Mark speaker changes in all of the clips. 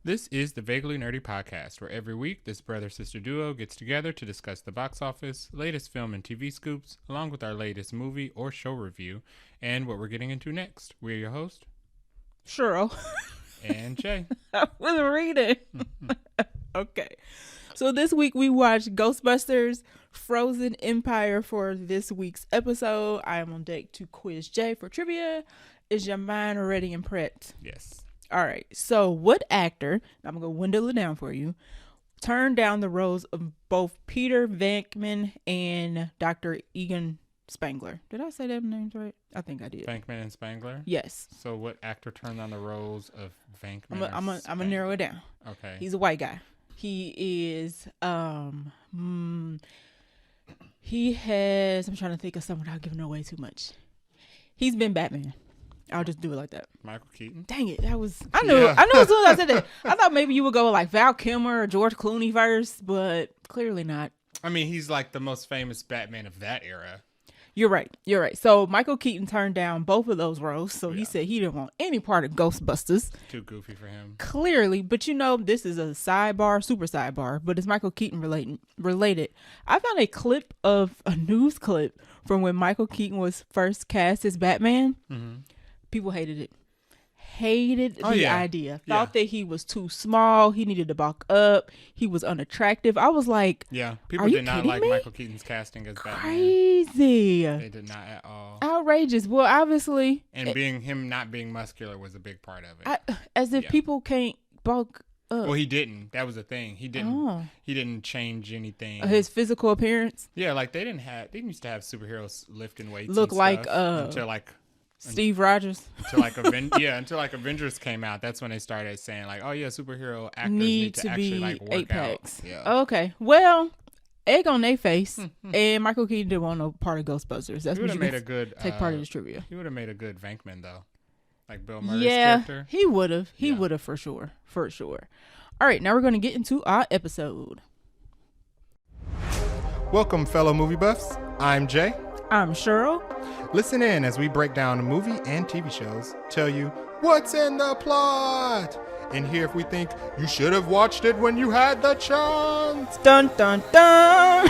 Speaker 1: This is the Vaguely Nerdy Podcast, where every week this brother-sister duo gets together to discuss the box office, latest film and TV scoops, along with our latest movie or show review, and what we're getting into next. We're your host,
Speaker 2: Cheryl.
Speaker 1: And Jay.
Speaker 2: I wasn't reading. Okay. So this week we watched Ghostbusters Frozen Empire for this week's episode. I am on deck to quiz Jay for trivia. Is your mind ready and prepped?
Speaker 1: Yes.
Speaker 2: All right. So what actor, I'm going to window it down for you, turned down the roles of both Peter Venkman and Dr. Egan Spangler? Did I say them names right? I think I did.
Speaker 1: Venkman and Spangler?
Speaker 2: Yes.
Speaker 1: So what actor turned down the roles of Venkman
Speaker 2: I'm going to narrow it down.
Speaker 1: Okay.
Speaker 2: He's a white guy. He is, he has, I'm trying to think of someone without giving away too much. He's been Batman. I'll just do it like that.
Speaker 1: Michael Keaton?
Speaker 2: Dang it. I knew as soon as I said that. I thought maybe you would go with like Val Kilmer or George Clooney first, but clearly not.
Speaker 1: I mean, he's like the most famous Batman of that era.
Speaker 2: You're right. So Michael Keaton turned down both of those roles. So he said he didn't want any part of Ghostbusters.
Speaker 1: Too goofy for him.
Speaker 2: Clearly, but this is a sidebar, super sidebar, but it's Michael Keaton related. I found a news clip from when Michael Keaton was first cast as Batman. Mm-hmm. People hated it. Hated the idea. Thought that he was too small. He needed to bulk up. He was unattractive. I was like,
Speaker 1: people did not like Michael Keaton's casting as Batman.
Speaker 2: Crazy.
Speaker 1: They did not at all.
Speaker 2: Outrageous. Well, obviously.
Speaker 1: And him not being muscular was a big part of it.
Speaker 2: As if people can't bulk up.
Speaker 1: Well, he didn't. That was the thing. He didn't. He didn't change anything.
Speaker 2: His physical appearance. Yeah,
Speaker 1: like they didn't used to have superheroes lifting weights.
Speaker 2: Look
Speaker 1: and
Speaker 2: like
Speaker 1: stuff until like
Speaker 2: Steve Rogers.
Speaker 1: Until Avengers came out. That's when they started saying like, oh yeah, superhero actors need to actually like work
Speaker 2: 8 packs.
Speaker 1: out. Yeah.
Speaker 2: Okay. Well, egg on their face. And Michael Keaton didn't want no part of Ghostbusters. That's what you made a good take part of this trivia.
Speaker 1: He would have made a good Venkman though, like Bill Murray's character.
Speaker 2: He would have. He would have for sure. For sure. All right, now we're going to get into our episode.
Speaker 1: Welcome, fellow movie buffs. I'm Jay.
Speaker 2: I'm Cheryl.
Speaker 1: Listen in as we break down movie and TV shows, tell you what's in the plot, and hear if we think you should have watched it when you had the chance.
Speaker 2: Dun, dun, dun.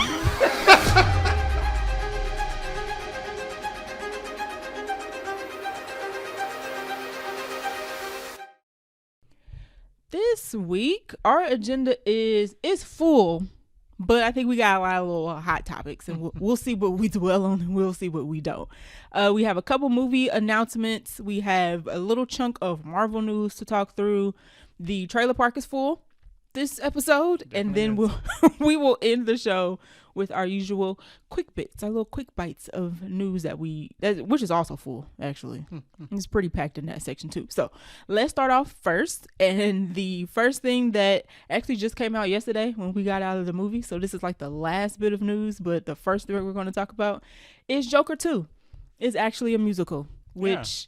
Speaker 2: This week, our agenda is full. But I think we got a lot of little hot topics, and we'll see what we dwell on, and we'll see what we don't. We have a couple movie announcements. We have a little chunk of Marvel news to talk through. The trailer park is full this episode, definitely. And then we will end the show with our usual quick bits, our little quick bites of news which is also full, actually. It's pretty packed in that section too. So let's start off first. And the first thing that actually just came out yesterday when we got out of the movie, so this is like the last bit of news, but the first thing we're going to talk about is Joker 2. It's actually a musical, which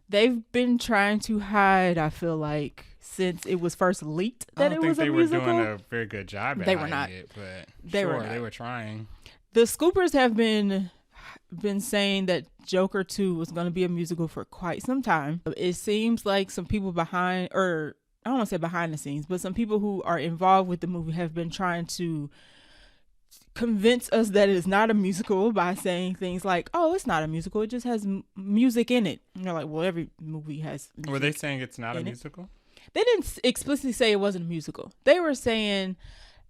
Speaker 2: they've been trying to hide, I feel like, since it was first leaked that it was a musical.
Speaker 1: They were doing a very good job at hiding it, but they were trying.
Speaker 2: The scoopers have been saying that Joker 2 was going to be a musical for quite some time. It seems like some people I don't want to say behind the scenes, but some people who are involved with the movie have been trying to convince us that it is not a musical by saying things like, oh, it's not a musical, it just has music in it. And you're like, well, every movie has music.
Speaker 1: Were they saying it's not a musical?
Speaker 2: They didn't explicitly say it wasn't a musical. They were saying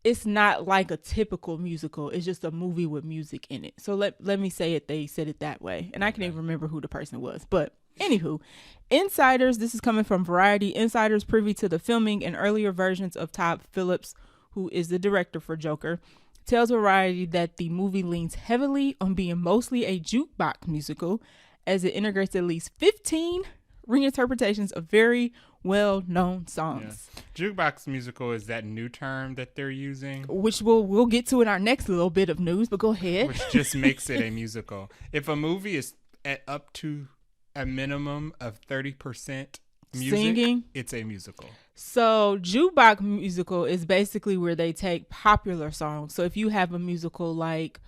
Speaker 2: it's not like a typical musical. It's just a movie with music in it. So let me say it. They said it that way. And I can't even remember who the person was. But anywho, insiders, this is coming from Variety. Insiders privy to the filming and earlier versions of Todd Phillips, who is the director for Joker, tells Variety that the movie leans heavily on being mostly a jukebox musical, as it integrates at least 15 reinterpretations of very well-known songs.
Speaker 1: Jukebox musical is that new term that they're using,
Speaker 2: which we'll get to in our next little bit of news, but go ahead.
Speaker 1: Which just makes it a musical. If a movie is at up to a minimum of 30% music, singing, it's a musical.
Speaker 2: So jukebox musical is basically where they take popular songs. So if you have a musical like,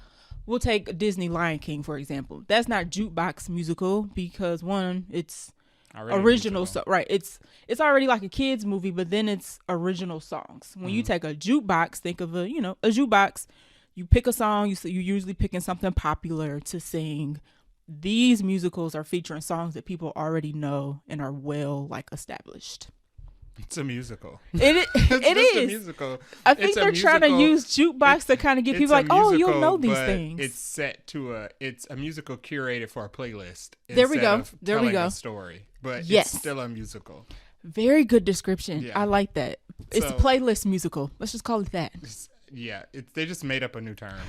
Speaker 2: we'll take Disney Lion King, for example. That's not jukebox musical because one, it's original song, right? It's already like a kids movie, but then it's original songs. When you take a jukebox, think of a jukebox. You pick a song. You're usually picking something popular to sing. These musicals are featuring songs that people already know and are well established.
Speaker 1: It's a musical.
Speaker 2: It is
Speaker 1: a musical.
Speaker 2: I think they're trying to use jukebox to kind of get people musical, you'll know these things.
Speaker 1: It's set to it's a musical curated for a playlist.
Speaker 2: There we go.
Speaker 1: There we go. A story, but it's still a musical.
Speaker 2: Very good description. Yeah. I like that. It's a playlist musical. Let's just call it that.
Speaker 1: They just made up a new term.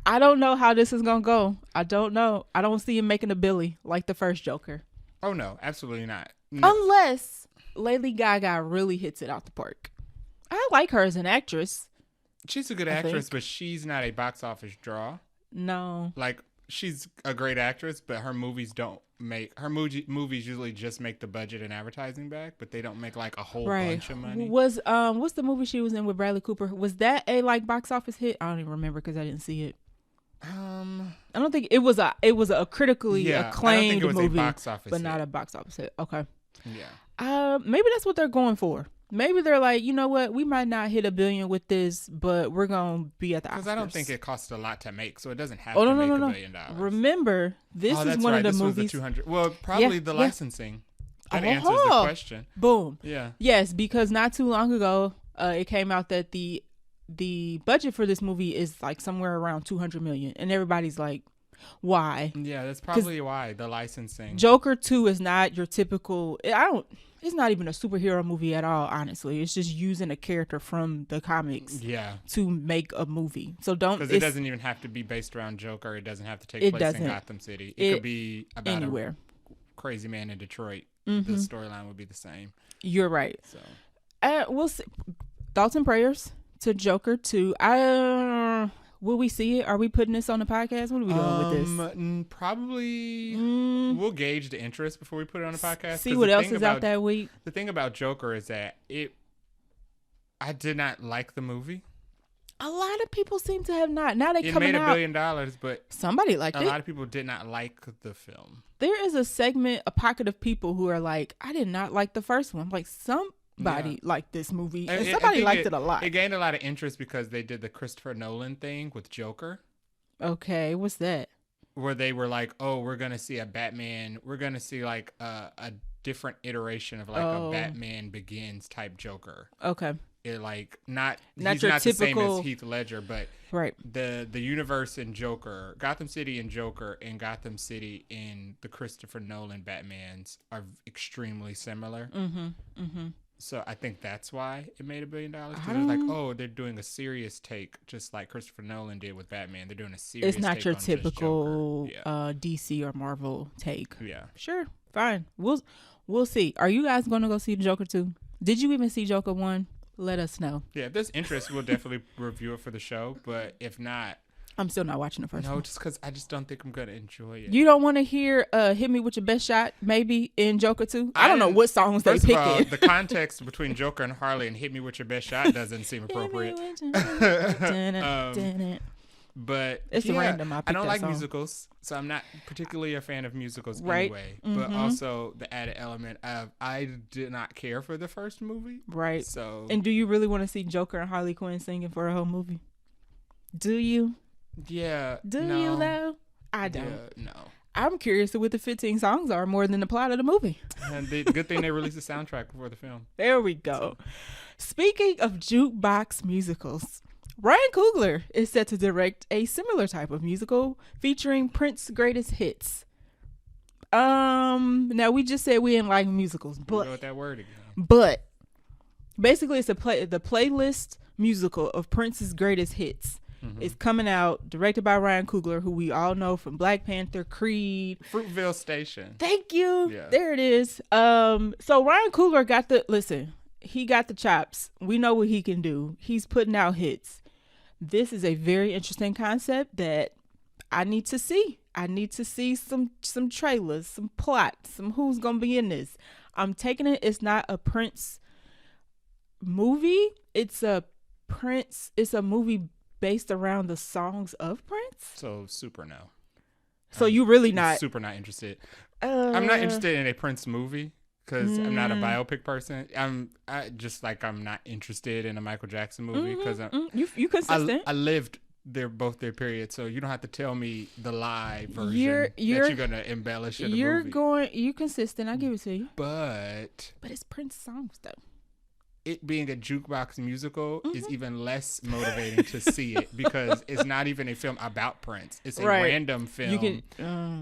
Speaker 2: I don't know how this is gonna go. I don't know. I don't see him making a Billy like the first Joker.
Speaker 1: Oh no, absolutely not.
Speaker 2: No. Unless Lady Gaga really hits it out the park. I like her as an actress.
Speaker 1: She's a good actress, but she's not a box office draw.
Speaker 2: No.
Speaker 1: She's a great actress, but her movies don't make... Her movies usually just make the budget and advertising back, but they don't make a whole bunch of money.
Speaker 2: What's the movie she was in with Bradley Cooper? Was that a box office hit? I don't even remember because I didn't see it. I don't think it was a critically acclaimed movie, but not a box office hit. Okay.
Speaker 1: Yeah.
Speaker 2: Maybe that's what they're going for. Maybe they're like, you know what, we might not hit $1 billion with this, but we're gonna be at the Oscars.
Speaker 1: Because I don't think it costs a lot to make, so it doesn't have to make $1 billion.
Speaker 2: Remember, this is one of the movies.
Speaker 1: Was the 200. Well, probably the licensing. That answers the question.
Speaker 2: Boom.
Speaker 1: Yeah.
Speaker 2: Yes, because not too long ago, it came out that the budget for this movie is somewhere around $200 million, and everybody's like, why?
Speaker 1: Yeah, that's probably why, the licensing.
Speaker 2: Joker 2 is not your typical. It's not even a superhero movie at all, honestly. It's just using a character from the comics to make a movie. So because
Speaker 1: it doesn't even have to be based around Joker. It doesn't have to take place in Gotham City. It could be about anywhere. A crazy man in Detroit. Mm-hmm. The storyline would be the same.
Speaker 2: You're right.
Speaker 1: So
Speaker 2: we'll see. Thoughts and prayers to Joker 2. Will we see it? Are we putting this on the podcast? What are we doing with this?
Speaker 1: Probably we'll gauge the interest before we put it on the podcast.
Speaker 2: See what else is out that week.
Speaker 1: The thing about Joker is that I did not like the movie.
Speaker 2: A lot of people seem to have not. Now it
Speaker 1: made $1 billion, but
Speaker 2: somebody liked it.
Speaker 1: A lot of people did not like the film.
Speaker 2: There is a pocket of people who are like, I did not like the first one. Somebody liked this movie, and somebody liked it a lot.
Speaker 1: It gained a lot of interest because they did the Christopher Nolan thing with Joker.
Speaker 2: Okay, what's that?
Speaker 1: Where they were like, oh, we're going to see a Batman. We're going to see a different iteration of a Batman Begins type Joker.
Speaker 2: Okay.
Speaker 1: It he's
Speaker 2: not
Speaker 1: your
Speaker 2: typical...
Speaker 1: the same as Heath Ledger, but
Speaker 2: right.
Speaker 1: The universe in Joker, Gotham City in Joker, and Gotham City in the Christopher Nolan Batmans are extremely similar.
Speaker 2: Mm-hmm. Mm-hmm.
Speaker 1: So I think that's why it made $1 billion. Because they're doing a serious take, just like Christopher Nolan did with Batman. They're doing a serious take.
Speaker 2: It's not your typical DC or Marvel take.
Speaker 1: Yeah.
Speaker 2: Sure. Fine. We'll see. Are you guys going to go see Joker 2? Did you even see Joker 1? Let us know.
Speaker 1: Yeah, if there's interest, we'll definitely review it for the show. But if not,
Speaker 2: I'm still not watching the first one.
Speaker 1: No, just because I just don't think I'm going to enjoy it.
Speaker 2: You don't want to hear Hit Me With Your Best Shot, maybe, in Joker 2? I don't know what songs they pick. First of all,
Speaker 1: the context between Joker and Harley and Hit Me With Your Best Shot doesn't seem appropriate. But
Speaker 2: it's random.
Speaker 1: I don't like musicals, so I'm not particularly a fan of musicals anyway. Mm-hmm. But also the added element of I did not care for the first movie.
Speaker 2: Right.
Speaker 1: So.
Speaker 2: And do you really want to see Joker and Harley Quinn singing for a whole movie? Do you?
Speaker 1: Yeah.
Speaker 2: Do you though? I don't.
Speaker 1: Yeah, no.
Speaker 2: I'm curious to what the 15 songs are more than the plot of the movie.
Speaker 1: And the good thing they released the soundtrack before the film.
Speaker 2: There we go. Speaking of jukebox musicals, Ryan Coogler is set to direct a similar type of musical featuring Prince's greatest hits. Now we just said we didn't like musicals, but
Speaker 1: go with that word again.
Speaker 2: But basically, it's the playlist musical of Prince's greatest hits. Mm-hmm. It's coming out, directed by Ryan Coogler, who we all know from Black Panther, Creed,
Speaker 1: Fruitvale Station.
Speaker 2: Thank you. Yeah. There it is. So Ryan Coogler he got the chops. We know what he can do. He's putting out hits. This is a very interesting concept that I need to see. I need to see some trailers, some plots, some who's gonna be in this. I'm taking it. It's not a Prince movie. It's a movie based around the songs of Prince.
Speaker 1: So super no.
Speaker 2: So you really not
Speaker 1: super not interested. I'm not interested in a Prince movie because I'm not a biopic person. I'm not interested in a Michael Jackson movie because
Speaker 2: you consistent.
Speaker 1: I lived both their periods, so you don't have to tell me the live version
Speaker 2: you're
Speaker 1: that you're gonna embellish in the movie.
Speaker 2: You consistent. I give it to you.
Speaker 1: But
Speaker 2: it's Prince songs though.
Speaker 1: It being a jukebox musical is even less motivating to see it because it's not even a film about Prince. It's a random film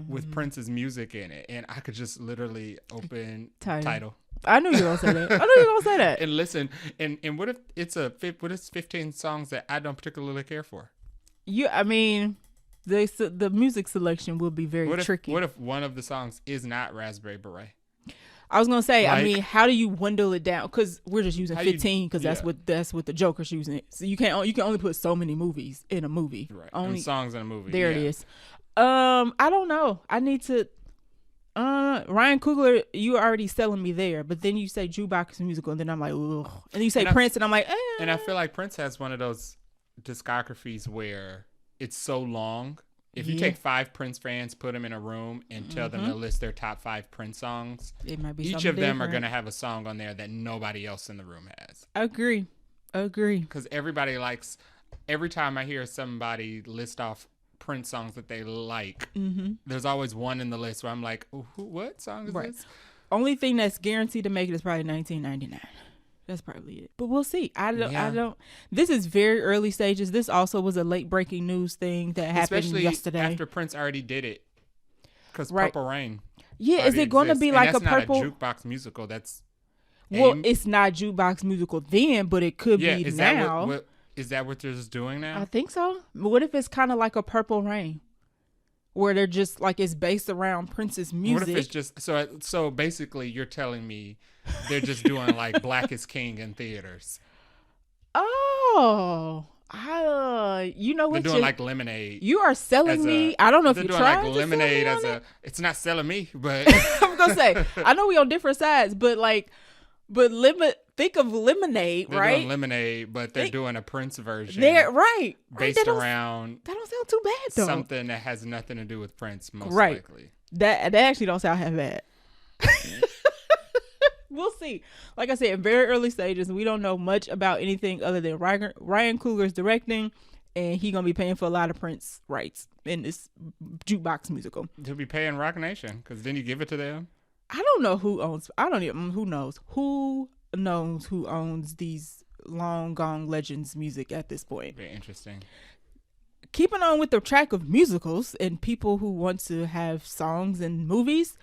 Speaker 1: with Prince's music in it, and I could just literally open title.
Speaker 2: I knew you were gonna say that.
Speaker 1: And listen, and what if it's 15 songs that I don't particularly care for?
Speaker 2: The music selection will be very tricky.
Speaker 1: What if one of the songs is not Raspberry Beret?
Speaker 2: I was gonna say, how do you dwindle it down? Because we're just using 15 because that's what the Joker's using. So you can only put so many movies in a movie.
Speaker 1: Right. Only songs in a movie.
Speaker 2: There it is. I don't know. I need to. Ryan Coogler, you already selling me there, but then you say jukebox musical, and then I'm like, ugh. And you say Prince, and I'm like, eh.
Speaker 1: And I feel like Prince has one of those discographies where it's so long. If you take 5 Prince fans, put them in a room, and tell them to list their top 5 Prince songs,
Speaker 2: it might be
Speaker 1: each of them are going to have a song on there that nobody else in the room has.
Speaker 2: Agree.
Speaker 1: Because everybody likes. Every time I hear somebody list off Prince songs that they like, there's always one in the list where I'm like, what song is this?
Speaker 2: Only thing that's guaranteed to make it is probably 1999. That's probably it. But we'll see. I don't. This is very early stages. This also was a late breaking news thing that happened yesterday.
Speaker 1: After Prince already did it. Because Purple Rain.
Speaker 2: Yeah, is it going to be like a purple?
Speaker 1: That's not a jukebox musical. That's.
Speaker 2: It's not jukebox musical then, but it could be now.
Speaker 1: Is that what they're just doing now?
Speaker 2: I think so. But what if it's kind of like a Purple Rain? Where they're just like it's based around Prince's music.
Speaker 1: What if it's just so basically you're telling me they're just doing like Black is King in theaters?
Speaker 2: Oh, you know what?
Speaker 1: They're doing like Lemonade.
Speaker 2: You are selling me. I don't know if you're trying to
Speaker 1: Lemonade
Speaker 2: sell me
Speaker 1: it's not selling me, but
Speaker 2: I'm gonna say I know we on different sides, but think of Lemonade,
Speaker 1: they're
Speaker 2: right?
Speaker 1: Doing Lemonade, but they're doing a Prince version.
Speaker 2: They're right.
Speaker 1: Based around
Speaker 2: that don't sound too bad though.
Speaker 1: Something that has nothing to do with Prince, most likely.
Speaker 2: That actually don't sound half bad. We'll see. Like I said, in very early stages, we don't know much about anything other than Ryan Coogler's directing, and he gonna be paying for a lot of Prince rights in this jukebox musical.
Speaker 1: He'll be paying Rock Nation because then you give it to them.
Speaker 2: I don't know who owns. I don't even. Who knows? Who knows who owns these long gone legends music at this point?
Speaker 1: Very interesting.
Speaker 2: Keeping on with the track of musicals and people who want to have songs and movies,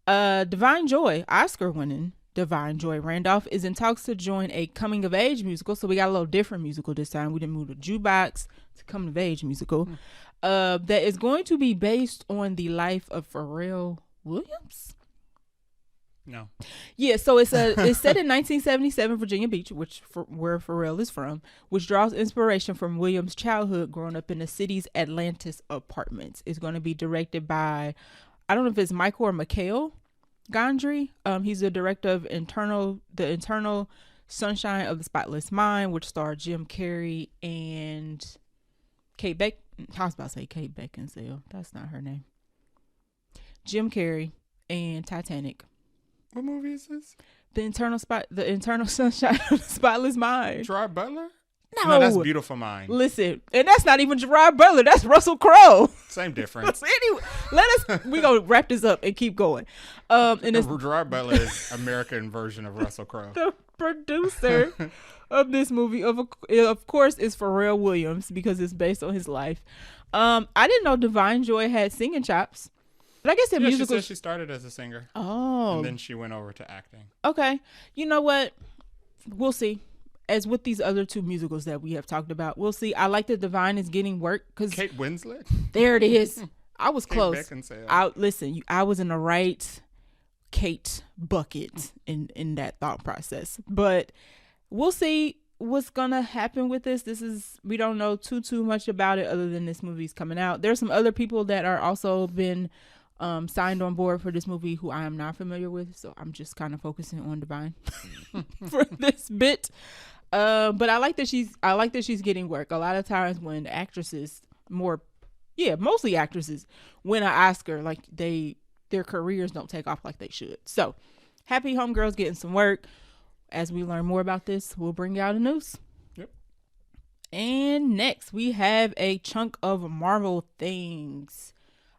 Speaker 2: Divine Joy, Oscar-winning Divine Joy Randolph, is in talks to join a coming-of-age musical. So we got a little different musical this time. We didn't move to jukebox to coming-of-age musical that is going to be based on the life of Pharrell Williams.
Speaker 1: No.
Speaker 2: Yeah, so it's set in 1977 Virginia Beach, where Pharrell is from, which draws inspiration from Williams' childhood growing up in the city's Atlantis apartments. It's going to be directed by, I don't know if it's Michael or Mikhail Gondry. He's the director of the Internal Sunshine of the Spotless Mind, which starred Jim Carrey and I was about to say Kate Beckinsale. That's not her name. Jim Carrey and Titanic.
Speaker 1: What movie is this?
Speaker 2: The Internal Sunshine of the Spotless Mind.
Speaker 1: Gerard Butler?
Speaker 2: No,
Speaker 1: that's Beautiful Mind.
Speaker 2: Listen, and that's not even Gerard Butler. That's Russell Crowe.
Speaker 1: Same difference.
Speaker 2: Anyway, we gonna wrap this up and keep going. And
Speaker 1: Gerard Butler is American version of Russell Crowe.
Speaker 2: The producer of this movie, of course, is Pharrell Williams because it's based on his life. I didn't know Divine Joy had singing chops. But I guess in musicals,
Speaker 1: she said she started as a singer.
Speaker 2: Oh.
Speaker 1: And then she went over to acting.
Speaker 2: Okay. You know what? We'll see. As with these other 2 musicals that we have talked about, we'll see. I like that Divine is getting work because
Speaker 1: Kate Winslet.
Speaker 2: There it is. I was
Speaker 1: Kate
Speaker 2: close.
Speaker 1: Beckinsale.
Speaker 2: I was in the right Kate bucket in that thought process. But we'll see what's gonna happen with this. We don't know too much about it other than this movie's coming out. There's some other people that are also been signed on board for this movie who I am not familiar with, so I'm just kind of focusing on Divine for this bit. But I like that she's getting work. A lot of times when actresses, mostly actresses, win an Oscar, like they their careers don't take off like they should. So happy homegirls getting some work. As we learn more about this, we'll bring you out the news.
Speaker 1: Yep.
Speaker 2: And next, we have a chunk of Marvel things.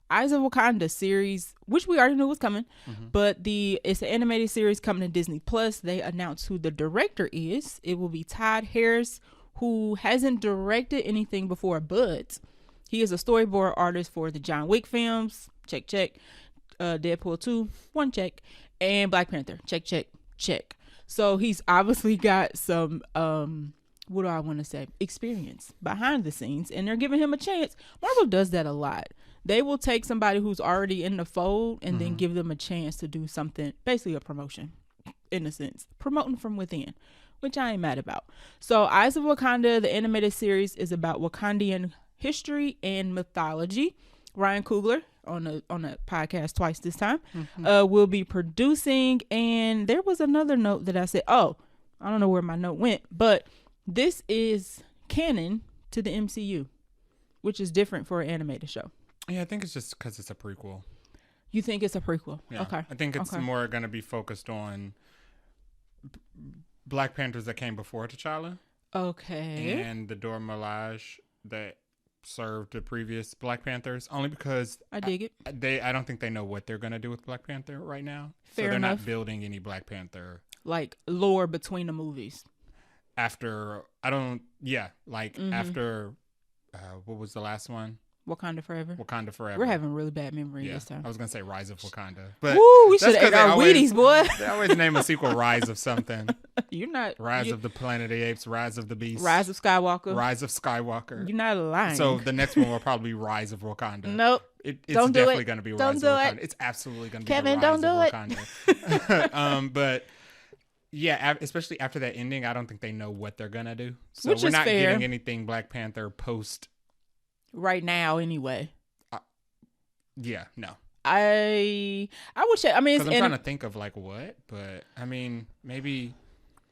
Speaker 2: Rise of Wakanda series, which we already knew was coming, but it's an animated series coming to Disney Plus. They announced who the director is. It will be Todd Harris, who hasn't directed anything before, but he is a storyboard artist for the John Wick films. Check, check. Deadpool 2, 1 check. And Black Panther. Check, check, check. So he's obviously got some, what do I want to say? Experience behind the scenes, and they're giving him a chance. Marvel does that a lot. They will take somebody who's already in the fold and then give them a chance to do something, basically a promotion, in a sense. Promoting from within, which I ain't mad about. So Rise of Wakanda, the animated series, is about Wakandian history and mythology. Ryan Coogler, on a podcast twice this time, will be producing. And there was another note that I said, I don't know where my note went, but this is canon to the MCU, which is different for an animated show.
Speaker 1: Yeah, I think it's just because it's a prequel.
Speaker 2: You think it's a prequel?
Speaker 1: Yeah.
Speaker 2: Okay.
Speaker 1: I think it's more going to be focused on Black Panthers that came before T'Challa.
Speaker 2: Okay.
Speaker 1: And the Dora Milaje that served the previous Black Panthers, only because
Speaker 2: I dig it.
Speaker 1: I don't think they know what they're going to do with Black Panther right now.
Speaker 2: Fair
Speaker 1: so they're
Speaker 2: enough.
Speaker 1: not building any Black Panther.
Speaker 2: Like lore between the movies.
Speaker 1: After, after, what was the last one?
Speaker 2: Wakanda Forever.
Speaker 1: Wakanda Forever.
Speaker 2: We're having really bad memory this time.
Speaker 1: I was going to say Rise of Wakanda. But
Speaker 2: woo, we should have ate our Wheaties, boy.
Speaker 1: They always name a sequel Rise of something.
Speaker 2: You're not.
Speaker 1: Rise of the Planet of the Apes, Rise of the Beast.
Speaker 2: Rise of Skywalker.
Speaker 1: Rise of Skywalker.
Speaker 2: You're not lying.
Speaker 1: So the next one will probably be Rise of Wakanda.
Speaker 2: Nope.
Speaker 1: It's
Speaker 2: don't
Speaker 1: definitely going to be
Speaker 2: don't
Speaker 1: Rise
Speaker 2: do
Speaker 1: of Wakanda.
Speaker 2: it.
Speaker 1: It's absolutely going to be
Speaker 2: Kevin,
Speaker 1: Rise
Speaker 2: don't
Speaker 1: of
Speaker 2: do
Speaker 1: Wakanda. But yeah, especially after that ending, I don't think they know what they're going to do. So
Speaker 2: which
Speaker 1: we're
Speaker 2: is
Speaker 1: not
Speaker 2: fair.
Speaker 1: getting anything Black Panther post.
Speaker 2: Right now, anyway.
Speaker 1: Yeah, no.
Speaker 2: I would check. I mean,
Speaker 1: because I'm trying to think of like what, but I mean, maybe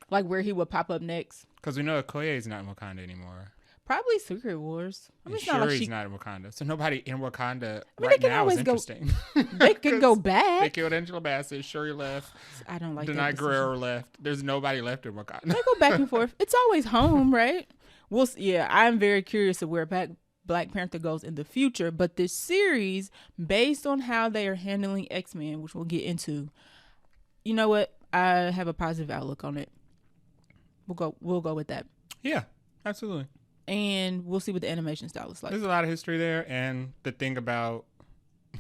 Speaker 2: like where he would pop up next.
Speaker 1: Because we know Okoye is not in Wakanda anymore.
Speaker 2: Probably Secret Wars. I mean, it's
Speaker 1: sure,
Speaker 2: not like
Speaker 1: he's not in Wakanda. So nobody in Wakanda
Speaker 2: I mean,
Speaker 1: right now is interesting.
Speaker 2: They could go back.
Speaker 1: They killed Angela Bassett. Shuri left.
Speaker 2: I don't like
Speaker 1: Denai
Speaker 2: that
Speaker 1: Guerrero left. There's nobody left in Wakanda.
Speaker 2: They go back and forth. It's always home, right? I'm very curious of where Black Panther goes in the future, but this series, based on how they are handling X-Men, which we'll get into, you know what? I have a positive outlook on it. We'll go with that.
Speaker 1: Yeah, absolutely.
Speaker 2: And we'll see what the animation style is like.
Speaker 1: There's a lot of history there, and the thing about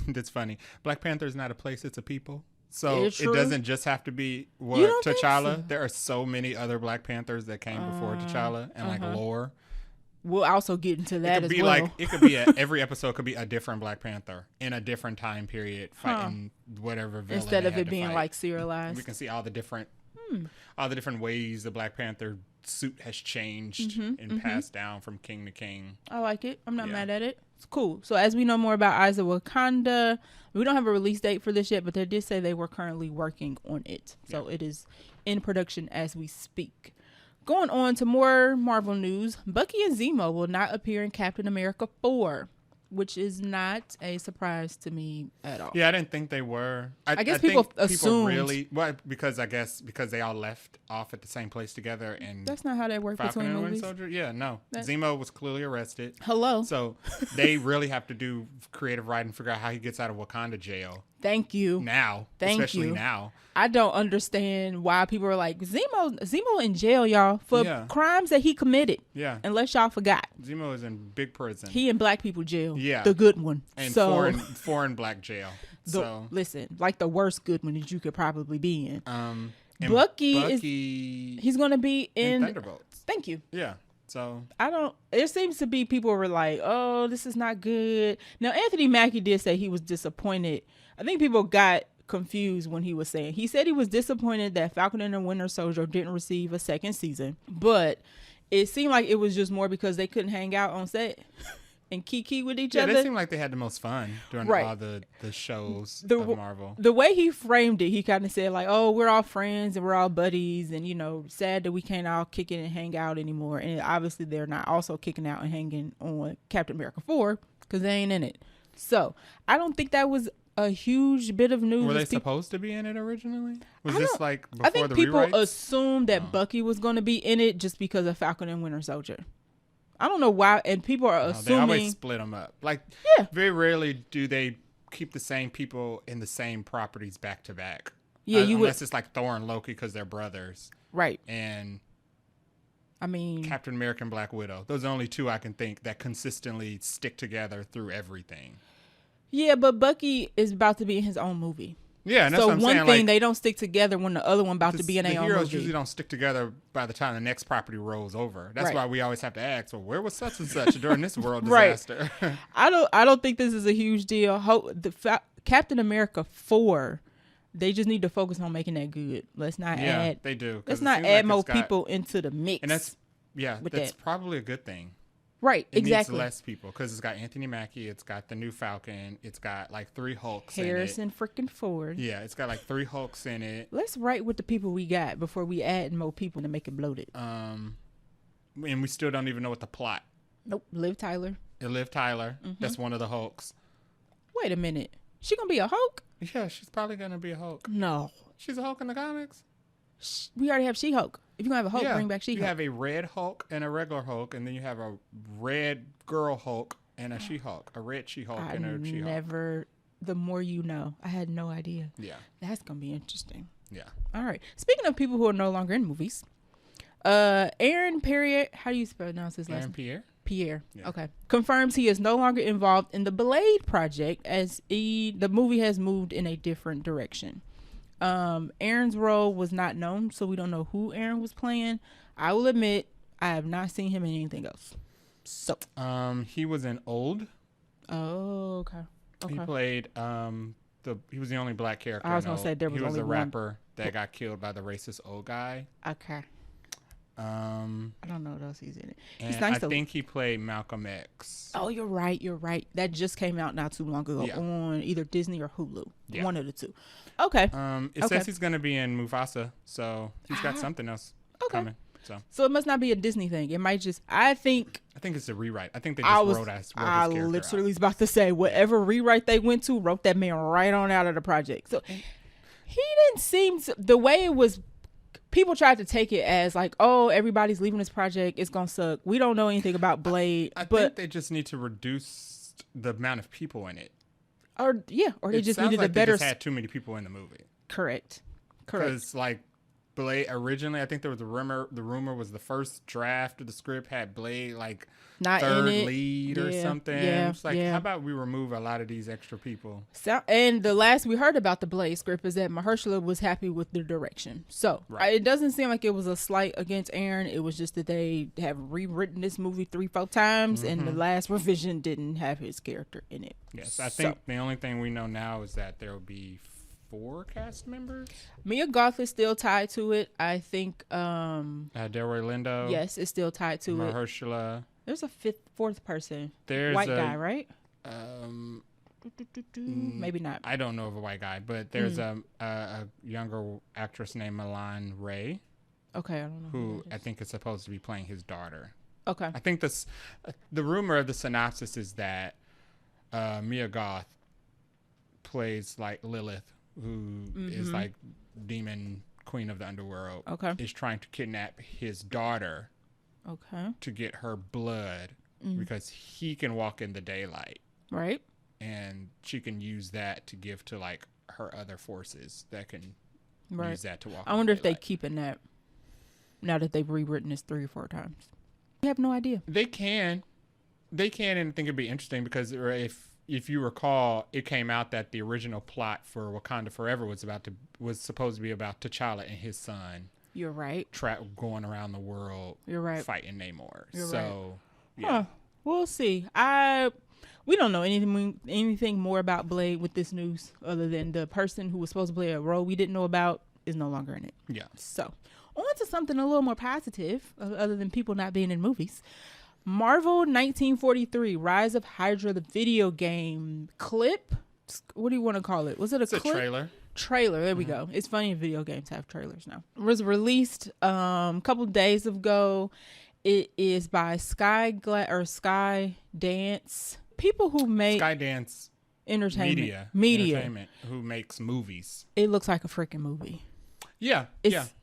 Speaker 1: that's funny, Black Panther is not a place; it's a people. So it doesn't just have to be T'Challa.
Speaker 2: So?
Speaker 1: There are so many other Black Panthers that came before T'Challa, and like lore.
Speaker 2: We'll also get into that as well.
Speaker 1: It could be every episode could be a different Black Panther in a different time period fighting whatever villain.
Speaker 2: Instead of
Speaker 1: they
Speaker 2: it
Speaker 1: had to
Speaker 2: being
Speaker 1: fight.
Speaker 2: like serialized.
Speaker 1: We can see all the different ways the Black Panther suit has changed and passed down from king to king.
Speaker 2: I like it. I'm not mad at it. It's cool. So as we know more about Rise of Wakanda, we don't have a release date for this yet, but they did say they were currently working on it. So it is in production as we speak. Going on to more Marvel news, Bucky and Zemo will not appear in Captain America 4, which is not a surprise to me at all.
Speaker 1: Yeah, I didn't think they were.
Speaker 2: I guess people assumed.
Speaker 1: Because they all left off at the same place together. And
Speaker 2: that's not how they work
Speaker 1: Falcon
Speaker 2: between
Speaker 1: and
Speaker 2: movies.
Speaker 1: Winter Soldier? Yeah, no. Zemo was clearly arrested.
Speaker 2: Hello.
Speaker 1: So they really have to do creative writing and figure out how he gets out of Wakanda jail.
Speaker 2: Thank you.
Speaker 1: Especially now.
Speaker 2: I don't understand why people are like, Zemo in jail, y'all, for crimes that he committed.
Speaker 1: Yeah.
Speaker 2: Unless y'all forgot.
Speaker 1: Zemo is in big prison.
Speaker 2: He in black people jail.
Speaker 1: Yeah.
Speaker 2: The good one.
Speaker 1: And
Speaker 2: so,
Speaker 1: foreign black jail.
Speaker 2: Listen, like the worst good one that you could probably be in.
Speaker 1: Bucky
Speaker 2: he's going to be in
Speaker 1: Thunderbolts.
Speaker 2: Thank you.
Speaker 1: Yeah. So
Speaker 2: there seems to be people who were like, oh, this is not good. Now, Anthony Mackie did say he was disappointed. I think people got confused when he said he was disappointed that Falcon and the Winter Soldier didn't receive a second season, but it seemed like it was just more because they couldn't hang out on set and kiki with each other.
Speaker 1: They seemed like they had the most fun during all the shows of Marvel.
Speaker 2: The way he framed it, he kind of said like, oh, we're all friends and we're all buddies, and sad that we can't all kick it and hang out anymore. And obviously they're not also kicking out and hanging on Captain America 4 because they ain't in it. So I don't think that was a huge bit of news.
Speaker 1: Were they supposed to be in it originally? Was
Speaker 2: I
Speaker 1: this
Speaker 2: don't-
Speaker 1: like
Speaker 2: I
Speaker 1: before
Speaker 2: think
Speaker 1: the
Speaker 2: people
Speaker 1: rewrites?
Speaker 2: assumed that Bucky was going to be in it just because of Falcon and Winter Soldier. I don't know why, and people are
Speaker 1: No,
Speaker 2: assuming.
Speaker 1: they always split them up. Like,
Speaker 2: Yeah.
Speaker 1: very rarely do they keep the same people in the same properties back to back.
Speaker 2: Yeah, you
Speaker 1: unless
Speaker 2: would.
Speaker 1: it's like Thor and Loki because they're brothers.
Speaker 2: Right.
Speaker 1: And
Speaker 2: I mean,
Speaker 1: Captain America and Black Widow. Those are the only two I can think that consistently stick together through everything.
Speaker 2: yeah, but Bucky is about to be in his own movie.
Speaker 1: Yeah, and that's
Speaker 2: So
Speaker 1: what I'm
Speaker 2: one
Speaker 1: saying.
Speaker 2: thing
Speaker 1: Like,
Speaker 2: they don't stick together when the other one about to be in
Speaker 1: the
Speaker 2: their own
Speaker 1: heroes
Speaker 2: movie.
Speaker 1: usually don't stick together by the time the next property rolls over. That's
Speaker 2: Right.
Speaker 1: why we always have to ask, well, where was such and such during this world
Speaker 2: Right.
Speaker 1: disaster?
Speaker 2: I don't think this is a huge deal. Captain America 4, they just need to focus on making that good. Let's not
Speaker 1: Yeah,
Speaker 2: add.
Speaker 1: they do. 'Cause
Speaker 2: Let's
Speaker 1: it
Speaker 2: not
Speaker 1: seems
Speaker 2: add
Speaker 1: like
Speaker 2: more
Speaker 1: it's got-
Speaker 2: people into the mix.
Speaker 1: And that's
Speaker 2: with
Speaker 1: that's
Speaker 2: that.
Speaker 1: probably a good thing.
Speaker 2: right.
Speaker 1: It
Speaker 2: Exactly.
Speaker 1: needs less people because it's got Anthony Mackie, it's got the new Falcon, it's got like 3 Hulks in
Speaker 2: Harrison freaking Ford.
Speaker 1: it. Yeah, it's got like 3 Hulks in it.
Speaker 2: Let's write with the people we got before we add more people to make it bloated.
Speaker 1: And we still don't even know what the plot.
Speaker 2: Nope. Liv Tyler.
Speaker 1: Liv Tyler,
Speaker 2: Mm-hmm.
Speaker 1: that's one of the Hulks.
Speaker 2: Wait a minute. She gonna be a Hulk?
Speaker 1: Yeah, she's probably gonna be a Hulk.
Speaker 2: No.
Speaker 1: She's a Hulk in the comics.
Speaker 2: We already have She-Hulk. If you're gonna have a Hulk,
Speaker 1: Yeah,
Speaker 2: bring back
Speaker 1: you
Speaker 2: She-Hulk.
Speaker 1: have a red Hulk and a regular Hulk, and then you have a red girl Hulk and a She-Hulk, a red She-Hulk and a She-Hulk.
Speaker 2: The more you know. I had no idea.
Speaker 1: Yeah,
Speaker 2: That's gonna be interesting.
Speaker 1: yeah.
Speaker 2: All right. Speaking of people who are no longer in movies, Aaron Pierre, how do you pronounce his last
Speaker 1: Aaron
Speaker 2: name?
Speaker 1: Pierre.
Speaker 2: Pierre.
Speaker 1: Yeah.
Speaker 2: Okay. Confirms he is no longer involved in the Blade project as the movie has moved in a different direction. Aaron's role was not known, so we don't know who Aaron was playing. I will admit, I have not seen him in anything else. So.
Speaker 1: He was in Old.
Speaker 2: Oh, okay.
Speaker 1: He
Speaker 2: Okay.
Speaker 1: played he was the only black character.
Speaker 2: I was
Speaker 1: in
Speaker 2: gonna
Speaker 1: Old.
Speaker 2: say there was
Speaker 1: he was
Speaker 2: only
Speaker 1: a
Speaker 2: one.
Speaker 1: rapper that got killed by the racist old guy.
Speaker 2: Okay. I don't know what else he's in it.
Speaker 1: And
Speaker 2: He's nice
Speaker 1: I
Speaker 2: to
Speaker 1: think he played Malcolm X.
Speaker 2: Oh, you're right. You're right. That just came out not too long ago
Speaker 1: Yeah.
Speaker 2: on either Disney or Hulu.
Speaker 1: Yeah.
Speaker 2: One of the two. Okay.
Speaker 1: It
Speaker 2: Okay.
Speaker 1: says he's going to be in Mufasa, so he's got something else coming. So
Speaker 2: it must not be a Disney thing. It might just. I think
Speaker 1: it's a rewrite. I think they just wrote his
Speaker 2: I
Speaker 1: character
Speaker 2: literally
Speaker 1: out.
Speaker 2: was about to say whatever rewrite they went to wrote that man right on out of the project. So he didn't seem the way it was. People tried to take it as like, oh, everybody's leaving this project. It's gonna suck. We don't know anything about Blade,
Speaker 1: I
Speaker 2: but
Speaker 1: think they just need to reduce the amount of people in it.
Speaker 2: or they just
Speaker 1: sounds
Speaker 2: needed
Speaker 1: like
Speaker 2: a better.
Speaker 1: They just had too many people in the movie.
Speaker 2: Correct.
Speaker 1: Because like Blade originally, I think there was a rumor. The rumor was the first draft of the script had Blade like
Speaker 2: Not
Speaker 1: third
Speaker 2: in it.
Speaker 1: lead or
Speaker 2: Yeah,
Speaker 1: something.
Speaker 2: yeah,
Speaker 1: It's like,
Speaker 2: yeah.
Speaker 1: how about we remove a lot of these extra people?
Speaker 2: So, and the last we heard about the Blade script is that Mahershala was happy with the direction. So
Speaker 1: Right.
Speaker 2: it doesn't seem like it was a slight against Aaron. It was just that they have rewritten this movie 3-4 times, and the last revision didn't have his character in it.
Speaker 1: Yes, I think the only thing we know now is that there will be 4 cast members.
Speaker 2: Mia Goth is still tied to it. I think,
Speaker 1: Delroy Lindo.
Speaker 2: yes, it's still tied to it.
Speaker 1: Mahershala.
Speaker 2: There's a fourth person.
Speaker 1: There's
Speaker 2: White
Speaker 1: a
Speaker 2: guy, right?
Speaker 1: Um,
Speaker 2: Maybe not.
Speaker 1: I don't know of a white guy, but there's a younger actress named Milan Ray,
Speaker 2: Okay, I don't know.
Speaker 1: who I think is supposed to be playing his daughter.
Speaker 2: Okay.
Speaker 1: I think the rumor of the synopsis is that Mia Goth plays like Lilith, who is like demon queen of the underworld.
Speaker 2: Okay.
Speaker 1: Is trying to kidnap his daughter
Speaker 2: Okay.
Speaker 1: to get her blood because he can walk in the daylight.
Speaker 2: Right.
Speaker 1: And she can use that to give to like her other forces that can
Speaker 2: Right.
Speaker 1: use that to walk.
Speaker 2: I wonder if they keeping that now that they've rewritten this 3 or 4 times. I have no idea.
Speaker 1: They can, and I think it'd be interesting because if you recall, it came out that the original plot for Wakanda Forever was supposed to be about T'Challa and his son
Speaker 2: You're right.
Speaker 1: going around the world.
Speaker 2: You're right.
Speaker 1: Fighting Namor.
Speaker 2: You're
Speaker 1: so yeah.
Speaker 2: Huh. We'll see. We don't know anything more about Blade with this news other than the person who was supposed to play a role we didn't know about is no longer in it.
Speaker 1: Yeah.
Speaker 2: So, on to something a little more positive, other than people not being in movies. Marvel 1943, Rise of Hydra, the video game clip. What do you want to call it? Was it
Speaker 1: It's a
Speaker 2: clip?
Speaker 1: trailer.
Speaker 2: There we go. It's funny video games have trailers now. It was released a couple days ago. It is by Sky Dance. People who made
Speaker 1: Skydance
Speaker 2: Entertainment.
Speaker 1: Entertainment, who makes movies.
Speaker 2: It looks like a freaking movie.
Speaker 1: Yeah.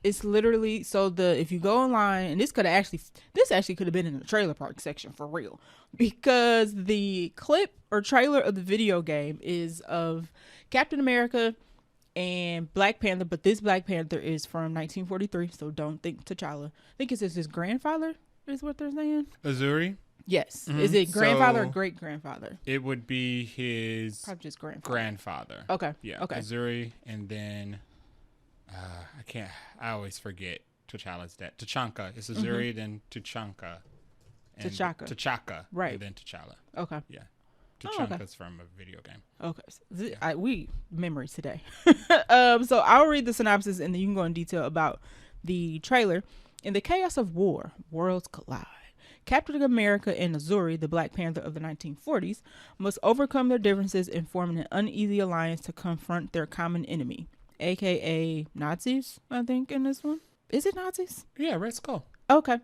Speaker 2: It's literally, so if you go online, and this actually could have been in the trailer park section for real, because the clip or trailer of the video game is of Captain America and Black Panther, but this Black Panther is from 1943, so don't think T'Challa. I think it's his grandfather is what they're saying.
Speaker 1: Azuri?
Speaker 2: Yes. Mm-hmm. Is it grandfather or great grandfather?
Speaker 1: It would be his
Speaker 2: probably just grandfather. Okay.
Speaker 1: Yeah. Okay. Azuri, and then I always forget T'Challa's dad. T'Chaka. It's Azuri, then T'Chaka. T'Chaka.
Speaker 2: Right.
Speaker 1: And then T'Challa.
Speaker 2: Okay.
Speaker 1: Yeah. T'Chaka's from a video game.
Speaker 2: Okay. We memories today. So I'll read the synopsis and then you can go in detail about the trailer. In the chaos of war, worlds collide. Captain America and Azuri, the Black Panther of the 1940s, must overcome their differences and form an uneasy alliance to confront their common enemy, aka Nazis, I think, in this one. Is it Nazis?
Speaker 1: Yeah, Red Skull.
Speaker 2: Okay.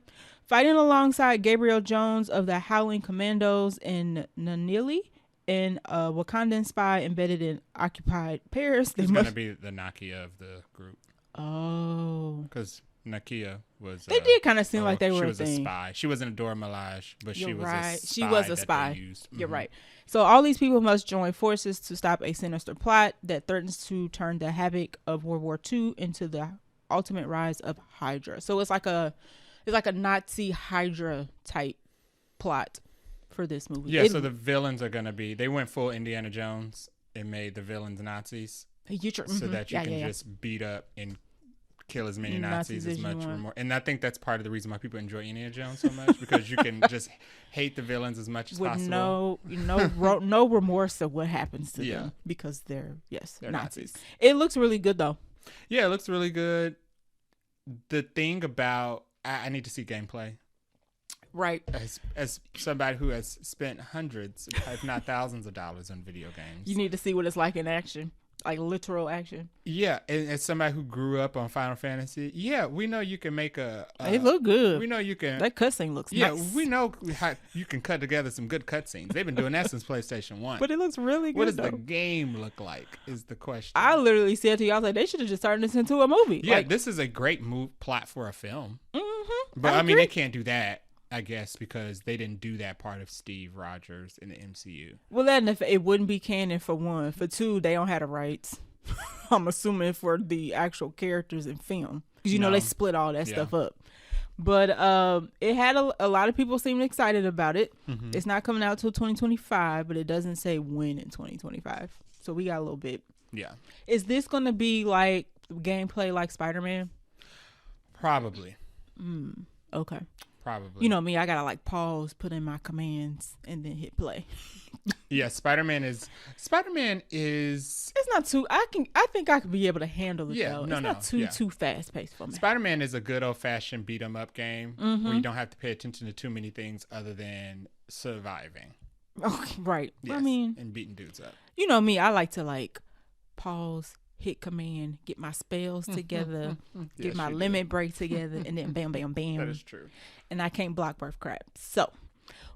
Speaker 2: Fighting alongside Gabriel Jones of the Howling Commandos in Nanili and a Wakandan spy embedded in occupied Paris.
Speaker 1: It's going to be the Nakia of the group.
Speaker 2: Oh.
Speaker 1: Because Nakia was...
Speaker 2: They did kind of seem like they were a thing.
Speaker 1: She was a spy. She wasn't a Dora Milaje, but she was a spy.
Speaker 2: She was a spy.
Speaker 1: Mm-hmm.
Speaker 2: You're right. So all these people must join forces to stop a sinister plot that threatens to turn the havoc of World War II into the ultimate rise of Hydra. So it's like a Nazi Hydra type plot for this movie.
Speaker 1: Yeah, so the villains are going to be... They went full Indiana Jones and made the villains Nazis so that you can just beat up and kill as many Nazis as much or more. And I think that's part of the reason why people enjoy Indiana Jones so much, because you can just hate the villains as much as possible.
Speaker 2: No remorse of what happens to them, because they're Nazis. It looks really good though.
Speaker 1: Yeah, it looks really good. The thing about... I need to see gameplay.
Speaker 2: Right.
Speaker 1: As somebody who has spent hundreds, if not thousands of dollars on video games.
Speaker 2: You need to see what it's like in action. Like literal action.
Speaker 1: Yeah, and as somebody who grew up on Final Fantasy, we know you can make
Speaker 2: they look good.
Speaker 1: We know you can.
Speaker 2: That cutscene looks nice.
Speaker 1: Yeah, we know how you can cut together some good cutscenes. They've been doing that since PlayStation 1.
Speaker 2: But it looks really good.
Speaker 1: What does the game look like is the question.
Speaker 2: I literally said to you, I was like, they should have just turned this into a movie.
Speaker 1: Yeah, this is a great plot for a film.
Speaker 2: Mm-hmm.
Speaker 1: But I mean, they can't do that, I guess, because they didn't do that part of Steve Rogers in the MCU.
Speaker 2: Well, then if it wouldn't be canon for one. For two, they don't have the rights. I'm assuming for the actual characters in film, because they split all that stuff up. But it had a lot of people seemed excited about it. Mm-hmm. It's not coming out till 2025, but it doesn't say when in 2025. So we got a little bit.
Speaker 1: Yeah.
Speaker 2: Is this going to be like gameplay like Spider-Man?
Speaker 1: Probably.
Speaker 2: Okay.
Speaker 1: Probably.
Speaker 2: You know me, I gotta like pause, put in my commands, and then hit play.
Speaker 1: Yeah, Spider-Man is.
Speaker 2: It's not too. I think I could be able to handle it.
Speaker 1: Yeah,
Speaker 2: though. It's not too fast paced for me.
Speaker 1: Spider-Man is a good old fashioned beat 'em up game where you don't have to pay attention to too many things other than surviving.
Speaker 2: Okay, right.
Speaker 1: Yes,
Speaker 2: I mean,
Speaker 1: and beating dudes up.
Speaker 2: You know me, I like to like pause, hit command, get my spells together, get my limit break together, and then bam, bam, bam.
Speaker 1: That is true.
Speaker 2: And I can't block birth crap. So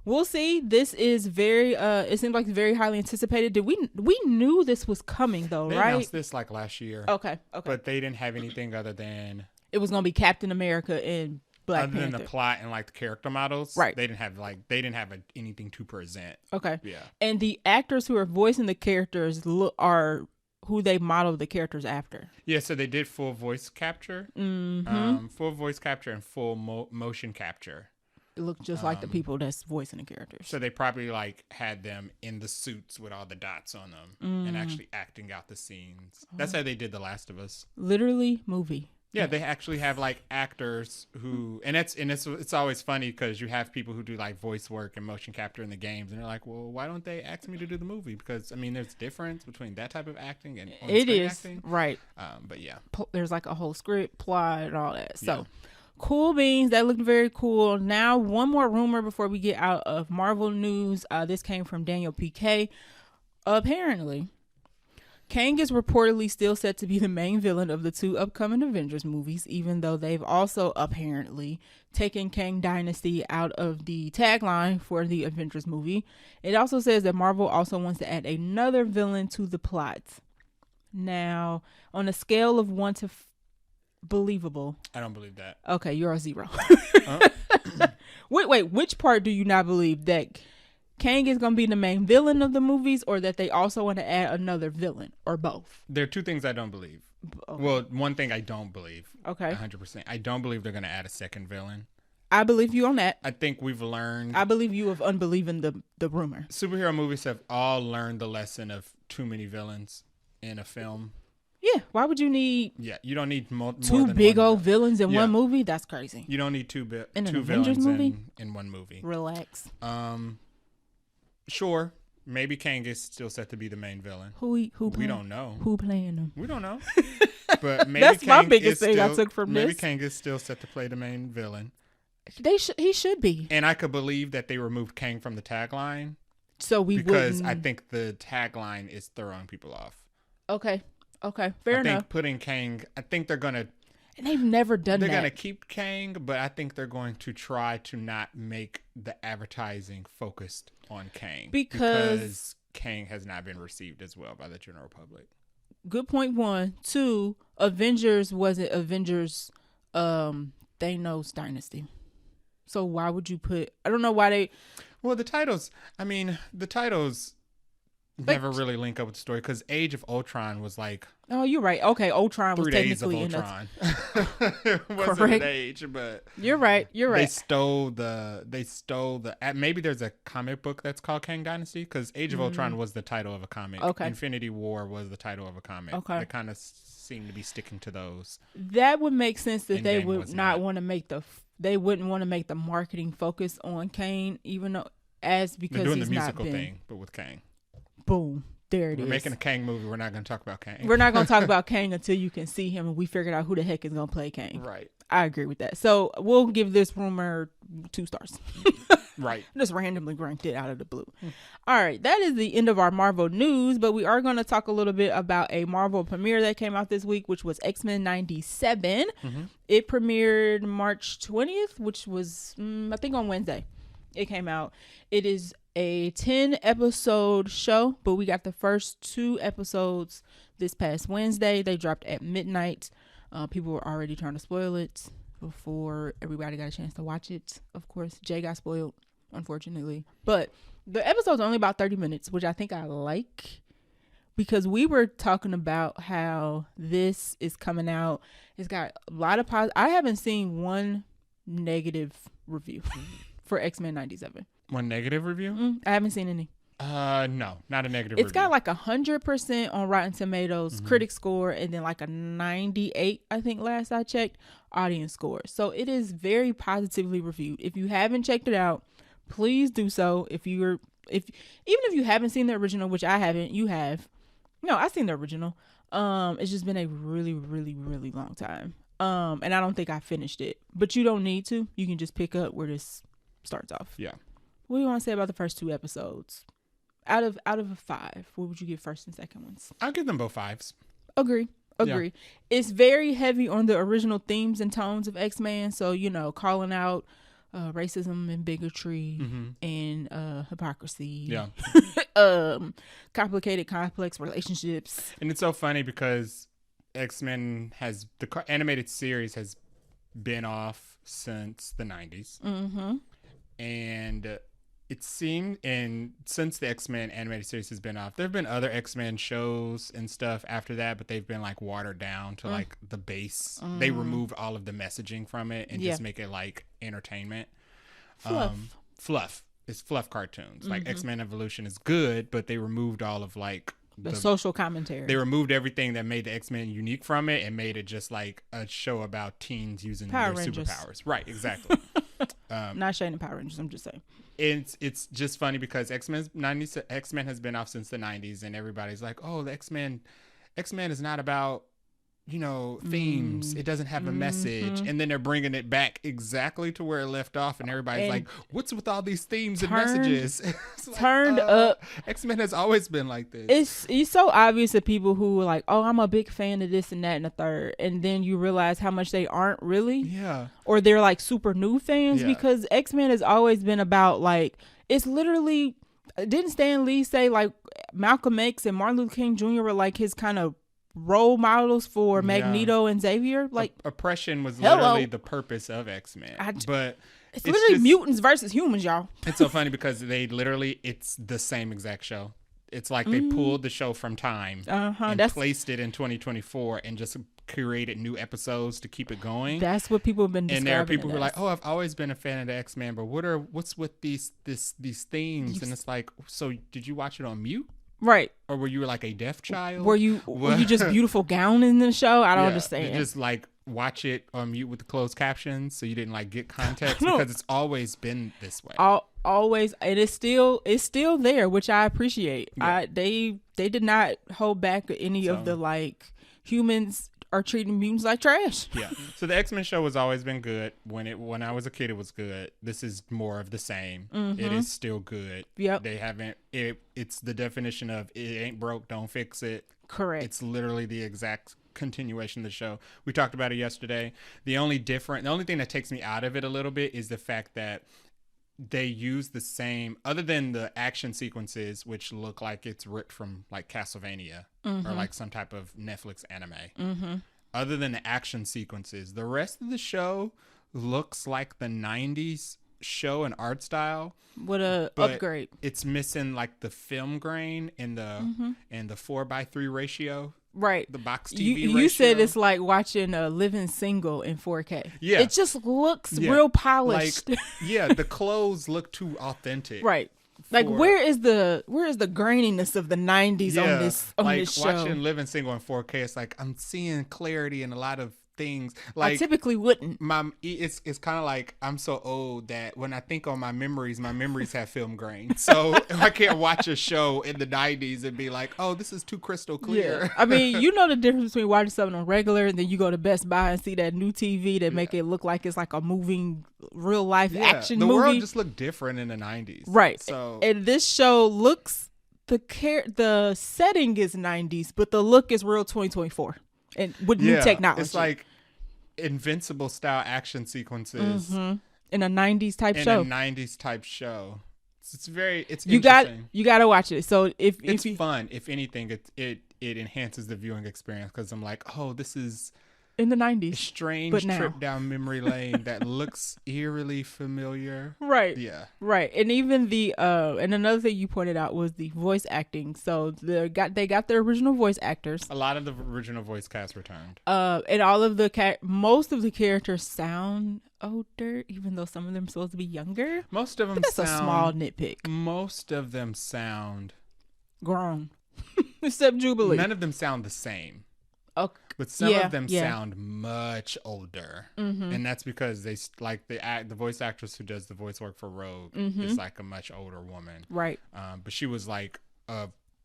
Speaker 2: we'll see. This is very it seems like very highly anticipated. We knew this was coming though,
Speaker 1: they
Speaker 2: right? They
Speaker 1: announced this like last year.
Speaker 2: Okay.
Speaker 1: But they didn't have anything other than
Speaker 2: it was gonna be Captain America and Black Panther.
Speaker 1: Other than the plot and like the character models.
Speaker 2: Right.
Speaker 1: They didn't have anything to present.
Speaker 2: Okay.
Speaker 1: Yeah.
Speaker 2: And the actors who are voicing the characters are who they modeled the characters after.
Speaker 1: Yeah, so they did full voice capture.
Speaker 2: Mm-hmm.
Speaker 1: Full voice capture and full motion capture.
Speaker 2: It looked just like the people that's voicing the characters.
Speaker 1: So they probably like had them in the suits with all the dots on them and actually acting out the scenes. That's how they did The Last of Us.
Speaker 2: Literally movie.
Speaker 1: Yeah, they actually have like actors who, and it's always funny because you have people who do like voice work and motion capture in the games, and they're like, well, why don't they ask me to do the movie? Because I mean, there's a difference between that type of acting and on-screen acting.
Speaker 2: Right.
Speaker 1: But yeah,
Speaker 2: there's like a whole script, plot, and all that. So cool beans. That looked very cool. Now, one more rumor before we get out of Marvel news. This came from Daniel PK. Apparently, Kang is reportedly still set to be the main villain of the 2 upcoming Avengers movies, even though they've also apparently taken Kang Dynasty out of the tagline for the Avengers movie. It also says that Marvel also wants to add another villain to the plot. Now, on a scale of 1 to believable.
Speaker 1: I don't believe that.
Speaker 2: Okay, you're a 0. Wait, which part do you not believe? That Kang is going to be the main villain of the movies, or that they also want to add another villain, or both?
Speaker 1: There are 2 things I don't believe. Okay. Well, one thing I don't believe.
Speaker 2: Okay.
Speaker 1: 100%. I don't believe they're going to add a second villain.
Speaker 2: I believe you on that.
Speaker 1: I think we've learned.
Speaker 2: I believe you of unbelieving the rumor.
Speaker 1: Superhero movies have all learned the lesson of too many villains in a film.
Speaker 2: Yeah. Why would you need?
Speaker 1: Yeah, you don't need more
Speaker 2: two
Speaker 1: than
Speaker 2: big
Speaker 1: one
Speaker 2: old villains in one movie. That's crazy.
Speaker 1: You don't need two
Speaker 2: in an
Speaker 1: villains
Speaker 2: Avengers movie?
Speaker 1: in one movie.
Speaker 2: Relax.
Speaker 1: Sure. Maybe Kang is still set to be the main villain.
Speaker 2: We
Speaker 1: don't know.
Speaker 2: Who playing him?
Speaker 1: We don't know. But maybe
Speaker 2: that's
Speaker 1: Kang
Speaker 2: my biggest thing
Speaker 1: still,
Speaker 2: I took from
Speaker 1: maybe
Speaker 2: this.
Speaker 1: Kang is still set to play the main villain.
Speaker 2: He should be.
Speaker 1: And I could believe that they removed Kang from the tagline.
Speaker 2: So
Speaker 1: because I think the tagline is throwing people off.
Speaker 2: Okay. Fair enough.
Speaker 1: I think putting Kang. I think they're gonna.
Speaker 2: And they've never done that.
Speaker 1: They're gonna keep Kang, but I think they're going to try to not make the advertising focused on Kang because Kang has not been received as well by the general public.
Speaker 2: Good point. 1, 2. Avengers wasn't Avengers. Thanos Dynasty. So why would you put? I don't know why they.
Speaker 1: Well, the titles. I mean, the titles never really link up with the story because Age of Ultron was like.
Speaker 2: Oh, you're right. Okay, Ultron was
Speaker 1: 3 days of
Speaker 2: technically in
Speaker 1: Ultron. It wasn't
Speaker 2: correct.
Speaker 1: an age, but
Speaker 2: you're right.
Speaker 1: They stole the. Maybe there's a comic book that's called Kang Dynasty because Age of Ultron was the title of a comic.
Speaker 2: Okay.
Speaker 1: Infinity War was the title of a comic.
Speaker 2: Okay.
Speaker 1: They kind of seem to be sticking to those.
Speaker 2: That would make sense that they
Speaker 1: Endgame
Speaker 2: would not want to make they wouldn't want to make the marketing focus on Kang, even though because
Speaker 1: they're doing
Speaker 2: he's
Speaker 1: the musical
Speaker 2: not been,
Speaker 1: thing, but with Kang.
Speaker 2: Boom. There it is.
Speaker 1: We're making a Kang movie. We're not going to talk about Kang.
Speaker 2: We're not going to talk about Kang until you can see him and we figured out who the heck is going to play Kang.
Speaker 1: Right.
Speaker 2: I agree with that. So we'll give this rumor 2 stars.
Speaker 1: Right.
Speaker 2: Just randomly ranked it out of the blue. All right. That is the end of our Marvel news, but we are going to talk a little bit about a Marvel premiere that came out this week, which was X-Men 97. Mm-hmm. It premiered March 20th, which was, I think on Wednesday. It came out. It is a 10-episode show, but we got the first 2 episodes this past Wednesday. They dropped at midnight. People were already trying to spoil it before everybody got a chance to watch it. Of course, Jay got spoiled, unfortunately. But the episode's only about 30 minutes, which I think I like because we were talking about how this is coming out. It's got a lot of I haven't seen one negative review for X-Men 97.
Speaker 1: One negative review?
Speaker 2: I haven't seen any.
Speaker 1: No, not a negative
Speaker 2: It's
Speaker 1: review.
Speaker 2: got like 100% on Rotten Tomatoes critic score, and then like a 98, I think last I checked, audience score. So it is very positively reviewed. If you haven't checked it out, please do so. Even if you haven't seen the original, which I haven't, you have. No, I've seen the original. It's just been a really, really, really long time. And I don't think I finished it. But you don't need to. You can just pick up where this starts off.
Speaker 1: Yeah.
Speaker 2: What do you want to say about the first 2 episodes? Out of a 5, what would you give first and second ones?
Speaker 1: I'll give them both 5s.
Speaker 2: Agree. Yeah. It's very heavy on the original themes and tones of X-Men. So, calling out racism and bigotry and hypocrisy.
Speaker 1: Yeah.
Speaker 2: Complicated, complex relationships.
Speaker 1: And it's so funny because X-Men the animated series has been off since the 90s. Mm-hmm. And it seemed, since the X-Men animated series has been off, there have been other X-Men shows and stuff after that, but they've been like watered down to like the base. They removed all of the messaging from it and just make it like entertainment. Fluff. It's fluff cartoons. Like X-Men Evolution is good, but they removed all of like
Speaker 2: the social commentary.
Speaker 1: They removed everything that made the X-Men unique from it and made it just like a show about teens using their superpowers. Right, exactly.
Speaker 2: Not shading Power Rangers, I'm just saying.
Speaker 1: It's just funny because X-Men has been off since the 90s and everybody's like, oh, the X-Men is not about themes. It doesn't have a message. And then they're bringing it back exactly to where it left off. And everybody's like, what's with all these themes and messages?
Speaker 2: Turned up.
Speaker 1: X-Men has always been like this.
Speaker 2: It's so obvious to people who are like, oh, I'm a big fan of this and that and the third. And then you realize how much they aren't really.
Speaker 1: Yeah.
Speaker 2: Or they're like super new fans because X-Men has always been about like, it's literally, didn't Stan Lee say like Malcolm X and Martin Luther King Jr. were like his kind of role models for Magneto and Xavier? Like
Speaker 1: oppression was literally the purpose of X-Men. But
Speaker 2: it's literally mutants versus humans, y'all.
Speaker 1: It's so funny because it's the same exact show. It's like they pulled the show from time and placed it in 2024 and just created new episodes to keep it going.
Speaker 2: That's what people have been describing.
Speaker 1: And there are people who are like, oh, I've always been a fan of the X-Men, but what's with these themes? And it's like, so did you watch it on mute?
Speaker 2: Right.
Speaker 1: Or were you like a deaf child?
Speaker 2: Were you just beautiful gown in the show? I don't understand.
Speaker 1: You just like watch it on mute with the closed captions so you didn't like get context because it's always been this way.
Speaker 2: Always, and it's still there, which I appreciate.
Speaker 1: Yeah.
Speaker 2: They did not hold back any of the like humans are treating mutants like trash.
Speaker 1: Yeah. So the X-Men show has always been good. When I was a kid, it was good. This is more of the same. It is still good.
Speaker 2: Yep.
Speaker 1: They haven't. It's the definition of it ain't broke, don't fix it.
Speaker 2: Correct.
Speaker 1: It's literally the exact continuation of the show. We talked about it yesterday. The only thing that takes me out of it a little bit is the fact that they use the same, other than the action sequences, which look like it's ripped from like Castlevania or like some type of Netflix anime. Other than the action sequences, the rest of the show looks like the 90s show and art style.
Speaker 2: What a upgrade.
Speaker 1: It's missing like the film grain and the 4:3 ratio.
Speaker 2: Right.
Speaker 1: The box TV ratio.
Speaker 2: You said it's like watching a Living Single in 4K.
Speaker 1: Yeah.
Speaker 2: It just looks real polished.
Speaker 1: Like, the clothes look too authentic.
Speaker 2: Right. Like where is the graininess of the 90s on this show?
Speaker 1: Watching Living Single in 4K, it's like I'm seeing clarity in a lot of things. Like
Speaker 2: I typically wouldn't.
Speaker 1: It's kind of like I'm so old that when I think on my memories have film grain. So I can't watch a show in the 90s and be like, oh, this is too crystal clear.
Speaker 2: Yeah. I mean, you know the difference between watching something on regular and then you go to Best Buy and see that new TV that make it look like it's like a moving real life action movie.
Speaker 1: The world just looked different in the 90s.
Speaker 2: Right.
Speaker 1: So
Speaker 2: and this show looks the setting is 90s, but the look is real 2024. And with new technology.
Speaker 1: It's like Invincible style action sequences
Speaker 2: in a 90s type
Speaker 1: show. It's
Speaker 2: you
Speaker 1: interesting.
Speaker 2: You got to watch it. So
Speaker 1: it's fun. If anything, it enhances the viewing experience because I'm like, oh, this is
Speaker 2: in the 90s.
Speaker 1: A strange trip down memory lane that looks eerily familiar.
Speaker 2: Right.
Speaker 1: Yeah.
Speaker 2: Right. And even and another thing you pointed out was the voice acting. So they got the original voice actors.
Speaker 1: A lot of the original voice cast returned.
Speaker 2: And all of most of the characters sound older, even though some of them are supposed to be younger.
Speaker 1: Most of them
Speaker 2: that's a small nitpick.
Speaker 1: Most of them sound
Speaker 2: grown. Except Jubilee.
Speaker 1: None of them sound the same.
Speaker 2: Okay.
Speaker 1: But some of them sound much older, and that's because they like the voice actress who does the voice work for Rogue is like a much older woman,
Speaker 2: right?
Speaker 1: But she was like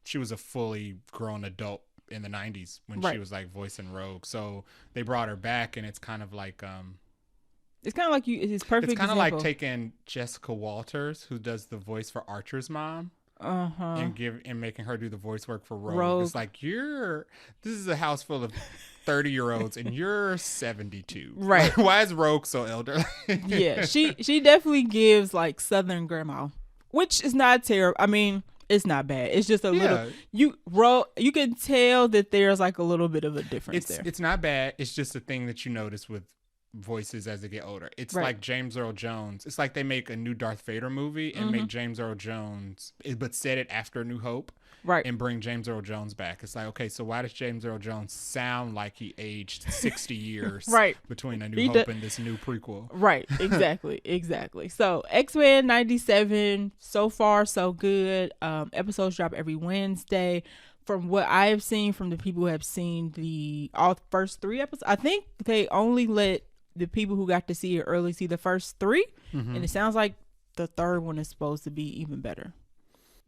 Speaker 1: she was a fully grown adult in the 90s when she was like voicing Rogue, so they brought her back, and it's kind of like
Speaker 2: it's kind of like it's perfect.
Speaker 1: It's kind of like taking Jessica Walters, who does the voice for Archer's mom. And making her do the voice work for Rogue. It's like this is a house full of 30-year-olds and you're 72.
Speaker 2: Right.
Speaker 1: Why is Rogue so elderly?
Speaker 2: Yeah, she definitely gives like Southern grandma, which is not terrible. I mean, it's not bad. It's just a little you can tell that there's like a little bit of a difference there.
Speaker 1: It's not bad. It's just a thing that you notice with voices as they get older. It's like James Earl Jones. It's like they make a new Darth Vader movie and make James Earl Jones, but set it after New Hope,
Speaker 2: right? And
Speaker 1: bring James Earl Jones back. It's like, okay, so why does James Earl Jones sound like he aged 60 years between A New Hope and this new prequel?
Speaker 2: Right, exactly. So X-Men 97, so far so good. Episodes drop every Wednesday. From what I have seen from the people who have seen all first 3 episodes, I think they only let the people who got to see it early see the first 3, and it sounds like the third one is supposed to be even better.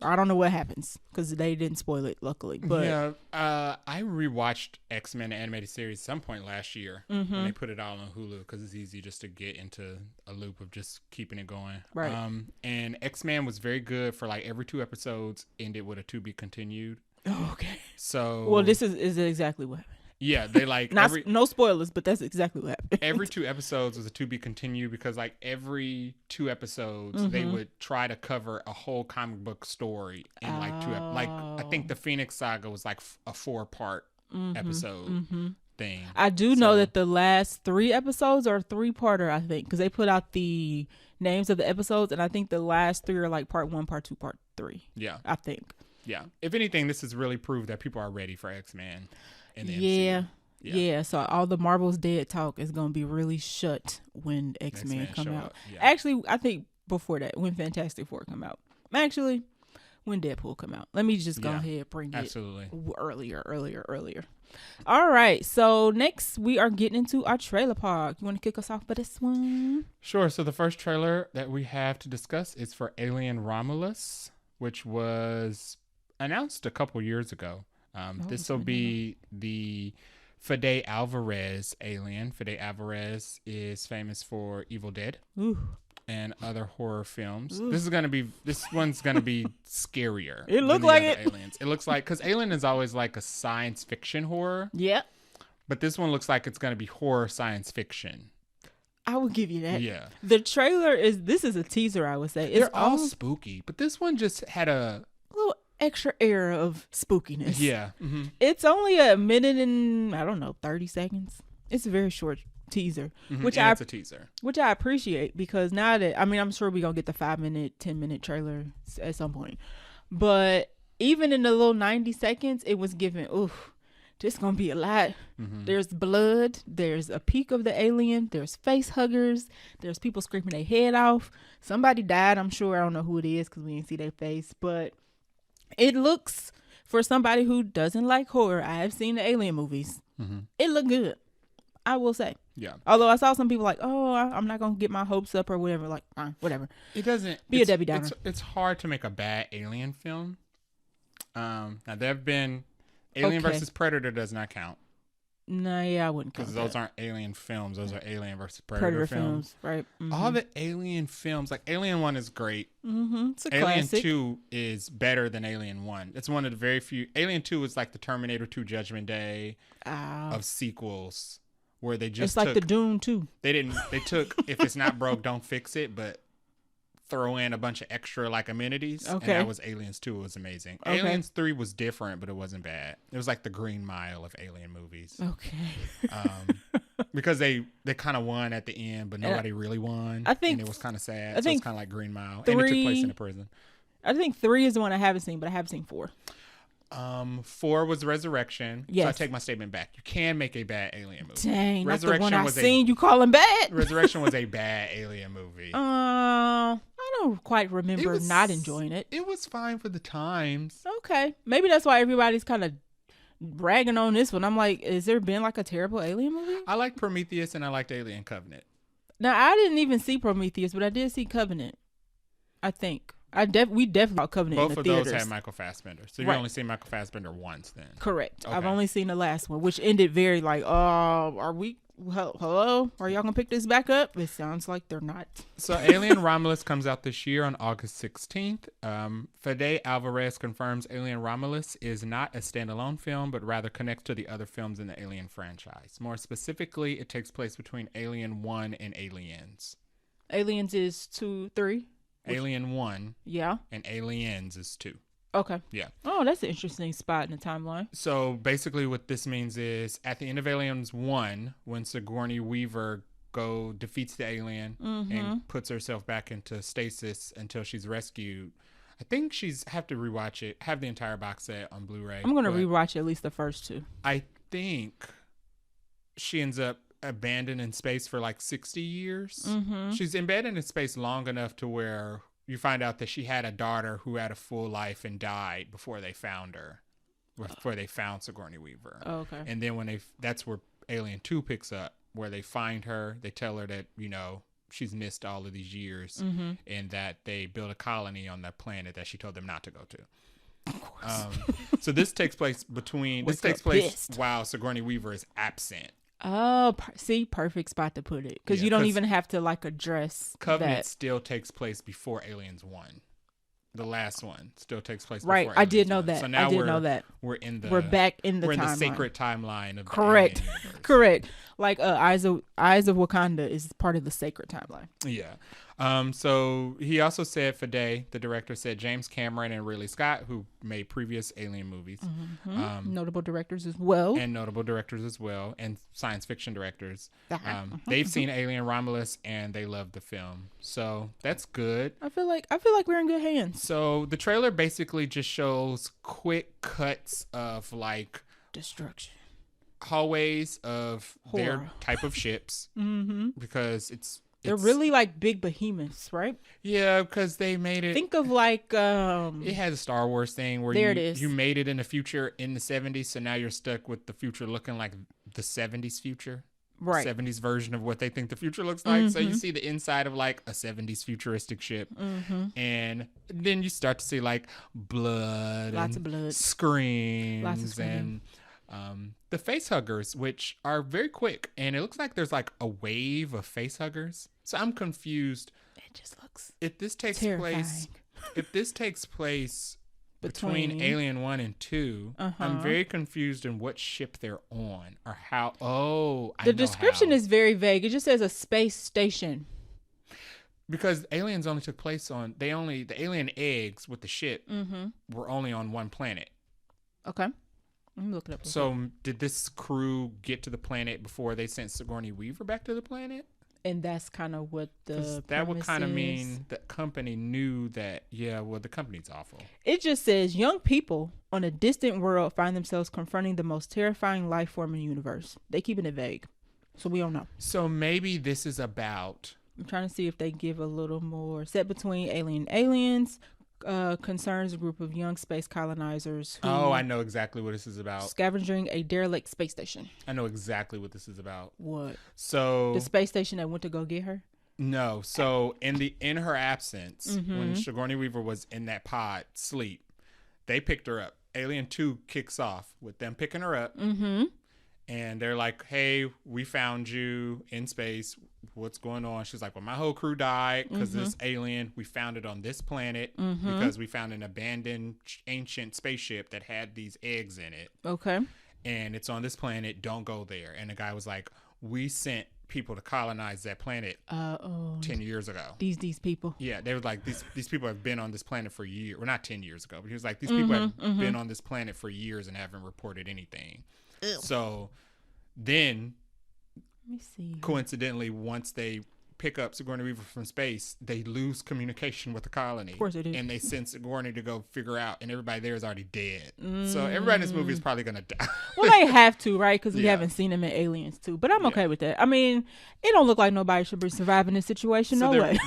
Speaker 2: I don't know what happens because they didn't spoil it, luckily. But
Speaker 1: yeah, I rewatched X-Men the animated series some point last year when they put it all on Hulu because it's easy just to get into a loop of just keeping it going.
Speaker 2: Right.
Speaker 1: And X-Men was very good for like every 2 episodes ended with a to be continued.
Speaker 2: Oh, okay.
Speaker 1: So
Speaker 2: well, this is exactly what happened.
Speaker 1: Yeah, they like
Speaker 2: no spoilers, but that's exactly what happened.
Speaker 1: Every 2 episodes was a to be continued because like every 2 episodes they would try to cover a whole comic book story in like 2 like I think the Phoenix Saga was like a 4-part episode thing.
Speaker 2: I do know that the last 3 episodes are 3-parter, I think, because they put out the names of the episodes, and I think the last 3 are like part 1, part 2, part 3.
Speaker 1: Yeah,
Speaker 2: I think.
Speaker 1: Yeah, if anything, this has really proved that people are ready for X-Men. In the
Speaker 2: MCU.
Speaker 1: Yeah.
Speaker 2: Yeah, so all the Marvel's dead talk is going to be really shut when X-Men come out.
Speaker 1: Yeah.
Speaker 2: Actually, I think before that, when Fantastic Four come out. Actually, when Deadpool come out. Let me just go ahead and bring it earlier. All right, so next we are getting into our trailer park. You want to kick us off for this one?
Speaker 1: Sure. So the first trailer that we have to discuss is for Alien Romulus, which was announced a couple years ago. This will be the Fede Alvarez alien. Fede Alvarez is famous for Evil Dead and other horror films. Ooh. This one's gonna be scarier.
Speaker 2: It looks like it.
Speaker 1: Aliens. It looks like, because Alien is always like a science fiction horror.
Speaker 2: Yeah.
Speaker 1: But this one looks like it's gonna be horror science fiction.
Speaker 2: I will give you that.
Speaker 1: Yeah.
Speaker 2: The trailer is a teaser, I would say.
Speaker 1: They're all spooky, but this one just had a
Speaker 2: little extra air of spookiness.
Speaker 1: Yeah. Mm-hmm.
Speaker 2: It's only a minute and 30 seconds. It's a very short teaser,
Speaker 1: it's a teaser,
Speaker 2: which I appreciate, because now that I'm sure we're gonna get the 5-minute, 10-minute trailer at some point, but even in the little 90 seconds, it was given. This gonna be a lot. There's blood. There's a peek of the alien. There's face huggers. There's people scraping their head off. Somebody died, I'm sure. I don't know who it is because we didn't see their face, but it looks, for somebody who doesn't like horror, I have seen the Alien movies. It looked good, I will say.
Speaker 1: Yeah.
Speaker 2: Although I saw some people like, I'm not going to get my hopes up or whatever. Like, whatever.
Speaker 1: It doesn't.
Speaker 2: Be a Debbie Downer.
Speaker 1: It's hard to make a bad Alien film. Now, there have been Alien versus Predator does not count.
Speaker 2: No, yeah, I wouldn't count
Speaker 1: because those aren't Alien films. Those are Alien versus
Speaker 2: Predator
Speaker 1: films.
Speaker 2: Right.
Speaker 1: All the Alien films, like Alien 1 is great.
Speaker 2: It's a
Speaker 1: Alien
Speaker 2: classic.
Speaker 1: 2 is better than Alien 1. It's one of the very few. Alien 2 is like the Terminator 2 Judgment Day of sequels, where they just
Speaker 2: the Dune 2.
Speaker 1: They took if it's not broke, don't fix it, but throw in a bunch of extra like amenities.
Speaker 2: Okay.
Speaker 1: And that was Aliens 2. It was amazing. Okay. Aliens 3 was different, but it wasn't bad. It was like the Green Mile of Alien movies.
Speaker 2: Okay.
Speaker 1: Because they kind of won at the end, but nobody really won. I think, and it was kind of sad. So it's kind of like Green Mile. 3, and it took place in a prison.
Speaker 2: I think 3 is the one I haven't seen, but I have seen 4.
Speaker 1: 4 was Resurrection.
Speaker 2: Yes.
Speaker 1: So I take my statement back. You can make a bad Alien movie.
Speaker 2: Dang, Resurrection that's the one I seen you call him bad.
Speaker 1: Resurrection was a bad Alien movie.
Speaker 2: I don't quite remember not enjoying it.
Speaker 1: It was fine for the times.
Speaker 2: Okay, maybe that's why everybody's kind of bragging on this one. I'm like, has there been like a terrible Alien movie?
Speaker 1: I liked Prometheus and I liked Alien Covenant.
Speaker 2: Now I didn't even see Prometheus, but I did see Covenant. I think. We definitely saw Covenant in the theaters.
Speaker 1: Both of those had Michael Fassbender. So you only seen Michael Fassbender once then.
Speaker 2: Correct.
Speaker 1: Okay.
Speaker 2: I've only seen the last one, which ended very like, are we, hello? Are y'all going to pick this back up? It sounds like they're not.
Speaker 1: So Alien Romulus comes out this year on August 16th. Fede Alvarez confirms Alien Romulus is not a standalone film, but rather connects to the other films in the Alien franchise. More specifically, it takes place between Alien 1 and Aliens.
Speaker 2: Aliens is 2, 3?
Speaker 1: Alien 1.
Speaker 2: Yeah.
Speaker 1: And Aliens is 2.
Speaker 2: Okay.
Speaker 1: Yeah.
Speaker 2: Oh, that's an interesting spot in the timeline.
Speaker 1: So basically what this means is at the end of Aliens 1, when Sigourney Weaver defeats the alien and puts herself back into stasis until she's rescued. I think have to rewatch it. Have the entire box set on Blu-ray.
Speaker 2: I'm going to rewatch at least the first 2.
Speaker 1: I think she ends up abandoned in space for like 60 years. She's abandoned in space long enough to where you find out that she had a daughter who had a full life and died before they found her, before they found Sigourney Weaver.
Speaker 2: Oh, okay.
Speaker 1: And then that's where Alien 2 picks up, where they find her, they tell her that, she's missed all of these years, and that they built a colony on that planet that she told them not to go to.
Speaker 2: Of course.
Speaker 1: So this takes place while Sigourney Weaver is absent.
Speaker 2: Oh, see, perfect spot to put it, because you don't even have to like address
Speaker 1: Covenant
Speaker 2: that.
Speaker 1: still takes place before Aliens 1. The last one still takes place
Speaker 2: right.
Speaker 1: before
Speaker 2: I did know
Speaker 1: 1.
Speaker 2: that.
Speaker 1: So now
Speaker 2: I did know that.
Speaker 1: We're
Speaker 2: back in the timeline.
Speaker 1: sacred timeline of
Speaker 2: correct.
Speaker 1: The Alien universe.
Speaker 2: Correct. Like Eyes of Wakanda is part of the sacred timeline.
Speaker 1: Yeah. So he also said, Fede, the director, said James Cameron and Ridley Scott, who made previous Alien movies.
Speaker 2: Notable directors as well.
Speaker 1: And science fiction directors. They've seen Alien Romulus and they love the film. So that's good.
Speaker 2: I feel like we're in good hands.
Speaker 1: So the trailer basically just shows quick cuts of like
Speaker 2: destruction.
Speaker 1: Hallways of
Speaker 2: Horror.
Speaker 1: their type of ships. Because
Speaker 2: they're really like big behemoths, right?
Speaker 1: Yeah, because they made it.
Speaker 2: Think of like
Speaker 1: it has a Star Wars thing where
Speaker 2: it is.
Speaker 1: You made it in the future in the 70s, so now you're stuck with the future looking like the 70s future.
Speaker 2: Right.
Speaker 1: 70s version of what they think the future looks like. So you see the inside of like a 70s futuristic ship. And then you start to see like blood.
Speaker 2: Lots of blood.
Speaker 1: Screams.
Speaker 2: Lots of screaming.
Speaker 1: And the face huggers, which are very quick. And it looks like there's like a wave of face huggers. So I'm confused.
Speaker 2: It just looks
Speaker 1: if this takes
Speaker 2: terrifying.
Speaker 1: place between Alien 1 and 2, I'm very confused in what ship they're on or how. The
Speaker 2: description is very vague. It just says a space station.
Speaker 1: Because aliens only took place on the alien eggs with the ship were only on one planet.
Speaker 2: Okay. Let me look it up.
Speaker 1: So did this crew get to the planet before they sent Sigourney Weaver back to the planet?
Speaker 2: And that's kind of what
Speaker 1: that would kind of mean the company knew that. Yeah, well, the company's awful.
Speaker 2: It just says young people on a distant world find themselves confronting the most terrifying life form in the universe. They keeping it vague, so we don't know.
Speaker 1: So maybe this is about.
Speaker 2: I'm trying to see if they give a little more. Set between alien and aliens. Concerns a group of young space colonizers who
Speaker 1: I know exactly what this is about.
Speaker 2: Scavenging a derelict space station.
Speaker 1: I know exactly what this is about.
Speaker 2: What?
Speaker 1: So
Speaker 2: the space station that went to go get her?
Speaker 1: No. So in her absence, when Sigourney Weaver was in that pod sleep, they picked her up. Alien 2 kicks off with them picking her up. And they're like, hey, we found you in space. What's going on? She's like, well, my whole crew died because this alien, we found it on this planet because we found an abandoned ancient spaceship that had these eggs in it.
Speaker 2: Okay.
Speaker 1: And it's on this planet. Don't go there. And the guy was like, we sent people to colonize that planet 10 years ago.
Speaker 2: These people.
Speaker 1: Yeah, they were like, these people have been on this planet for years. Well, not 10 years ago, but he was like, these people have been on this planet for years and haven't reported anything. Ew. So then,
Speaker 2: let me see.
Speaker 1: Coincidentally, once they pick up Sigourney Weaver from space, they lose communication with the colony.
Speaker 2: Of course they do.
Speaker 1: And they send Sigourney to go figure out, and everybody there is already dead. So everybody in this movie is probably going to die.
Speaker 2: Well, they have to, right? Because we haven't seen them in Aliens too. But I'm okay with that. I mean, it don't look like nobody should be surviving this situation.
Speaker 1: So
Speaker 2: no way.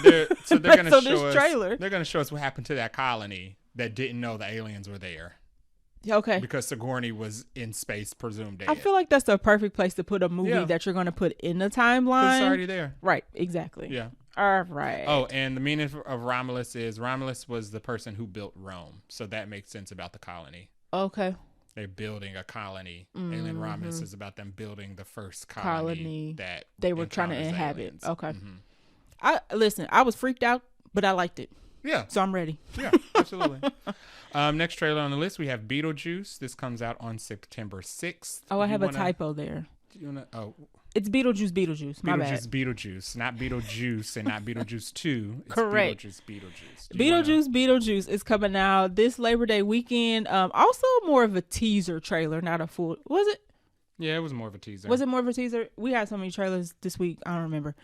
Speaker 1: So they're going to show us.
Speaker 2: Trailer.
Speaker 1: They're going to show us what happened to that colony that didn't know the aliens were there.
Speaker 2: Okay.
Speaker 1: Because Sigourney was in space, presumed dead.
Speaker 2: I feel like that's the perfect place to put a movie that you're going to put in the timeline.
Speaker 1: It's already there.
Speaker 2: Right. Exactly.
Speaker 1: Yeah.
Speaker 2: All right.
Speaker 1: Oh, and the meaning of Romulus is Romulus was the person who built Rome. So that makes sense about the colony.
Speaker 2: Okay.
Speaker 1: They're building a colony. Alien Romulus is about them building the first colony that
Speaker 2: they were trying to inhabit.
Speaker 1: Aliens.
Speaker 2: Okay. I was freaked out, but I liked it.
Speaker 1: Yeah.
Speaker 2: So I'm ready.
Speaker 1: Yeah, absolutely. Next trailer on the list, we have Beetlejuice. This comes out on September 6th.
Speaker 2: Oh, I have a typo there.
Speaker 1: Do you wanna,
Speaker 2: it's Beetlejuice. My bad.
Speaker 1: Beetlejuice. Not Beetlejuice and not Beetlejuice 2. It's
Speaker 2: correct.
Speaker 1: Beetlejuice
Speaker 2: is coming out this Labor Day weekend. Also more of a teaser trailer, not a full. Was it?
Speaker 1: Yeah, it was more of a teaser.
Speaker 2: Was it more of a teaser? We had so many trailers this week. I don't remember.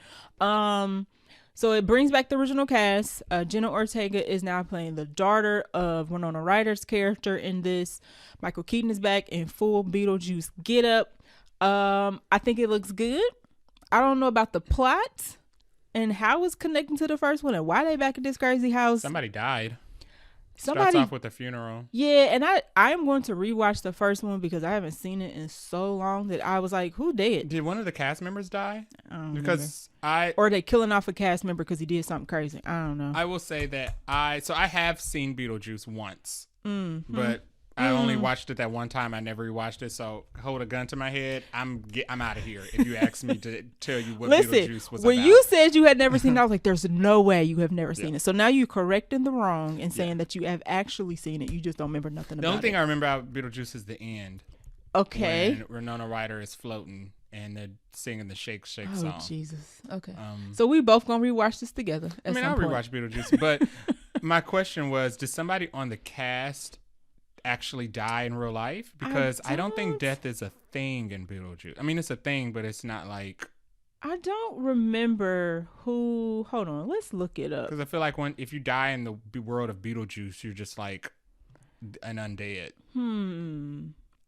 Speaker 2: So it brings back the original cast. Jenna Ortega is now playing the daughter of Winona Ryder's character in this. Michael Keaton is back in full Beetlejuice getup. I think it looks good. I don't know about the plot and how it's connecting to the first one and why they back at this crazy house.
Speaker 1: Somebody died. Starts off with a funeral.
Speaker 2: Yeah, and I am going to rewatch the first one because I haven't seen it in so long that I was like, who dead?
Speaker 1: Did one of the cast members die?
Speaker 2: I don't
Speaker 1: Because
Speaker 2: or they killing off a cast member because he did something crazy. I don't know.
Speaker 1: I will say that I have seen Beetlejuice once, but I only watched it that one time. I never rewatched it. So hold a gun to my head. I'm out of here. If you ask me to tell you what Beetlejuice was
Speaker 2: when
Speaker 1: about.
Speaker 2: you said you had never seen it, I was like, there's no way you have never seen it. So now you're correcting the wrong and saying that you have actually seen it. You just don't remember nothing about it.
Speaker 1: The only thing I remember about Beetlejuice is the end.
Speaker 2: Okay.
Speaker 1: When Winona Ryder is floating and they're singing the Shake Shake song.
Speaker 2: Oh, Jesus. Okay. So we both going to rewatch this together at some
Speaker 1: I'll
Speaker 2: point.
Speaker 1: rewatch Beetlejuice. But my question was, did somebody on the cast actually die in real life? Because I don't think death is a thing in Beetlejuice. I mean, it's a thing, but it's not like...
Speaker 2: I don't remember who... Hold on. Let's look it up.
Speaker 1: Because I feel like if you die in the world of Beetlejuice, you're just like an undead.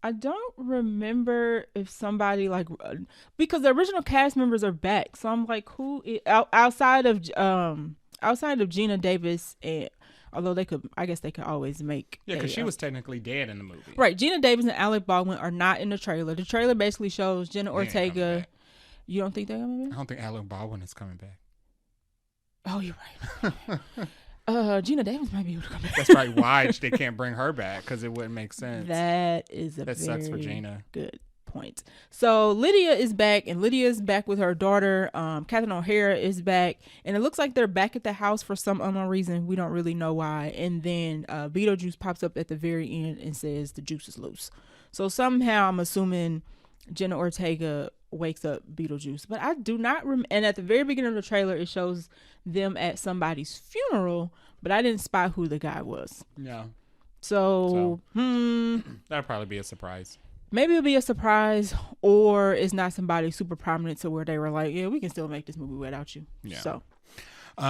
Speaker 2: I don't remember if somebody like... Because the original cast members are back. So I'm like, who... outside of Gina Davis and... Although I guess they could always make...
Speaker 1: Yeah, because she was technically dead in the movie.
Speaker 2: Right. Gina Davis and Alec Baldwin are not in the trailer. The trailer basically shows Jenna Ortega. You don't think they're coming back?
Speaker 1: I don't think Alec Baldwin is coming back.
Speaker 2: Oh, you're right. Gina Davis might be able to come back.
Speaker 1: That's probably why they can't bring her back, because it wouldn't make sense.
Speaker 2: That
Speaker 1: sucks for Gina.
Speaker 2: Good point. So Lydia is back, and Lydia is back with her daughter. Catherine O'Hara is back, and it looks like they're back at the house for some unknown reason. We don't really know why. And then Beetlejuice pops up at the very end and says the juice is loose. So somehow I'm assuming Jenna Ortega wakes up Beetlejuice, but I do not and at the very beginning of the trailer it shows them at somebody's funeral, but I didn't spot who the guy was.
Speaker 1: No.
Speaker 2: So
Speaker 1: that'll probably be a surprise.
Speaker 2: Maybe it'll be a surprise, or it's not somebody super prominent to where they were like, yeah, we can still make this movie without you.
Speaker 1: Yeah.
Speaker 2: So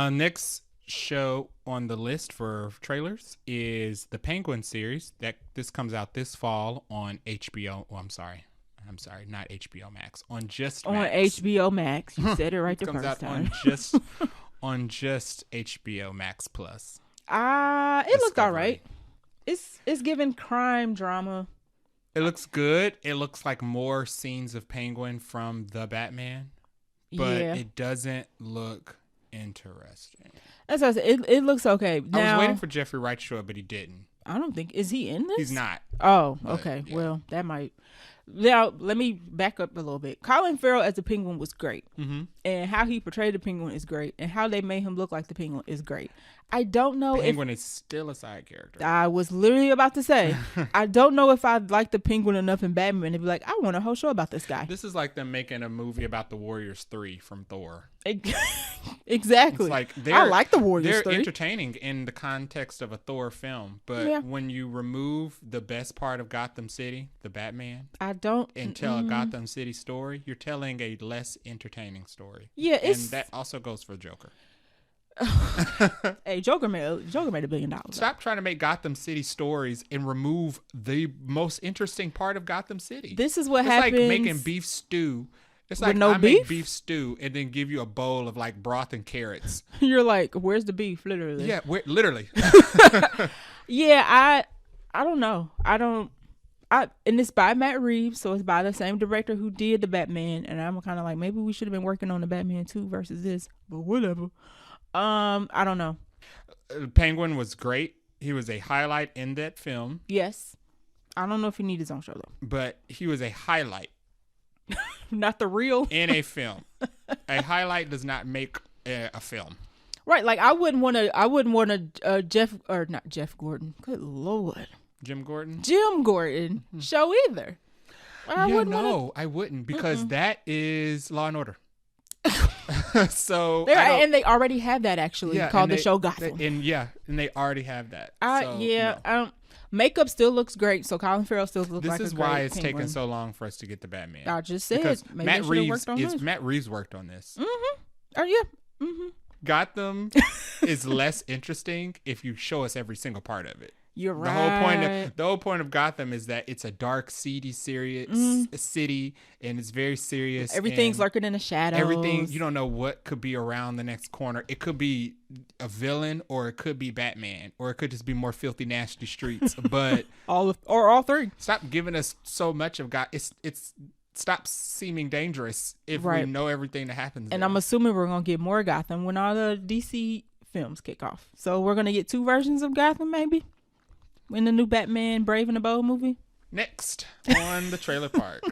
Speaker 1: next show on the list for trailers is the Penguin series. This comes out this fall on HBO. Oh, I'm sorry, not HBO Max. On Just Max.
Speaker 2: On HBO Max. You said it right the first time.
Speaker 1: On just HBO Max Plus.
Speaker 2: It looked all right. It's giving crime drama.
Speaker 1: It looks good. It looks like more scenes of Penguin from the Batman, but it doesn't look interesting.
Speaker 2: That's what I said. It looks okay. Now,
Speaker 1: I was waiting for Jeffrey Wright to show up, but he didn't.
Speaker 2: I don't think... Is he in this?
Speaker 1: He's not.
Speaker 2: Oh, okay. Yeah. Well, that might... Now, let me back up a little bit. Colin Farrell as the Penguin was great. Mm-hmm. And how he portrayed the Penguin is great. And how they made him look like the Penguin is great. I don't know
Speaker 1: Penguin is still a side character.
Speaker 2: I was literally about to say, I don't know if I'd like the Penguin enough in Batman to be like, I want a whole show about this guy.
Speaker 1: This is like them making a movie about the Warriors 3 from Thor.
Speaker 2: Exactly.
Speaker 1: It's like
Speaker 2: I like the Warriors 3.
Speaker 1: They're entertaining in the context of a Thor film. But when you remove the best part of Gotham City, the Batman, and tell a Gotham City story, you're telling a less entertaining story.
Speaker 2: Yeah,
Speaker 1: and that also goes for Joker.
Speaker 2: Hey, Joker made $1 billion.
Speaker 1: Stop trying to make Gotham City stories and remove the most interesting part of Gotham City.
Speaker 2: This is what happens.
Speaker 1: It's like making beef stew. It's like make beef stew and then give you a bowl of like broth and carrots.
Speaker 2: You're like, where's the beef? Literally.
Speaker 1: Yeah, literally.
Speaker 2: Yeah, I don't know. And it's by Matt Reeves, so it's by the same director who did the Batman. And I'm kind of like, maybe we should have been working on the Batman 2 versus this, but whatever. I don't know.
Speaker 1: Penguin was great. He was a highlight in that film.
Speaker 2: Yes. I don't know if he needed his own show though.
Speaker 1: But he was a highlight.
Speaker 2: Not the real.
Speaker 1: In a film. A highlight does not make a film.
Speaker 2: Right. Like I wouldn't want to not Jeff Gordon. Good Lord.
Speaker 1: Jim Gordon
Speaker 2: show either.
Speaker 1: I wouldn't because that is Law and Order. So
Speaker 2: and they already have that actually called the show Gotham.
Speaker 1: And they already have that.
Speaker 2: Makeup still looks great, so Colin Farrell still looks like a great Penguin. This is why it's
Speaker 1: taken so long for us to get the Batman.
Speaker 2: I just said
Speaker 1: because
Speaker 2: Matt
Speaker 1: Reeves worked on this.
Speaker 2: Mm-hmm. Oh yeah. Mm-hmm.
Speaker 1: Gotham is less interesting if you show us every single part of it.
Speaker 2: You're
Speaker 1: The
Speaker 2: right.
Speaker 1: whole point of Gotham is that it's a dark, seedy city, and it's very serious.
Speaker 2: Everything's
Speaker 1: and
Speaker 2: lurking in the shadows.
Speaker 1: Everything, you don't know what could be around the next corner. It could be a villain, or it could be Batman, or it could just be more filthy, nasty streets. But
Speaker 2: all three.
Speaker 1: stop giving us so much of God. It's stops seeming dangerous if we know everything that happens.
Speaker 2: And I'm assuming we're gonna get more Gotham when all the DC films kick off. So we're gonna get 2 versions of Gotham, maybe, in the new Batman Brave and the Bold movie.
Speaker 1: Next on the trailer park,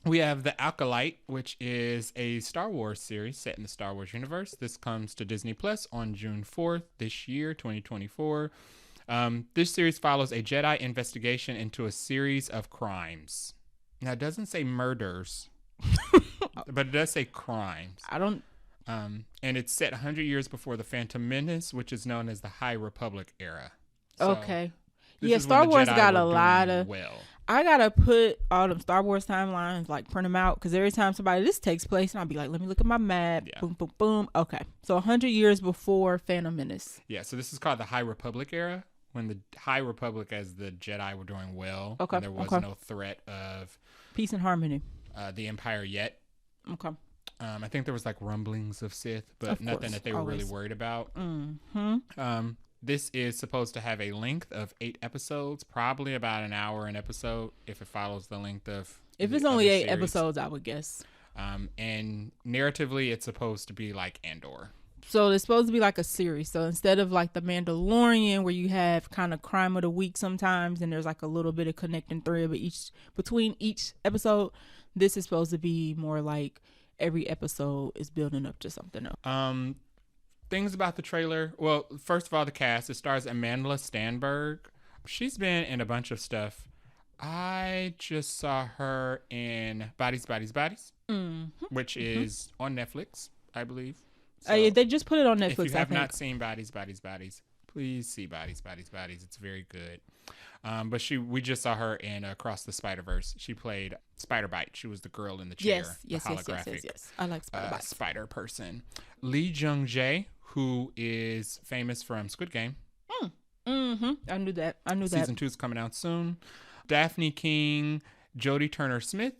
Speaker 1: we have The Acolyte, which is a Star Wars series set in the Star Wars universe. This comes to Disney Plus on June 4th this year, 2024. This series follows a Jedi investigation into a series of crimes. Now, it doesn't say murders, but it does say crimes. And it's set 100 years before the Phantom Menace, which is known as the High Republic era. So
Speaker 2: okay. Yeah, Star Wars got a lot of... I gotta put all them Star Wars timelines, like print them out, because every time this takes place, and I'll be like, let me look at my map. Yeah. Boom, boom, boom. Okay. So 100 years before Phantom Menace.
Speaker 1: Yeah, so this is called the High Republic era, when the High Republic as the Jedi were doing well.
Speaker 2: Okay.
Speaker 1: And there was no threat of...
Speaker 2: peace and harmony.
Speaker 1: The Empire yet.
Speaker 2: Okay.
Speaker 1: I think there was like rumblings of Sith, but nothing that they were really worried about.
Speaker 2: Mm-hmm.
Speaker 1: This is supposed to have a length of 8 episodes, probably about an hour an episode, if it follows the length of...
Speaker 2: If it's only 8 episodes, I would guess.
Speaker 1: And narratively, it's supposed to be like Andor.
Speaker 2: So it's supposed to be like a series. So instead of like The Mandalorian, where you have kind of crime of the week sometimes, and there's like a little bit of connecting thread between each episode, this is supposed to be more like every episode is building up to something else.
Speaker 1: Things about the trailer. Well, first of all, the cast. It stars Amanda Stenberg. She's been in a bunch of stuff. I just saw her in Bodies, which is on Netflix, I believe. So
Speaker 2: they just put it on Netflix.
Speaker 1: If you have not seen Bodies, please see Bodies. It's very good. But we just saw her in Across the Spider-Verse. She played Spider-Bite. She was the girl in the chair.
Speaker 2: Yes. I like Spider-Bite.
Speaker 1: Spider person. Lee Jung-jae, who is famous from Squid Game.
Speaker 2: I knew that.
Speaker 1: Season 2 is coming out soon. Daphne King, Jodie Turner-Smith.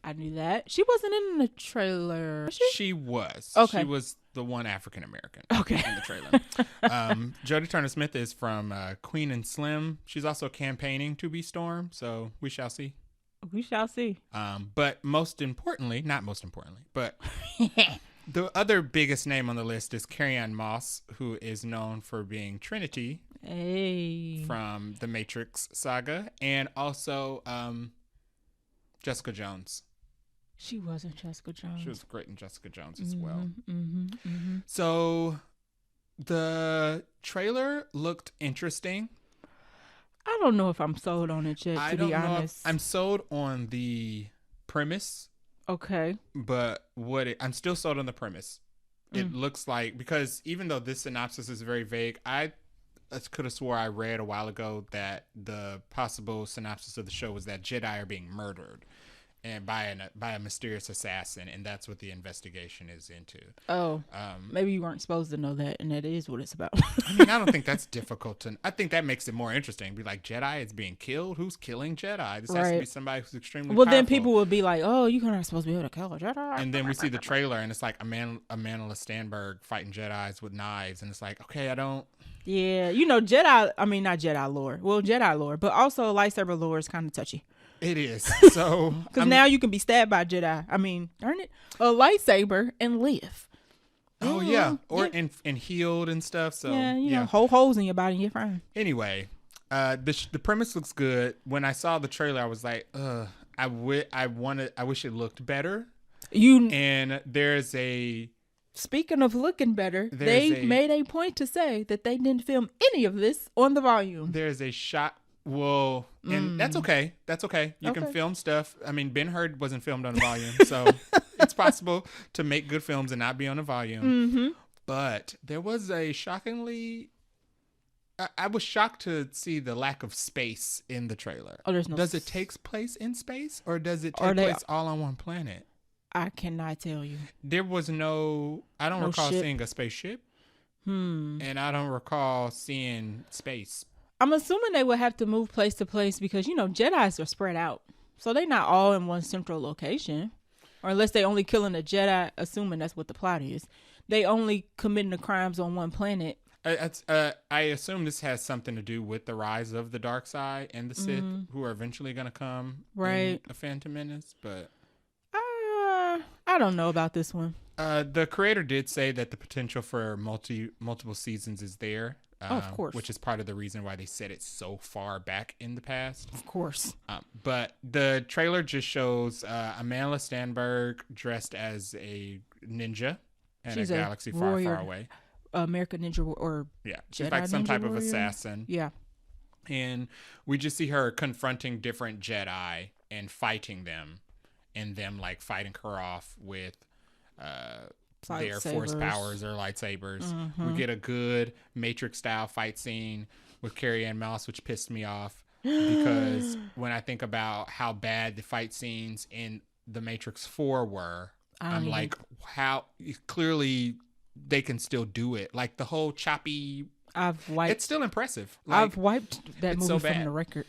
Speaker 2: I knew that. She wasn't in the trailer. Was she?
Speaker 1: She was.
Speaker 2: Okay.
Speaker 1: She was the one African American in the trailer. Jodie Turner-Smith is from Queen and Slim. She's also campaigning to be Storm, so we shall see.
Speaker 2: We shall see.
Speaker 1: But not most importantly, but the other biggest name on the list is Carrie-Anne Moss, who is known for being Trinity from the Matrix saga, and also Jessica Jones.
Speaker 2: She wasn't Jessica Jones.
Speaker 1: She was great in Jessica Jones as well. So the trailer looked interesting.
Speaker 2: I don't know if I'm sold on it yet, to be honest.
Speaker 1: I'm sold on the premise.
Speaker 2: Okay.
Speaker 1: But I'm still sold on the premise. It looks like, because even though this synopsis is very vague, I could have swore I read a while ago that the possible synopsis of the show was that Jedi are being murdered and by a mysterious assassin, and that's what the investigation is into. Oh,
Speaker 2: maybe you weren't supposed to know that, and that is what it's about.
Speaker 1: I mean, I don't think that's difficult I think that makes it more interesting. Be like, Jedi is being killed? Who's killing Jedi? This has to be somebody who's extremely powerful.
Speaker 2: Then people would be like, oh, you're not supposed to be able to kill a Jedi.
Speaker 1: And then we see the trailer, and it's like Amanda Stenberg fighting Jedis with knives, and it's like, okay, I don't...
Speaker 2: Yeah, Jedi, I mean, not Jedi lore. Well, Jedi lore, but also lightsaber lore is kind of touchy.
Speaker 1: It is. So
Speaker 2: because now you can be stabbed by Jedi. I mean, darn it, a lightsaber and live.
Speaker 1: Oh yeah, or and healed and stuff. So
Speaker 2: yeah, whole holes in your body and you're fine.
Speaker 1: Anyway, the premise looks good. When I saw the trailer, I was like, I wish it looked better. And there's a...
Speaker 2: Speaking of looking better, they made a point to say that they didn't film any of this on the volume.
Speaker 1: There's a shot. Well, and that's okay. That's okay. You can film stuff. I mean, Ben-Hur wasn't filmed on the volume, so it's possible to make good films and not be on the volume. Mm-hmm. But there was a shockingly... I was shocked to see the lack of space in the trailer.
Speaker 2: Oh, there's no...
Speaker 1: Does it take place in space, or does it take place all on one planet?
Speaker 2: I cannot tell you.
Speaker 1: There was no... I don't recall seeing a spaceship. And I don't recall seeing space.
Speaker 2: I'm assuming they would have to move place to place because, Jedis are spread out. So they're not all in one central location. Or unless they only killing a Jedi, assuming that's what the plot is. They only committing the crimes on one planet.
Speaker 1: I assume this has something to do with the rise of the dark side and the Sith, who are eventually going to come in A Phantom Menace. But
Speaker 2: I don't know about this one.
Speaker 1: The creator did say that the potential for multiple seasons is there.
Speaker 2: Of course.
Speaker 1: Which is part of the reason why they set it so far back in the past.
Speaker 2: Of course.
Speaker 1: But the trailer just shows Amandla Stenberg dressed as a ninja in a galaxy far, far away.
Speaker 2: American Ninja or
Speaker 1: she's
Speaker 2: Jedi
Speaker 1: like some
Speaker 2: Ninja
Speaker 1: type
Speaker 2: warrior?
Speaker 1: of assassin.
Speaker 2: Yeah.
Speaker 1: And we just see her confronting different Jedi and fighting them, and them like fighting her off with their force powers or lightsabers. We get a good Matrix style fight scene with Carrie-Anne Moss, which pissed me off because when I think about how bad the fight scenes in the Matrix 4 were, I'm like, how clearly they can still do it. Like the whole choppy. It's still impressive. Like,
Speaker 2: I've wiped that movie from the record.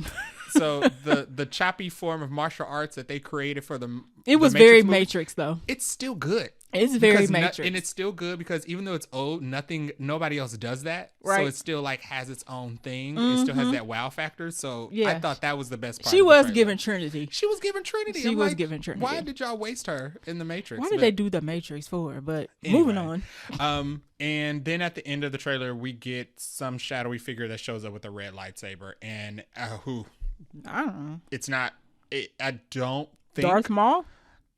Speaker 1: So the choppy form of martial arts that they created for
Speaker 2: it was
Speaker 1: Matrix
Speaker 2: very
Speaker 1: movie,
Speaker 2: Matrix though.
Speaker 1: It's still good.
Speaker 2: It's very Matrix,
Speaker 1: and it's still good because even though it's old, nobody else does that.
Speaker 2: Right.
Speaker 1: So it still like has its own thing. It still has that wow factor. So I thought that was the best part.
Speaker 2: She was given Trinity.
Speaker 1: She was given Trinity.
Speaker 2: She was given Trinity.
Speaker 1: Why did y'all waste her in the Matrix?
Speaker 2: Why did they do the Matrix for? But
Speaker 1: anyway,
Speaker 2: moving on.
Speaker 1: And then at the end of the trailer, we get some shadowy figure that shows up with a red lightsaber, and
Speaker 2: I don't know.
Speaker 1: It's not. I don't think
Speaker 2: Darth Maul.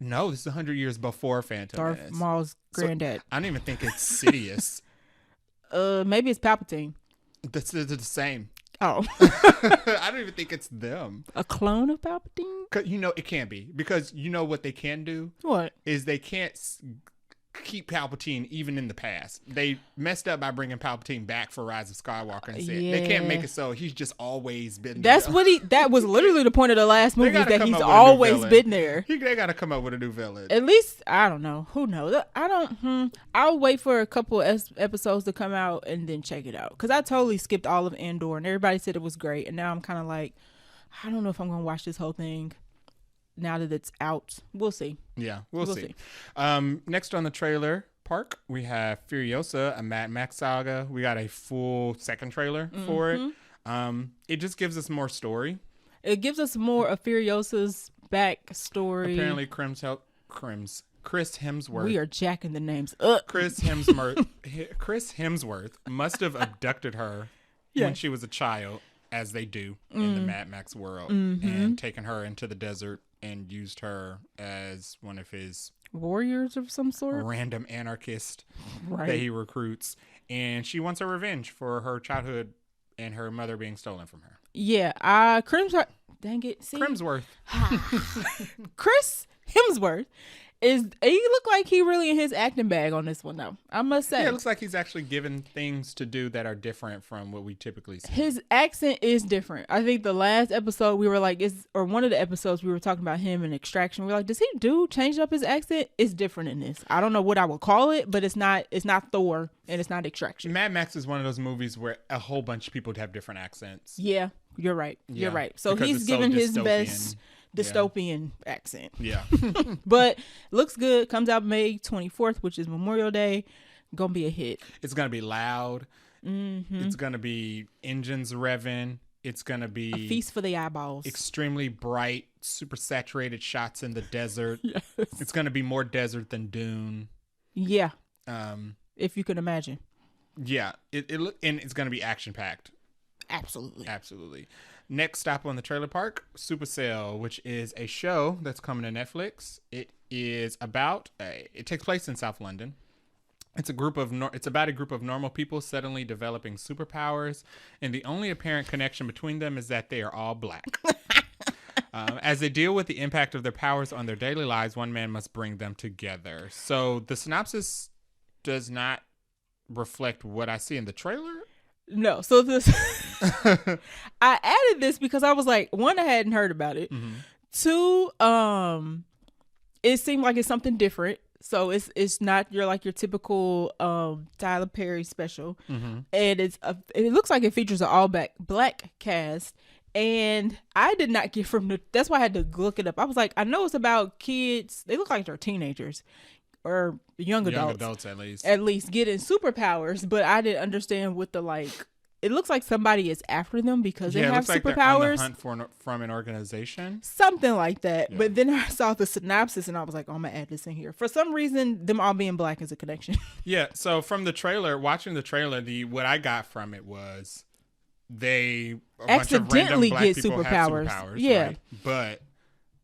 Speaker 1: No, this is 100 years before Phantom
Speaker 2: Darth
Speaker 1: Menace.
Speaker 2: Maul's granddad.
Speaker 1: So I don't even think it's Sidious.
Speaker 2: Maybe it's Palpatine.
Speaker 1: They're the same.
Speaker 2: Oh.
Speaker 1: I don't even think it's them.
Speaker 2: A clone of Palpatine?
Speaker 1: It can't be. Because what they can do?
Speaker 2: What?
Speaker 1: Is they can't keep Palpatine even in the past. They messed up by bringing Palpatine back for Rise of Skywalker and said they can't make it so he's just always been there.
Speaker 2: That was literally the point of the last movie, that he's always been there.
Speaker 1: They got to come up with a new villain.
Speaker 2: At least, I don't know. Who knows? I'll wait for a couple episodes to come out and then check it out. Because I totally skipped all of Andor and everybody said it was great. And now I'm kind of like, I don't know if I'm going to watch this whole thing. Now that it's out, we'll see.
Speaker 1: Yeah, we'll see. Next on the trailer park, we have Furiosa, a Mad Max saga. We got a full second trailer for it. It just gives us more story.
Speaker 2: It gives us more of Furiosa's backstory.
Speaker 1: Apparently, Chris Hemsworth.
Speaker 2: We are jacking the names up.
Speaker 1: Chris Hemsworth must have abducted her when she was a child, as they do in the Mad Max world, and taken her into the desert and used her as one of his
Speaker 2: warriors of some sort,
Speaker 1: random anarchist that he recruits, and she wants her revenge for her childhood and her mother being stolen from her.
Speaker 2: Yeah, dang it, see?
Speaker 1: Hemsworth.
Speaker 2: Chris Hemsworth he look like he really in his acting bag on this one though, I must say.
Speaker 1: Yeah, it looks like he's actually given things to do that are different from what we typically see.
Speaker 2: His accent is different. I think the last episode we were like, one of the episodes we were talking about him in Extraction. We were like, does he change up his accent? It's different in this. I don't know what I would call it, but it's not Thor and it's not Extraction.
Speaker 1: Mad Max is one of those movies where a whole bunch of people have different accents.
Speaker 2: Yeah, you're right. You're right. So he's giving his best dystopian accent.
Speaker 1: Yeah.
Speaker 2: But looks good. Comes out May 24th, which is Memorial Day. Gonna be a hit.
Speaker 1: It's gonna be loud. It's gonna be engines revving. It's gonna be
Speaker 2: a feast for the eyeballs.
Speaker 1: Extremely bright, super saturated shots in the desert.
Speaker 2: Yes.
Speaker 1: It's gonna be more desert than Dune.
Speaker 2: Yeah. If you can imagine.
Speaker 1: Yeah. And it's gonna be action packed.
Speaker 2: Absolutely.
Speaker 1: Next stop on the trailer park, Supacell, which is a show that's coming to Netflix. It is it takes place in South London. It's about a group of normal people suddenly developing superpowers, and the only apparent connection between them is that they are all black. As they deal with the impact of their powers on their daily lives, one man must bring them together. So the synopsis does not reflect what I see in the trailer.
Speaker 2: No, so this I added this because I was like, one, I hadn't heard about it. Two, it seemed like it's something different. So it's not your typical Tyler Perry special, and it looks like it features an all black cast. And I did not get that's why I had to look it up. I was like, I know it's about kids. They look like they're teenagers or young adults
Speaker 1: at least
Speaker 2: getting superpowers, but I didn't understand what it looks like somebody is after them because they have superpowers.
Speaker 1: Like they're on the hunt from an organization.
Speaker 2: Something like that. Yeah. But then I saw the synopsis and I was like, oh, I'm going to add this in here. For some reason, them all being black is a connection.
Speaker 1: Yeah. So from the trailer, watching the trailer, what I got from it was they
Speaker 2: accidentally get superpowers. Yeah.
Speaker 1: Right? But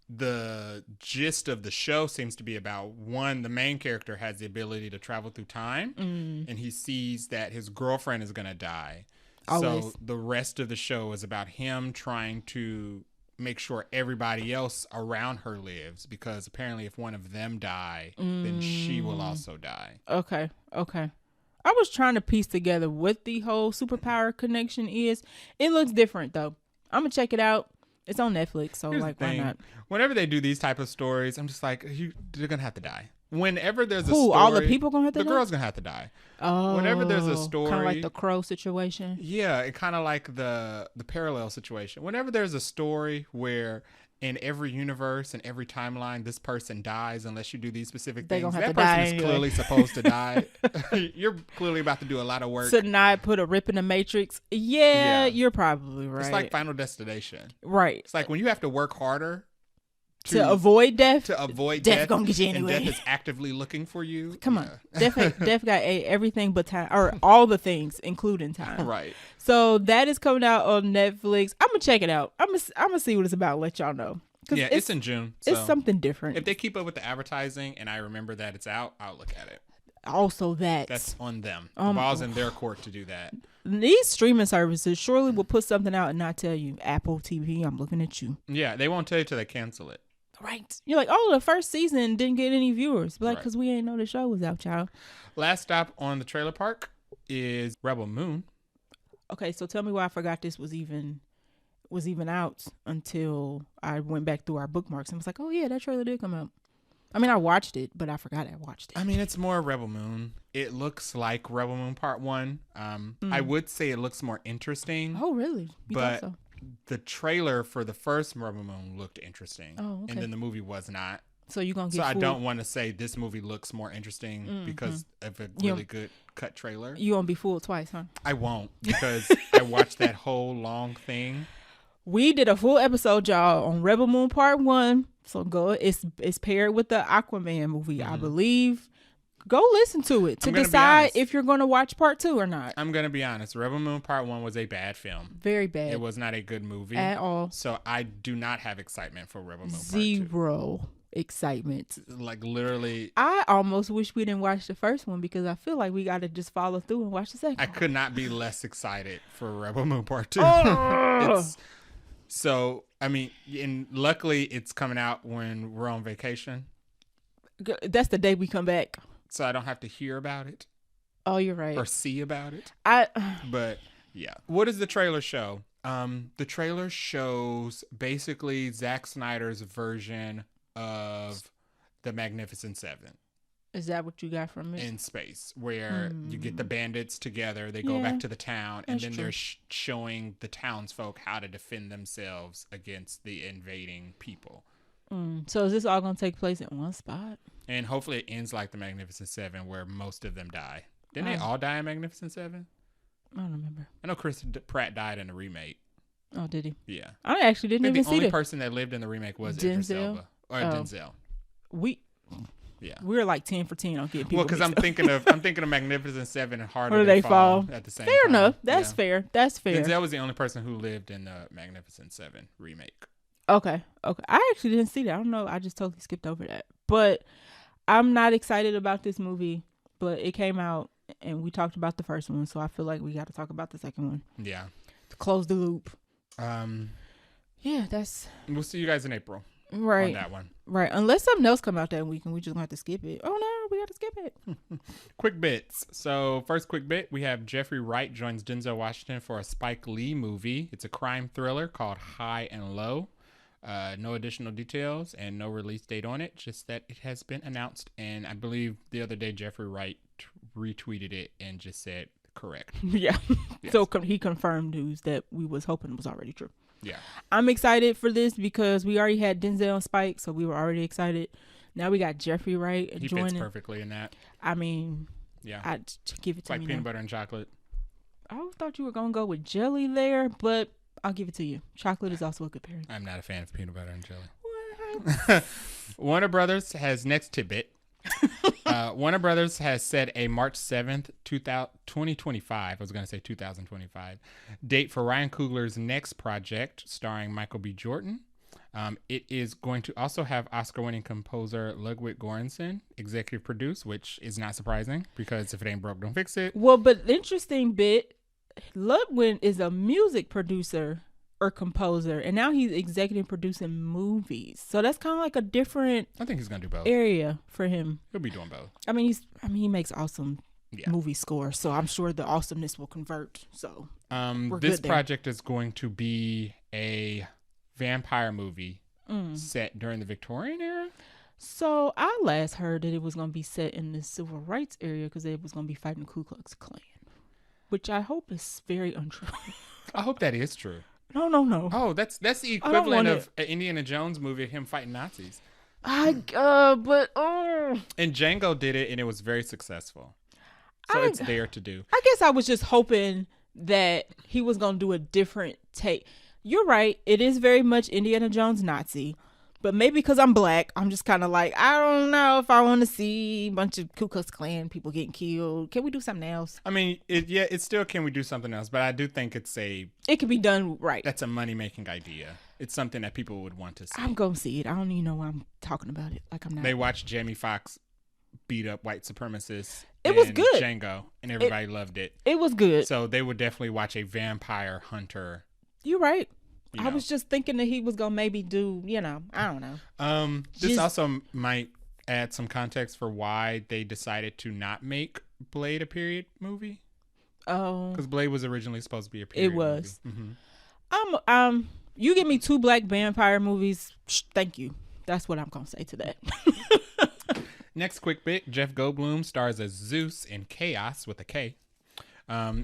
Speaker 1: the gist of the show seems to be about one, the main character has the ability to travel through time and he sees that his girlfriend is going to die. Always. So the rest of the show is about him trying to make sure everybody else around her lives, because apparently if one of them die, then she will also die.
Speaker 2: Okay. I was trying to piece together what the whole superpower connection is. It looks different though. I'm gonna check it out. It's on Netflix, so why not?
Speaker 1: Whenever they do these type of stories, I'm just like, they're gonna have to die. Whenever there's a
Speaker 2: story, all the people gonna have to die?
Speaker 1: The girl's gonna have to die. Oh, whenever there's a story,
Speaker 2: kind of like the Crow situation.
Speaker 1: Yeah, it kind of like the parallel situation. Whenever there's a story where in every universe and every timeline, this person dies unless you do these specific things. That person is clearly supposed to die. You're clearly about to do a lot of work.
Speaker 2: To not put a rip in the Matrix. Yeah, you're probably right.
Speaker 1: It's like Final Destination.
Speaker 2: Right.
Speaker 1: It's like when you have to work harder
Speaker 2: to avoid death.
Speaker 1: Death
Speaker 2: gonna get you anyway.
Speaker 1: And death is actively looking for you.
Speaker 2: Come on. Death got everything but time, or all the things, including time.
Speaker 1: Right.
Speaker 2: So that is coming out on Netflix. I'm gonna check it out. I'm gonna see what it's about. Let y'all know.
Speaker 1: Yeah, it's in June. So
Speaker 2: it's something different.
Speaker 1: If they keep up with the advertising and I remember that it's out, I'll look at it.
Speaker 2: Also,
Speaker 1: that's on them. The ball's in their court to do that.
Speaker 2: These streaming services surely will put something out and not tell you. Apple TV, I'm looking at you.
Speaker 1: Yeah, they won't tell you till they cancel it.
Speaker 2: Right. You're like, oh, the first season didn't get any viewers. But because we ain't know the show was out, y'all.
Speaker 1: Last stop on the trailer park is Rebel Moon.
Speaker 2: Okay, so tell me why I forgot this was even out until I went back through our bookmarks and was like, oh yeah, that trailer did come out. I mean, I watched it, but I forgot I watched it.
Speaker 1: I mean, it's more Rebel Moon. It looks like Rebel Moon Part 1. I would say it looks more interesting.
Speaker 2: Oh, really? You
Speaker 1: but
Speaker 2: thought so?
Speaker 1: The trailer for the first Rebel Moon looked interesting.
Speaker 2: Oh, okay.
Speaker 1: And then the movie was not.
Speaker 2: So you're going to get
Speaker 1: I don't want to say this movie looks more interesting because of a really good cut trailer.
Speaker 2: You won't be fooled twice, huh?
Speaker 1: I won't, because I watched that whole long thing.
Speaker 2: We did a full episode, y'all, on Rebel Moon Part 1. So go. It's paired with the Aquaman movie, I believe. Go listen to it to decide if you're going to watch Part 2 or not.
Speaker 1: I'm going to be honest. Rebel Moon Part 1 was a bad film.
Speaker 2: Very bad.
Speaker 1: It was not a good movie.
Speaker 2: At all.
Speaker 1: So I do not have excitement for Rebel Moon Part 2.
Speaker 2: Zero excitement.
Speaker 1: Like literally.
Speaker 2: I almost wish we didn't watch the first one because I feel like we got to just follow through and watch the second one.
Speaker 1: I could not be less excited for Rebel Moon Part 2. So, I mean, and luckily it's coming out when we're on vacation.
Speaker 2: That's the day we come back.
Speaker 1: So I don't have to hear about it.
Speaker 2: Oh, you're right.
Speaker 1: Or see about it. But yeah. What does the trailer show? The trailer shows basically Zack Snyder's version of the Magnificent Seven.
Speaker 2: Is that what you got from it?
Speaker 1: In space, where you get the bandits together, they go back to the town, and then they're showing the townsfolk how to defend themselves against the invading people.
Speaker 2: So is this all going to take place in one spot?
Speaker 1: And hopefully it ends like the Magnificent Seven, where most of them die. Didn't they all die in Magnificent Seven?
Speaker 2: I don't remember.
Speaker 1: I know Chris Pratt died in the remake.
Speaker 2: Oh, did he?
Speaker 1: Yeah.
Speaker 2: I actually didn't even see it.
Speaker 1: The only person that lived in the remake was Denzel. Denzel.
Speaker 2: We're like 10 for 10 on getting people.
Speaker 1: Well, because I'm thinking of Magnificent Seven and Harder
Speaker 2: They Fall
Speaker 1: at the same
Speaker 2: time. Fair enough. That's fair.
Speaker 1: Denzel was the only person who lived in the Magnificent Seven remake.
Speaker 2: Okay. I actually didn't see that. I don't know. I just totally skipped over that. But I'm not excited about this movie. But it came out and we talked about the first one, so I feel like we got to talk about the second one.
Speaker 1: Yeah.
Speaker 2: To close the loop. Yeah,
Speaker 1: we'll see you guys in April.
Speaker 2: Right.
Speaker 1: On that one.
Speaker 2: Right. Unless something else come out that week and we just gonna have to skip it. Oh no, we got to skip it.
Speaker 1: Quick bits. So first quick bit, we have Jeffrey Wright joins Denzel Washington for a Spike Lee movie. It's a crime thriller called High and Low. No additional details and no release date on it, just that it has been announced. And I believe the other day Jeffrey Wright retweeted it and just said correct.
Speaker 2: Yeah.
Speaker 1: Yes.
Speaker 2: So he confirmed news that we was hoping was already true.
Speaker 1: Yeah.
Speaker 2: I'm excited for this because we already had Denzel and Spike, so we were already excited. Now we got Jeffrey Wright
Speaker 1: He
Speaker 2: joining.
Speaker 1: fits perfectly in that.
Speaker 2: I mean,
Speaker 1: Yeah.
Speaker 2: I'd give it
Speaker 1: It's
Speaker 2: to
Speaker 1: like
Speaker 2: me
Speaker 1: peanut
Speaker 2: now.
Speaker 1: butter and chocolate.
Speaker 2: I thought you were going to go with jelly there, but I'll give it to you. Chocolate is also a good pairing.
Speaker 1: I'm not a fan of peanut butter and jelly.
Speaker 2: What?
Speaker 1: Warner Brothers has next tidbit. Warner Brothers has set a March 7th, 2025, I was going to say 2025, date for Ryan Coogler's next project starring Michael B. Jordan. It is going to also have Oscar-winning composer Ludwig Göransson executive produce, which is not surprising because if it ain't broke, don't fix it.
Speaker 2: Well, but the interesting bit, Ludwig is a music producer or composer, and now he's executive producing movies. So that's kind of like a different
Speaker 1: I think he's going to do both.
Speaker 2: area for him.
Speaker 1: He'll be doing both.
Speaker 2: I mean, he makes awesome
Speaker 1: Yeah.
Speaker 2: movie scores, so I'm sure the awesomeness will convert. So we're
Speaker 1: This
Speaker 2: good there.
Speaker 1: project is going to be a vampire movie set during the Victorian era.
Speaker 2: So I last heard that it was going to be set in the civil rights area because it was going to be fighting the Ku Klux Klan, which I hope is very untrue.
Speaker 1: I hope that is true.
Speaker 2: No.
Speaker 1: Oh, that's the
Speaker 2: I don't
Speaker 1: equivalent
Speaker 2: want
Speaker 1: of an Indiana Jones movie, him fighting Nazis.
Speaker 2: And
Speaker 1: And Django did it, and it was very successful. So it's there to do.
Speaker 2: I guess I was just hoping that he was going to do a different take. You're right. It is very much Indiana Jones Nazi. But maybe because I'm black, I'm just kind of like, I don't know if I want to see a bunch of Ku Klux Klan people getting killed. Can we do something else?
Speaker 1: I mean, it's still can we do something else? But I do think
Speaker 2: It can be done right.
Speaker 1: that's a money-making idea. It's something that people would want to see.
Speaker 2: I'm going to see it. I don't even know why I'm talking about it. Like I'm not.
Speaker 1: They watched Jamie Foxx beat up white supremacists.
Speaker 2: It was
Speaker 1: in
Speaker 2: good.
Speaker 1: Django, and everybody loved it.
Speaker 2: It was good.
Speaker 1: So they would definitely watch a vampire hunter.
Speaker 2: You're right.
Speaker 1: You
Speaker 2: I
Speaker 1: know.
Speaker 2: was just thinking that he was going to maybe do, I don't know.
Speaker 1: This
Speaker 2: Just-
Speaker 1: also might add some context for why they decided to not make Blade a period movie.
Speaker 2: Oh,
Speaker 1: Because Blade was originally supposed to be a period
Speaker 2: was.
Speaker 1: movie. Mm-hmm.
Speaker 2: You give me 2 black vampire movies. Thank you. That's what I'm going to say to that.
Speaker 1: Next quick bit, Jeff Goldblum stars as Zeus in Chaos with a K,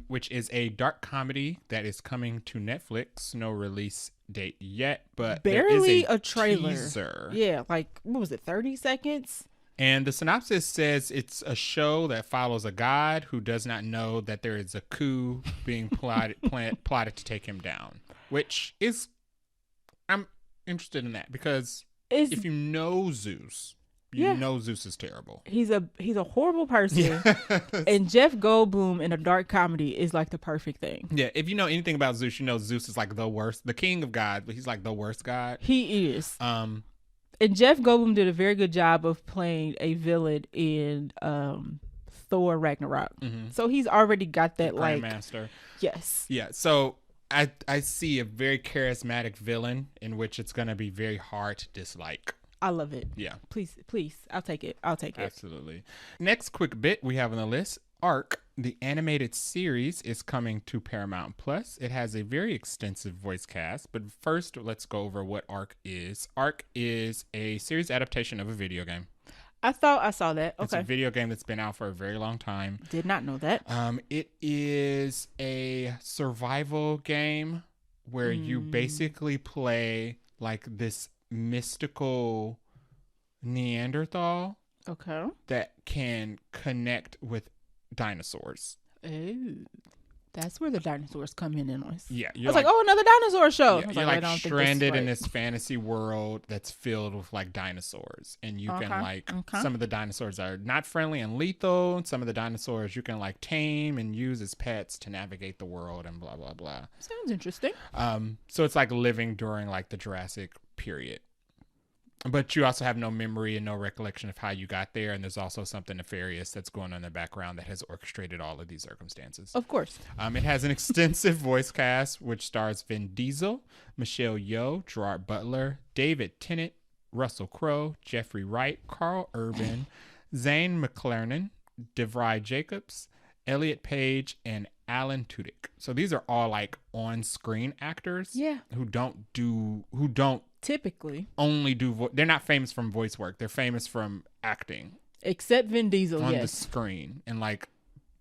Speaker 1: which is a dark comedy that is coming to Netflix. No release date yet, but
Speaker 2: Barely
Speaker 1: there is
Speaker 2: a trailer.
Speaker 1: teaser.
Speaker 2: Yeah, like, what was it, 30 seconds?
Speaker 1: And the synopsis says it's a show that follows a god who does not know that there is a coup being plotted to take him down, which is, I'm interested in that because if you know Zeus, you know Zeus is terrible.
Speaker 2: He's a horrible person. And Jeff Goldblum in a dark comedy is like the perfect thing.
Speaker 1: Yeah, if you know anything about Zeus, you know Zeus is like the worst, the king of gods, but he's like the worst god.
Speaker 2: He is. And Jeff Goldblum did a very good job of playing a villain in Thor Ragnarok.
Speaker 1: Mm-hmm.
Speaker 2: So he's already got that
Speaker 1: Grandmaster.
Speaker 2: Yes.
Speaker 1: Yeah, so I see a very charismatic villain in which it's going to be very hard to dislike.
Speaker 2: I love it.
Speaker 1: Yeah.
Speaker 2: Please. I'll take it.
Speaker 1: Absolutely. Next quick bit we have on the list, Ark, the animated series, is coming to Paramount Plus. It has a very extensive voice cast, but first let's go over what Ark is. Ark is a series adaptation of a video game.
Speaker 2: I thought I saw that.
Speaker 1: It's
Speaker 2: Okay.
Speaker 1: a video game that's been out for a very long time.
Speaker 2: Did not know that.
Speaker 1: It is a survival game where you basically play like this mystical Neanderthal
Speaker 2: Okay.
Speaker 1: that can connect with dinosaurs.
Speaker 2: Oh. That's where the dinosaurs come in on us.
Speaker 1: Yeah,
Speaker 2: I was like, another dinosaur show.
Speaker 1: yeah,
Speaker 2: I was
Speaker 1: you're
Speaker 2: wait, I
Speaker 1: like
Speaker 2: don't think this is
Speaker 1: stranded
Speaker 2: right.
Speaker 1: in this fantasy world that's filled with like dinosaurs, and you can like some of the dinosaurs are not friendly and lethal, and some of the dinosaurs you can like tame and use as pets to navigate the world and blah blah blah.
Speaker 2: Sounds interesting.
Speaker 1: So it's like living during like the Jurassic period. But you also have no memory and no recollection of how you got there. And there's also something nefarious that's going on in the background that has orchestrated all of these circumstances.
Speaker 2: Of course.
Speaker 1: It has an extensive voice cast, which stars Vin Diesel, Michelle Yeoh, Gerard Butler, David Tennant, Russell Crowe, Jeffrey Wright, Carl Urban, Zane McClernand, DeVry Jacobs, Elliot Page, and Alan Tudyk. So these are all like on-screen actors.
Speaker 2: Yeah.
Speaker 1: Who don't
Speaker 2: typically
Speaker 1: only do. They're not famous from voice work. They're famous from acting.
Speaker 2: Except Vin Diesel,
Speaker 1: on the screen and like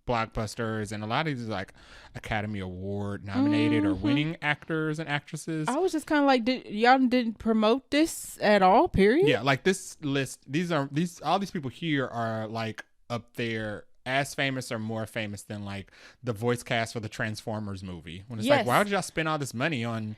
Speaker 1: blockbusters, and a lot of these like Academy Award nominated or winning actors and actresses.
Speaker 2: I was just kind of like, y'all didn't promote this at all, period?
Speaker 1: Yeah, like this list, all these people here are like up there as famous or more famous than like the voice cast for the Transformers movie. When it's like, why would y'all spend all this money on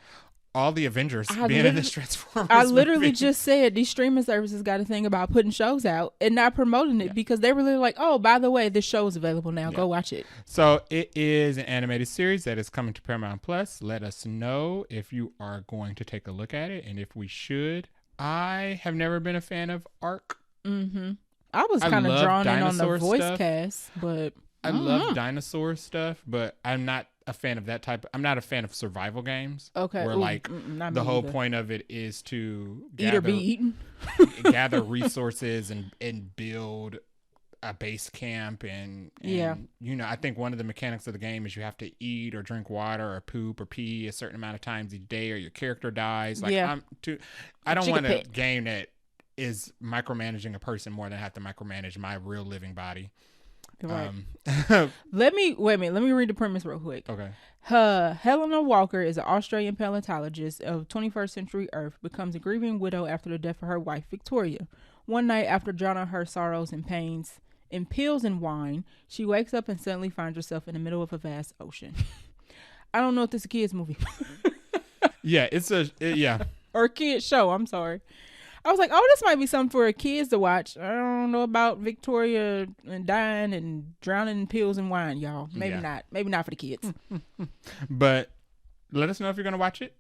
Speaker 1: all the Avengers being in this Transformers
Speaker 2: I literally
Speaker 1: movie?
Speaker 2: just said these streaming services got a thing about putting shows out and not promoting it because they were literally like, oh, by the way, this show is available now. Go watch it.
Speaker 1: So it is an animated series that is coming to Paramount Plus. Let us know if you are going to take a look at it and if we should. I have never been a fan of ARC.
Speaker 2: Mm-hmm. I was kind of drawn in on the voice cast, but
Speaker 1: I love dinosaur stuff, but I'm not a fan of that type. I'm not a fan of survival games.
Speaker 2: Okay.
Speaker 1: Where like the whole point of it is to
Speaker 2: eat or be eaten,
Speaker 1: gather resources and build a base camp and I think one of the mechanics of the game is you have to eat or drink water or poop or pee a certain amount of times each day or your character dies. Like I don't want a game that is micromanaging a person more than I have to micromanage my real living body.
Speaker 2: Right. Let me read the premise real quick.
Speaker 1: Okay.
Speaker 2: Helena Walker is an Australian paleontologist of 21st century Earth, becomes a grieving widow after the death of her wife, Victoria. One night, after drowning her sorrows and pains in pills and wine, she wakes up and suddenly finds herself in the middle of a vast ocean. I don't know if this is a kid's movie.
Speaker 1: Yeah,
Speaker 2: or a kid's show. I'm sorry. I was like, oh, this might be something for kids to watch. I don't know about Victoria and dying and drowning in pills and wine, y'all. Maybe not. Maybe not for the kids.
Speaker 1: But let us know if you're going to watch it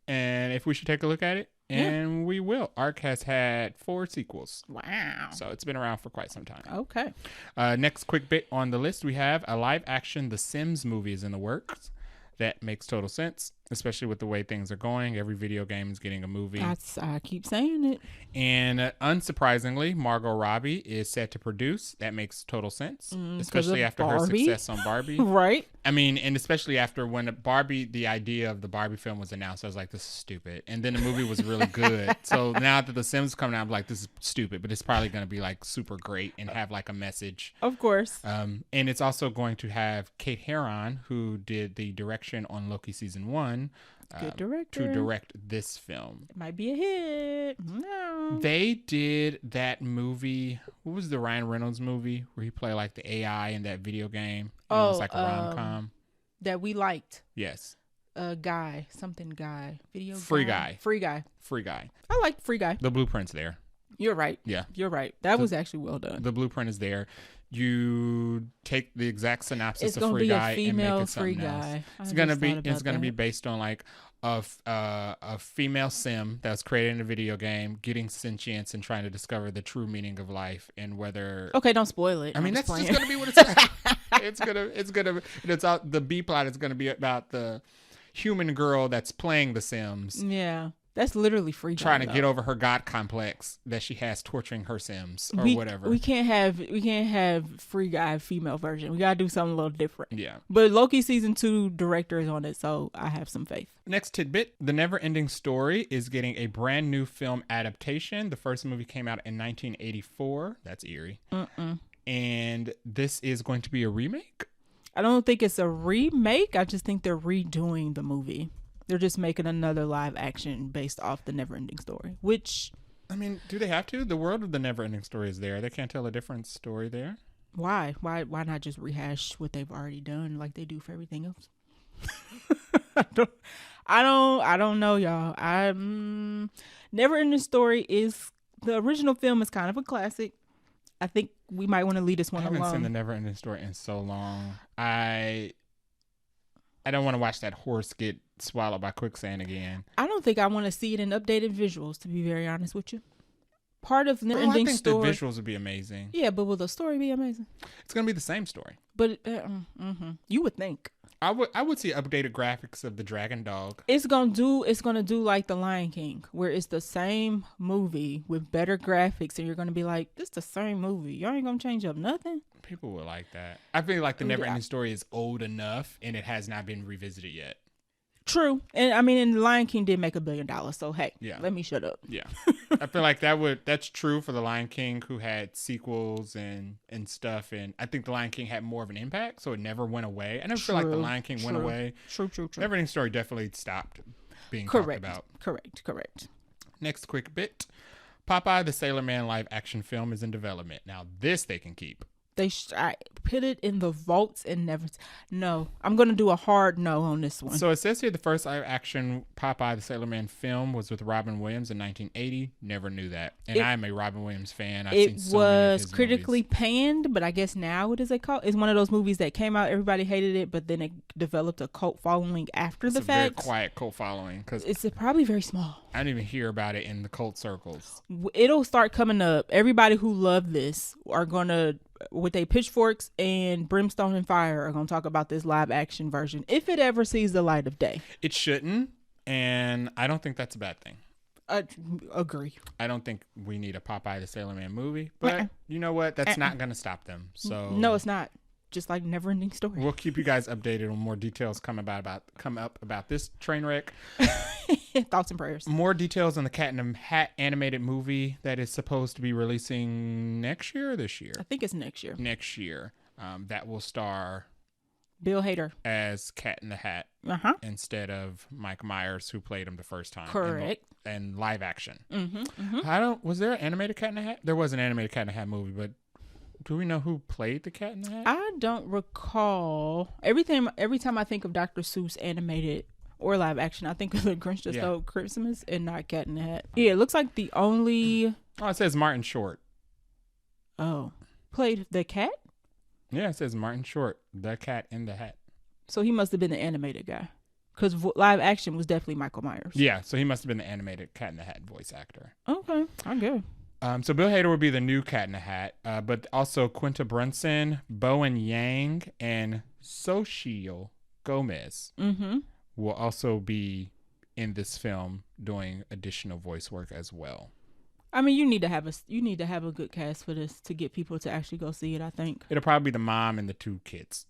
Speaker 1: and if we should take a look at it. And we will. ARC has had 4 sequels.
Speaker 2: Wow.
Speaker 1: So it's been around for quite some time.
Speaker 2: Okay.
Speaker 1: Next quick bit on the list, we have a live action The Sims movie is in the works. That makes total sense, especially with the way things are going. Every video game is getting a movie.
Speaker 2: I keep saying it.
Speaker 1: And unsurprisingly, Margot Robbie is set to produce. That makes total sense, especially after her success on Barbie.
Speaker 2: Right.
Speaker 1: I mean, and especially after when the idea of the Barbie film was announced, I was like, this is stupid. And then the movie was really good. So now that The Sims coming out, I'm like, this is stupid, but it's probably going to be like super great and have like a message.
Speaker 2: Of course.
Speaker 1: And it's also going to have Kate Herron, who did the direction on Loki season 1.
Speaker 2: Good director.
Speaker 1: To direct this film.
Speaker 2: It might be a hit. No.
Speaker 1: They did that movie. What was the Ryan Reynolds movie where he played like the AI in that video game? It was like a rom-com.
Speaker 2: That we liked.
Speaker 1: Yes.
Speaker 2: Guy. Something guy. Video
Speaker 1: Free
Speaker 2: Guy.
Speaker 1: Free Guy.
Speaker 2: I like Free Guy.
Speaker 1: The blueprint's there.
Speaker 2: You're right.
Speaker 1: Yeah.
Speaker 2: You're right. That was actually well done.
Speaker 1: The blueprint is there. You take the exact synopsis of Free Guy and make it something else. It's gonna be based on like a female sim that's created in a video game, getting sentience and trying to discover the true meaning of life and whether.
Speaker 2: Okay, don't spoil it.
Speaker 1: I mean, that's just gonna be what it's. The B plot is gonna be about the human girl that's playing the Sims.
Speaker 2: Yeah. That's literally Free Guy.
Speaker 1: Trying to get over her God complex that she has torturing her Sims or whatever.
Speaker 2: We can't have Free Guy female version. We gotta do something a little different.
Speaker 1: Yeah.
Speaker 2: But Loki season 2 director is on it, so I have some faith.
Speaker 1: Next tidbit: The Neverending Story is getting a brand new film adaptation. The first movie came out in 1984. That's eerie. And this is going to be a remake.
Speaker 2: I don't think it's a remake. I just think they're redoing the movie. They're just making another live action based off the Neverending Story, which...
Speaker 1: I mean, do they have to? The world of the Neverending Story is there. They can't tell a different story there.
Speaker 2: Why? Why not just rehash what they've already done like they do for everything else? I don't know, y'all. Neverending Story is... The original film is kind of a classic. I think we might want to leave this one alone.
Speaker 1: I haven't seen the Neverending Story in so long. I don't want to watch that horse get swallowed by quicksand again.
Speaker 2: I don't think I want to see it in updated visuals, to be very honest with you. Part of the ending story...
Speaker 1: I think the visuals would be amazing.
Speaker 2: Yeah, but will the story be amazing?
Speaker 1: It's going to be the same story.
Speaker 2: But you would think.
Speaker 1: I would see updated graphics of the dragon dog.
Speaker 2: It's gonna do like The Lion King, where it's the same movie with better graphics, and you're gonna be like, this the same movie. Y'all ain't gonna change up nothing.
Speaker 1: People would like that. I feel like the Neverending Story is old enough, and it has not been revisited yet.
Speaker 2: True. And I mean, and The Lion King did make $1 billion, so hey, let me shut up.
Speaker 1: Yeah. I feel like that's true for The Lion King, who had sequels and stuff, and I think The Lion King had more of an impact, so it never went away. I never feel like The Lion King went away.
Speaker 2: True.
Speaker 1: Neverending Story definitely stopped being talked about.
Speaker 2: Correct.
Speaker 1: Next quick bit. Popeye the Sailor Man live action film is in development. Now this they can keep.
Speaker 2: I put it in the vaults and never. No, I'm gonna do a hard no on this one.
Speaker 1: So it says here the first live action Popeye the Sailor Man film was with Robin Williams in 1980. Never knew that, and I'm a Robin Williams fan.
Speaker 2: It was critically panned, but I guess now it is a cult. It's one of those movies that came out, everybody hated it, but then it developed a cult following after the fact.
Speaker 1: Very quiet cult following because
Speaker 2: it's probably very small.
Speaker 1: I didn't even hear about it in the cult circles.
Speaker 2: It'll start coming up. Everybody who loved this are gonna, with their pitchforks and brimstone and fire, are going to talk about this live action version if it ever sees the light of day.
Speaker 1: It shouldn't, and I don't think that's a bad thing.
Speaker 2: I agree.
Speaker 1: I don't think we need a Popeye the Sailor Man movie, but you know what? That's not going to stop them. So
Speaker 2: no, it's not. Just like Neverending Story.
Speaker 1: We'll keep you guys updated on more details come up about this train wreck.
Speaker 2: Thoughts and prayers.
Speaker 1: More details on the Cat in the Hat animated movie that is supposed to be releasing next year or this year?
Speaker 2: I think it's next year.
Speaker 1: Next year. That will star
Speaker 2: Bill Hader
Speaker 1: as Cat in the Hat instead of Mike Myers, who played him the first time.
Speaker 2: Correct.
Speaker 1: And live action. Was there an animated Cat in the Hat? There was an animated Cat in the Hat movie, but do we know who played the Cat in the Hat?
Speaker 2: I don't recall. Every time I think of Dr. Seuss animated or live action, I think of The Grinch Just Stole Christmas and not Cat in the Hat. Yeah, it looks like the only...
Speaker 1: Oh, it says Martin Short.
Speaker 2: Oh. Played the cat?
Speaker 1: Yeah, it says Martin Short, the Cat in the Hat.
Speaker 2: So he must have been the animated guy. Because live action was definitely Michael Myers.
Speaker 1: Yeah, so he must have been the animated Cat in the Hat voice actor.
Speaker 2: Okay, I'm good.
Speaker 1: So Bill Hader will be the new Cat in the Hat, but also Quinta Brunson, Bowen Yang, and Xochitl Gomez will also be in this film doing additional voice work as well.
Speaker 2: I mean, you need to have a good cast for this to get people to actually go see it, I think.
Speaker 1: It'll probably be the mom and the two kids.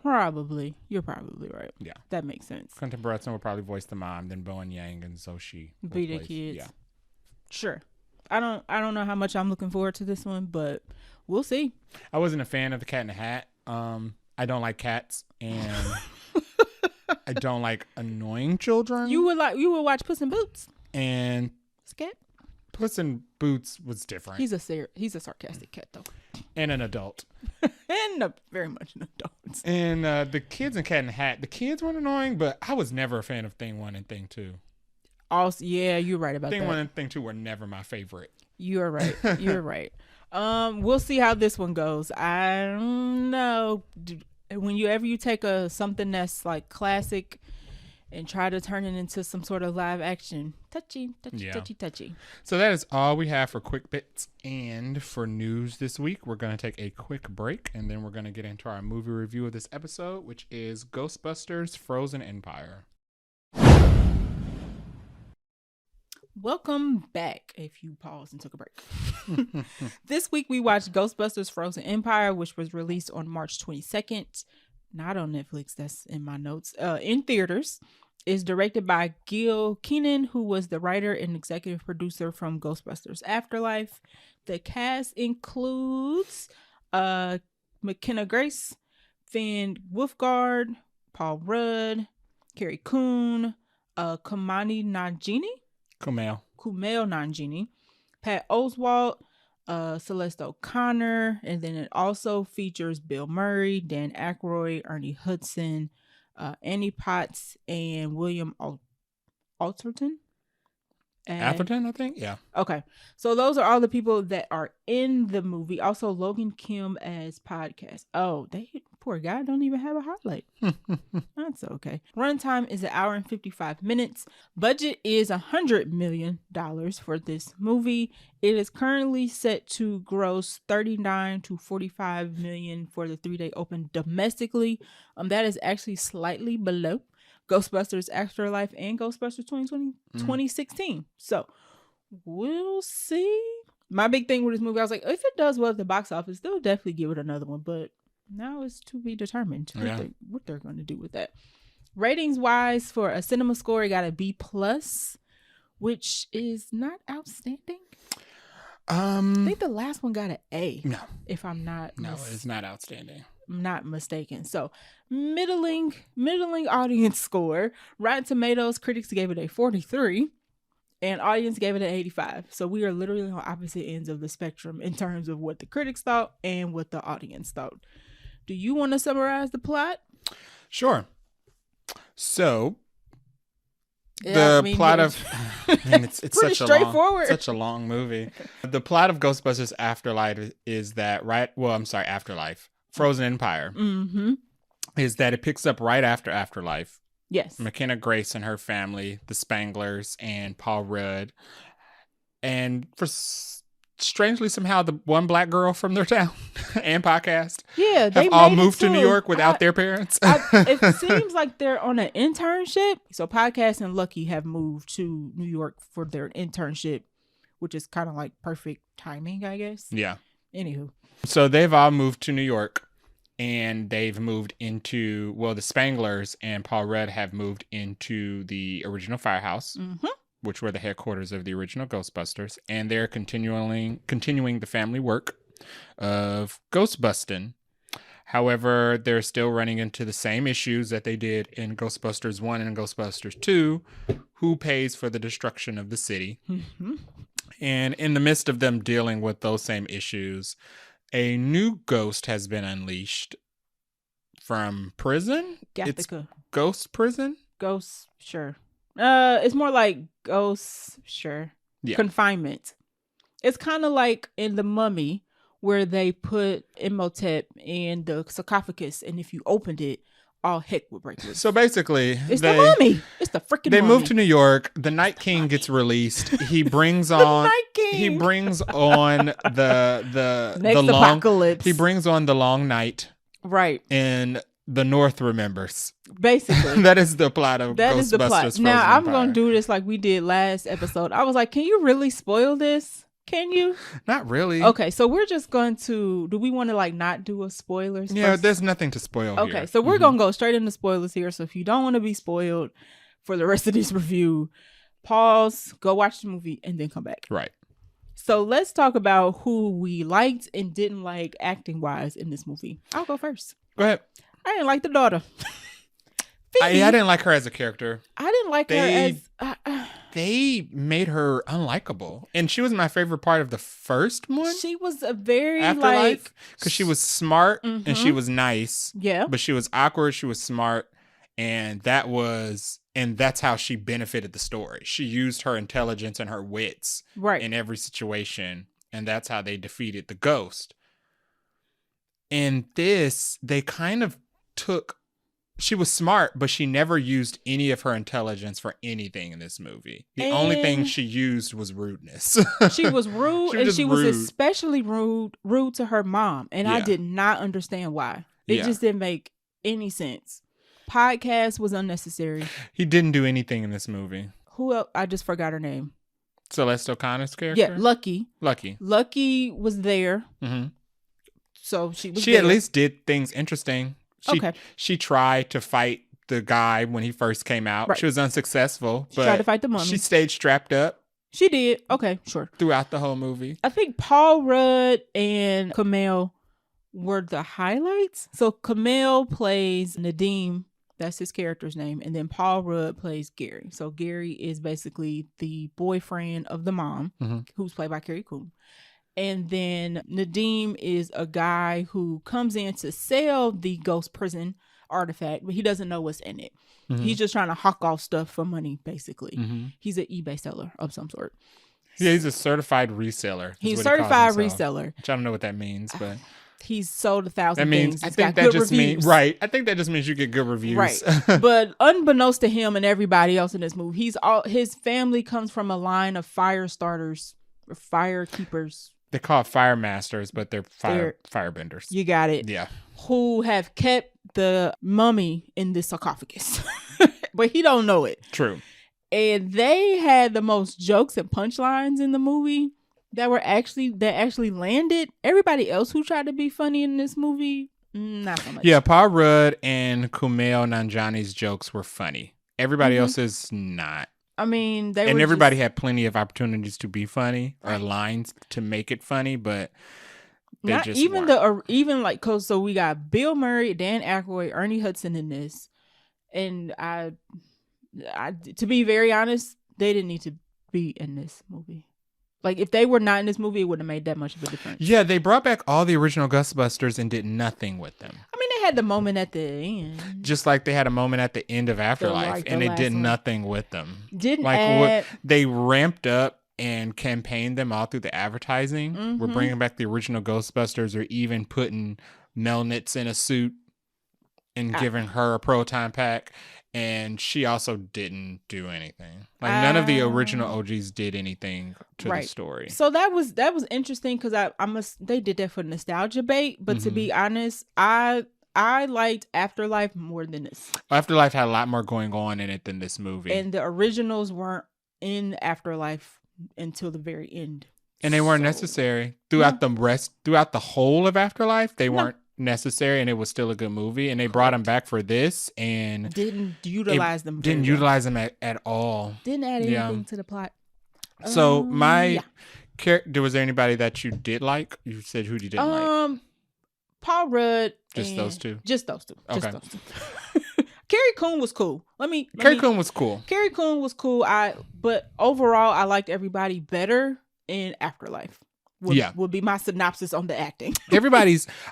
Speaker 2: Probably. You're probably right.
Speaker 1: Yeah.
Speaker 2: That makes sense.
Speaker 1: Quinta Brunson will probably voice the mom, then Bowen Yang and Xochitl will
Speaker 2: be the kids.
Speaker 1: Yeah.
Speaker 2: Sure. I don't know how much I'm looking forward to this one, but we'll see.
Speaker 1: I wasn't a fan of the Cat in the Hat. I don't like cats, and I don't like annoying children.
Speaker 2: You would watch Puss in Boots.
Speaker 1: And
Speaker 2: Scat?
Speaker 1: Puss in Boots was different.
Speaker 2: He's a sarcastic cat though.
Speaker 1: And an adult.
Speaker 2: And very much an adult.
Speaker 1: And the kids in Cat in the Hat, the kids weren't annoying, but I was never a fan of Thing 1 and Thing 2.
Speaker 2: Also, yeah, you're right about
Speaker 1: Thing
Speaker 2: that.
Speaker 1: 1 and Thing 2 were never my favorite.
Speaker 2: You're right. You're right. We'll see how this one goes. I don't know. Whenever you take something that's like classic and try to turn it into some sort of live action, touchy.
Speaker 1: So that is all we have for quick bits and for news this week. We're going to take a quick break, and then we're going to get into our movie review of this episode, which is Ghostbusters Frozen Empire.
Speaker 2: Welcome back, if you paused and took a break. This week we watched Ghostbusters Frozen Empire, which was released on March 22nd. Not on Netflix, that's in my notes. In theaters. Is directed by Gil Kenan, who was the writer and executive producer from Ghostbusters Afterlife. The cast includes McKenna Grace, Finn Wolfgard, Paul Rudd, Carrie Coon, Kumail Nanjiani, Pat Oswalt, Celeste O'Connor, and then it also features Bill Murray, Dan Aykroyd, Ernie Hudson, Annie Potts, and William Alderton.
Speaker 1: Atherton, I think. Yeah.
Speaker 2: Okay. So those are all the people that are in the movie. Also, Logan Kim as podcast. Oh, poor guy don't even have a highlight. That's okay. Runtime is 1 hour and 55 minutes. Budget is $100 million for this movie. It is currently set to gross 39 to 45 million for the 3-day open domestically. That is actually slightly below Ghostbusters Afterlife and Ghostbusters 2016. So we'll see. My big thing with this movie, I was like, if it does well at the box office, they'll definitely give it another one. But now it's to be determined what they're going to do with that. Ratings wise, for a cinema score, it got a B+, which is not outstanding. I think the last one got an A.
Speaker 1: No.
Speaker 2: If I'm not
Speaker 1: it's not outstanding.
Speaker 2: Not mistaken. So middling audience score. Rotten Tomatoes critics gave it a 43 and audience gave it an 85. So we are literally on opposite ends of the spectrum in terms of what the critics thought and what the audience thought. Do you want to summarize the plot?
Speaker 1: Sure. So plot of it's
Speaker 2: pretty straightforward.
Speaker 1: Such a long movie. The plot of Ghostbusters Afterlife is that Afterlife. Frozen Empire is that it picks up right after Afterlife.
Speaker 2: Yes.
Speaker 1: McKenna Grace and her family, the Spanglers and Paul Rudd, and strangely somehow the one black girl from their town and podcast
Speaker 2: they
Speaker 1: have all moved to New York without their parents.
Speaker 2: It seems like they're on an internship. So Podcast and Lucky have moved to New York for their internship, which is kind of like perfect timing, I guess.
Speaker 1: Yeah.
Speaker 2: Anywho.
Speaker 1: So they've all moved to New York, and they've moved into, the Spanglers and Paul Rudd have moved into the original firehouse, which were the headquarters of the original Ghostbusters, and they're continuing the family work of ghostbusting. However, they're still running into the same issues that they did in Ghostbusters 1 and Ghostbusters 2. Who pays for the destruction of the city? And in the midst of them dealing with those same issues, a new ghost has been unleashed from prison.
Speaker 2: Gathica.
Speaker 1: It's ghost prison?
Speaker 2: Ghost, sure. It's more like ghost, sure. Yeah. Confinement. It's kind of like in The Mummy, where they put Imhotep in the sarcophagus, and if you opened it, all heck would break loose.
Speaker 1: So basically,
Speaker 2: it's the Mummy. It's the freaking
Speaker 1: They
Speaker 2: Mummy.
Speaker 1: move to New York. The Night King gets released. He brings on He brings on the
Speaker 2: next
Speaker 1: long
Speaker 2: apocalypse.
Speaker 1: He brings on the long night.
Speaker 2: Right.
Speaker 1: And the North remembers.
Speaker 2: Basically.
Speaker 1: That is the plot of
Speaker 2: That
Speaker 1: Ghostbusters.
Speaker 2: Is the plot. Now I'm going to do this like we did last episode. I was like, can you really spoil this? Can you?
Speaker 1: Not really.
Speaker 2: Okay, so we're just going to, do we want to like not do a spoilers?
Speaker 1: Yeah,
Speaker 2: first?
Speaker 1: there's nothing to spoil here.
Speaker 2: Okay, so we're going to go straight into spoilers here. So if you don't want to be spoiled for the rest of this review, pause, go watch the movie, and then come back.
Speaker 1: Right.
Speaker 2: So let's talk about who we liked and didn't like acting wise in this movie. I'll go first.
Speaker 1: Go ahead.
Speaker 2: I didn't like the daughter.
Speaker 1: I didn't like her as a character.
Speaker 2: I didn't like her as...
Speaker 1: They made her unlikable. And she was my favorite part of the first one.
Speaker 2: She was a very
Speaker 1: Afterlife, because she was smart and she was nice.
Speaker 2: Yeah.
Speaker 1: But she was awkward. She was smart. And that's how she benefited the story. She used her intelligence and her wits in every situation. And that's how they defeated the ghost. In this, they kind of took... She was smart, but she never used any of her intelligence for anything in this movie. The only thing she used was rudeness.
Speaker 2: She was rude, and she was especially rude to her mom. And I did not understand why. It just didn't make any sense. Podcast was unnecessary.
Speaker 1: He didn't do anything in this movie.
Speaker 2: Who else? I just forgot her name.
Speaker 1: Celeste O'Connor's character?
Speaker 2: Yeah, Lucky.
Speaker 1: Lucky
Speaker 2: was there. Mm-hmm. So she
Speaker 1: at least did things interesting. She tried to fight the guy when he first came out. Right. She was unsuccessful. She
Speaker 2: tried to fight the mummy.
Speaker 1: She stayed strapped up.
Speaker 2: She did. Okay, sure.
Speaker 1: Throughout the whole movie.
Speaker 2: I think Paul Rudd and Kumail were the highlights. So Kumail plays Nadeem. That's his character's name. And then Paul Rudd plays Gary. So Gary is basically the boyfriend of the mom, who's played by Carrie Coon. And then Nadeem is a guy who comes in to sell the ghost prison artifact, but he doesn't know what's in it.
Speaker 1: Mm-hmm.
Speaker 2: He's just trying to hawk off stuff for money, basically.
Speaker 1: Mm-hmm.
Speaker 2: He's an eBay seller of some sort.
Speaker 1: Yeah, he's a certified reseller.
Speaker 2: He's a certified reseller.
Speaker 1: Which I don't know what that means, but
Speaker 2: he's sold 1,000
Speaker 1: that means
Speaker 2: things.
Speaker 1: I think that just means right. I think that just means you get good reviews.
Speaker 2: Right. But unbeknownst to him and everybody else in this movie, his family comes from a line of fire starters or fire keepers.
Speaker 1: They call it fire masters, but they're firebenders.
Speaker 2: You got it.
Speaker 1: Yeah.
Speaker 2: Who have kept the mummy in the sarcophagus. But he don't know it.
Speaker 1: True.
Speaker 2: And they had the most jokes and punchlines in the movie that actually landed. Everybody else who tried to be funny in this movie, not so much.
Speaker 1: Yeah, Paul Rudd and Kumail Nanjiani's jokes were funny. Everybody else's not.
Speaker 2: I mean,
Speaker 1: everybody had plenty of opportunities to be funny or lines to make it funny, but they
Speaker 2: not
Speaker 1: just
Speaker 2: even
Speaker 1: weren't.
Speaker 2: So we got Bill Murray, Dan Aykroyd, Ernie Hudson in this, and I to be very honest, they didn't need to be in this movie. Like, if they were not in this movie, it wouldn't have made that much of a difference.
Speaker 1: Yeah, they brought back all the original Ghostbusters and did nothing with them.
Speaker 2: I mean, they had the moment at the end.
Speaker 1: Just like they had a moment at the end of Afterlife, and they did nothing with them. They ramped up and campaigned them all through the advertising. Mm-hmm. We're bringing back the original Ghostbusters, or even putting Melnitz in a suit and giving her a proton pack. And she also didn't do anything. Like, none of the original OGs did anything to the story.
Speaker 2: So that was interesting because they did that for nostalgia bait. But to be honest, I liked Afterlife more than this.
Speaker 1: Afterlife had a lot more going on in it than this movie.
Speaker 2: And the originals weren't in Afterlife until the very end.
Speaker 1: And they weren't necessary throughout the whole of Afterlife. They weren't necessary, and it was still a good movie, and they brought him back for this and
Speaker 2: didn't utilize them
Speaker 1: at all.
Speaker 2: Didn't add anything to the plot.
Speaker 1: So was there anybody that you did like? You said who you didn't like?
Speaker 2: Paul Rudd.
Speaker 1: Just those two.
Speaker 2: Okay. Just those two. Carrie Coon was cool.
Speaker 1: Carrie Coon was cool.
Speaker 2: Carrie Coon was cool. But overall, I liked everybody better in Afterlife. Would be my synopsis on the acting.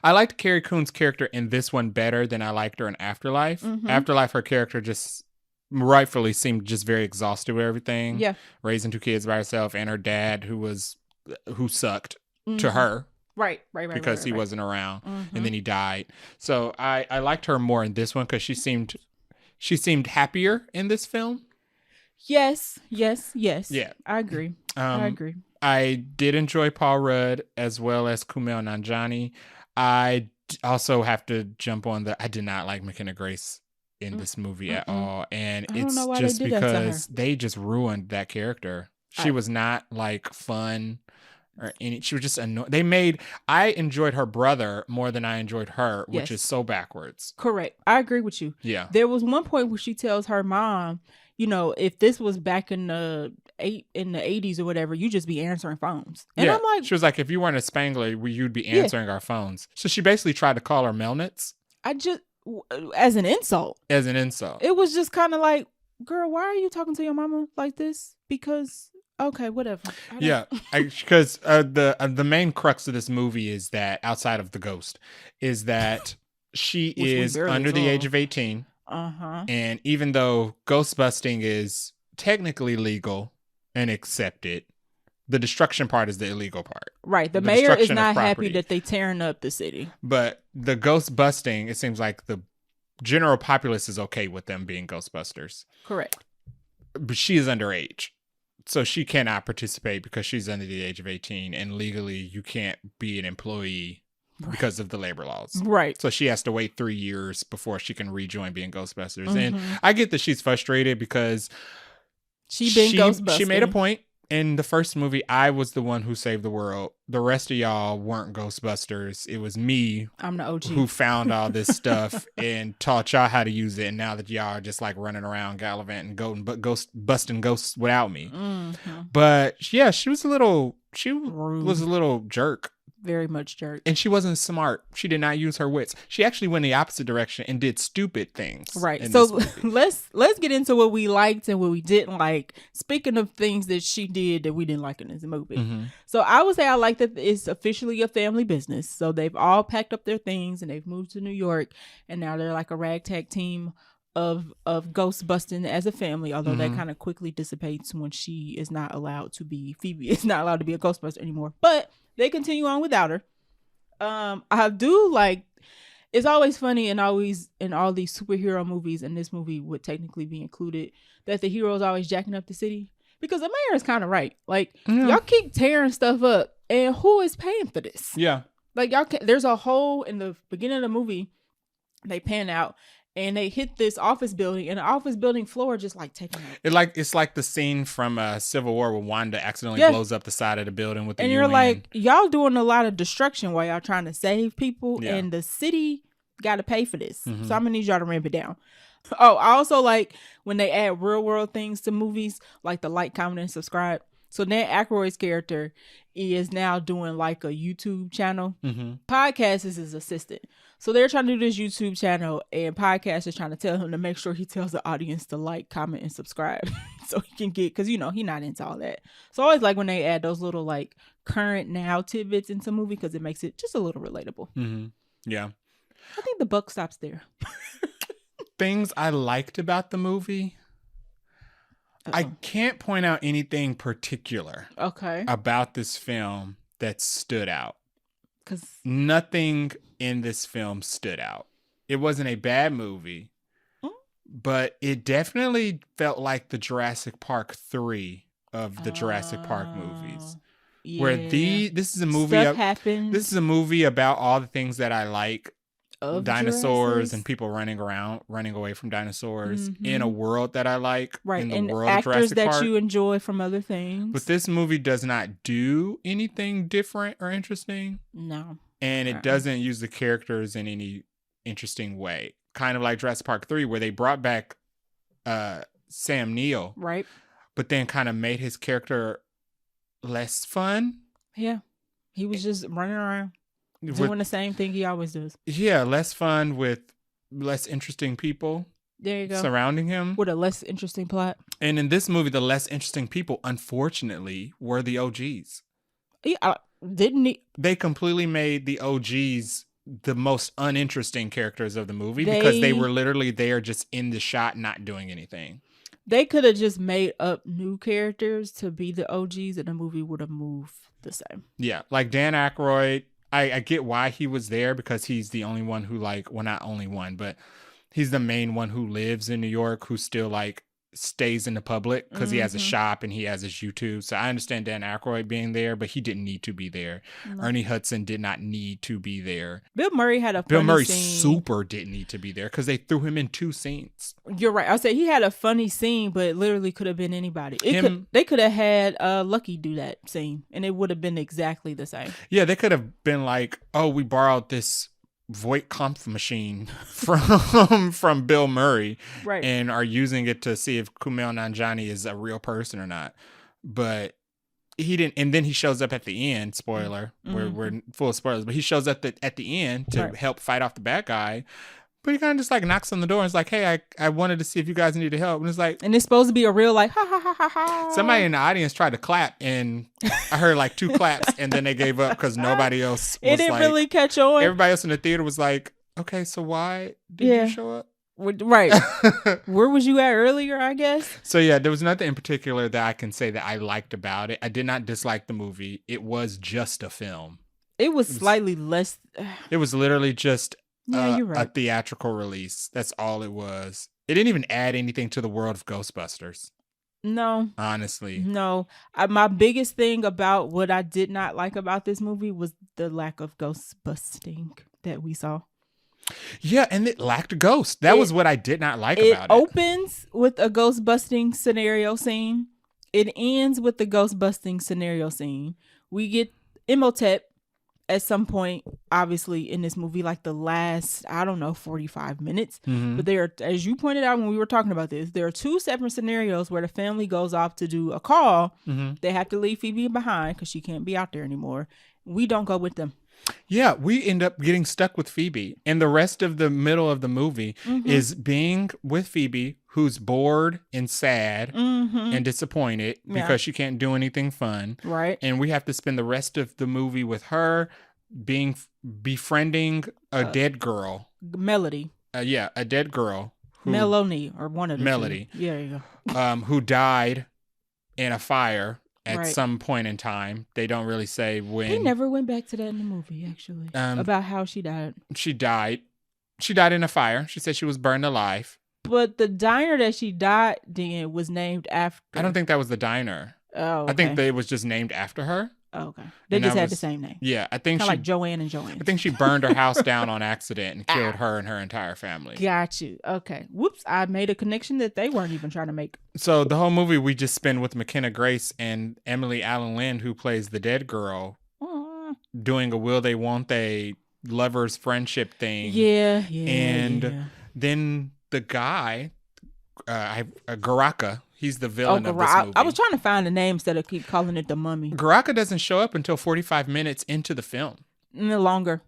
Speaker 1: I liked Carrie Coon's character in this one better than I liked her in Afterlife. Mm-hmm. Afterlife, her character just rightfully seemed just very exhausted with everything. Yeah. Raising two kids by herself, and her dad who sucked to her.
Speaker 2: Right.
Speaker 1: Because he wasn't around, and then he died. So I liked her more in this one because she seemed happier in this film.
Speaker 2: Yes. Yeah. I agree.
Speaker 1: I did enjoy Paul Rudd as well as Kumail Nanjiani. I also have to jump on I did not like McKenna Grace in this movie at all. And it's just because they just ruined that character. She was not like fun or any, she was just annoying. I enjoyed her brother more than I enjoyed her, which is so backwards.
Speaker 2: Correct. I agree with you.
Speaker 1: Yeah.
Speaker 2: There was one point where she tells her mom, if this was back in the 80s or whatever, you just be answering phones. And I'm like,
Speaker 1: she was like, if you weren't a Spangler, you'd be answering our phones. So she basically tried to call her Melnitz.
Speaker 2: As an insult.
Speaker 1: It
Speaker 2: was just kind of like, girl, why are you talking to your mama like this? Because, okay, whatever.
Speaker 1: Yeah, because the main crux of this movie is that, outside of the ghost, is that she is under the age of 18. And even though ghost busting is technically legal and accepted, the destruction part is the illegal part.
Speaker 2: Right. The mayor is not happy that they tearing up the city.
Speaker 1: But the ghost busting, it seems like the general populace is okay with them being Ghostbusters.
Speaker 2: Correct.
Speaker 1: But she is underage. So she cannot participate because she's under the age of 18. And legally, you can't be an employee because of the labor laws.
Speaker 2: Right.
Speaker 1: So she has to wait 3 years before she can rejoin being Ghostbusters. And I get that she's frustrated because
Speaker 2: she made
Speaker 1: a point. In the first movie, I was the one who saved the world. The rest of y'all weren't Ghostbusters. It was me.
Speaker 2: I'm the OG.
Speaker 1: Who found all this stuff and taught y'all how to use it. And now that y'all are just like running around gallivanting, busting ghosts without me. Mm-hmm. But yeah, she was a little jerk
Speaker 2: very much jerk.
Speaker 1: And she wasn't smart. She did not use her wits. She actually went the opposite direction and did stupid things.
Speaker 2: Right. So let's get into what we liked and what we didn't like. Speaking of things that she did that we didn't like in this movie.
Speaker 1: Mm-hmm.
Speaker 2: So I would say I like that it's officially a family business. So they've all packed up their things and they've moved to New York, and now they're like a ragtag team of ghost busting as a family, although that kind of quickly dissipates when Phoebe is not allowed to be a Ghostbuster anymore. But they continue on without her. I do like, it's always funny and always in all these superhero movies, and this movie would technically be included, that the hero is always jacking up the city, because the mayor is kind of right. Like, y'all keep tearing stuff up, and who is paying for this?
Speaker 1: Yeah.
Speaker 2: Like, there's a hole in the beginning of the movie, they pan out, and they hit this office building, and the office building floor just like taking out.
Speaker 1: It's like the scene from Civil War where Wanda accidentally blows up the side of the building with the
Speaker 2: and
Speaker 1: UN.
Speaker 2: you're like, y'all doing a lot of destruction while y'all trying to save people, and the city got to pay for this. So I'm gonna need y'all to ramp it down. Oh, I also like when they add real world things to movies, like the like, comment, and subscribe. So Dan Aykroyd's character is now doing like a YouTube channel. Podcast is his assistant. So they're trying to do this YouTube channel, and Podcast is trying to tell him to make sure he tells the audience to like, comment, and subscribe so he can get, because, you know, he's not into all that. So I always like when they add those little like current now tidbits into a movie, because it makes it just a little relatable.
Speaker 1: Yeah.
Speaker 2: I think the buck stops there.
Speaker 1: Things I liked about the movie. I can't point out anything particular about this film that stood out. Because nothing in this film stood out. It wasn't a bad movie, but it definitely felt like the Jurassic Park 3 of the Jurassic Park movies. Yeah. Where this is a movie. This is a movie about all the things that I like. Of dinosaurs and people running away from dinosaurs in a world that I like, in the world of Jurassic Park.
Speaker 2: Actors that you enjoy from other things.
Speaker 1: But this movie does not do anything different or interesting.
Speaker 2: No.
Speaker 1: And it doesn't use the characters in any interesting way. Kind of like Jurassic Park 3, where they brought back Sam Neill.
Speaker 2: Right.
Speaker 1: But then kind of made his character less fun.
Speaker 2: Yeah. He was just running around. Doing the same thing he always does.
Speaker 1: Yeah, less fun with less interesting people.
Speaker 2: There you go.
Speaker 1: Surrounding him.
Speaker 2: With a less interesting plot.
Speaker 1: And in this movie, the less interesting people, unfortunately, were the OGs.
Speaker 2: Yeah,
Speaker 1: They completely made the OGs the most uninteresting characters of the movie, because they were literally there just in the shot, not doing anything.
Speaker 2: They could have just made up new characters to be the OGs, and the movie would have moved the same. Yeah,
Speaker 1: like Dan Aykroyd. I get why he was there, because he's the only one who not only one, but he's the main one who lives in New York, who still stays in the public, because he has a shop and he has his YouTube. So I understand Dan Aykroyd being there, but he didn't need to be there. No. Ernie Hudson did not need to be there.
Speaker 2: Bill Murray had a funny scene.
Speaker 1: Super didn't need to be there, because they threw him in 2 scenes.
Speaker 2: You're right. I'll say he had a funny scene, but it literally could have been anybody. They could have had Lucky do that scene, and it would have been exactly the same.
Speaker 1: Yeah, they could have been like, oh, we borrowed this Voight-Kampff machine from Bill Murray,
Speaker 2: right,
Speaker 1: and are using it to see if Kumail Nanjiani is a real person or not. But he didn't, and then he shows up at the end. Spoiler, we're full of spoilers, but he shows up at the end to help fight off the bad guy. But he kind of just knocks on the door and is like, "Hey, I wanted to see if you guys needed help." And it's like,
Speaker 2: and it's supposed to be a real ha ha ha ha ha.
Speaker 1: Somebody in the audience tried to clap, and I heard 2 claps, and then they gave up because nobody else.
Speaker 2: It didn't really catch on.
Speaker 1: Everybody else in the theater was like, "Okay, so why did you show up?"
Speaker 2: Right. Where was you at earlier, I guess?
Speaker 1: So yeah, there was nothing in particular that I can say that I liked about it. I did not dislike the movie. It was just a film.
Speaker 2: It was slightly less.
Speaker 1: It was literally just
Speaker 2: you're right.
Speaker 1: a theatrical release. That's all it was. It didn't even add anything to the world of Ghostbusters.
Speaker 2: No.
Speaker 1: Honestly.
Speaker 2: No. My biggest thing about what I did not like about this movie was the lack of ghostbusting that we saw.
Speaker 1: Yeah, and it lacked a ghost. That was what I did not like about it.
Speaker 2: It opens with a ghost-busting scenario scene. It ends with the ghost-busting scenario scene. We get Imhotep at some point, obviously, in this movie, like the last, 45 minutes. But there are, as you pointed out when we were talking about this, there are 2 separate scenarios where the family goes off to do a call. They have to leave Phoebe behind because she can't be out there anymore. We don't go with them.
Speaker 1: Yeah, we end up getting stuck with Phoebe. And the rest of the middle of the movie is being with Phoebe, who's bored and sad and disappointed because she can't do anything fun.
Speaker 2: Right.
Speaker 1: And we have to spend the rest of the movie with her befriending a dead girl.
Speaker 2: Melody.
Speaker 1: A dead girl.
Speaker 2: Melanie, or one of the
Speaker 1: Melody.
Speaker 2: two. Yeah, there you go.
Speaker 1: Who died in a fire at some point in time. They don't really say when.
Speaker 2: They never went back to that in the movie, actually. About how she died.
Speaker 1: She died. She died in a fire. She said she was burned alive.
Speaker 2: But the diner that she died in was named after.
Speaker 1: I don't think that was the diner.
Speaker 2: Oh, okay.
Speaker 1: I think it was just named after her.
Speaker 2: Oh, okay. They just had the same name.
Speaker 1: Yeah, I think
Speaker 2: like Joanne and Joanne.
Speaker 1: I think she burned her house down on accident and killed her and her entire family.
Speaker 2: Got you. Okay. Whoops. I made a connection that they weren't even trying to make.
Speaker 1: So the whole movie we just spend with McKenna Grace and Emily Allen Lind, who plays the dead girl, doing a will they won't they lovers friendship thing.
Speaker 2: Yeah.
Speaker 1: Then the guy, Garaka. He's the villain of this movie.
Speaker 2: I was trying to find the name instead of keep calling it the Mummy.
Speaker 1: Garaka doesn't show up until 45 minutes into the film.
Speaker 2: No longer.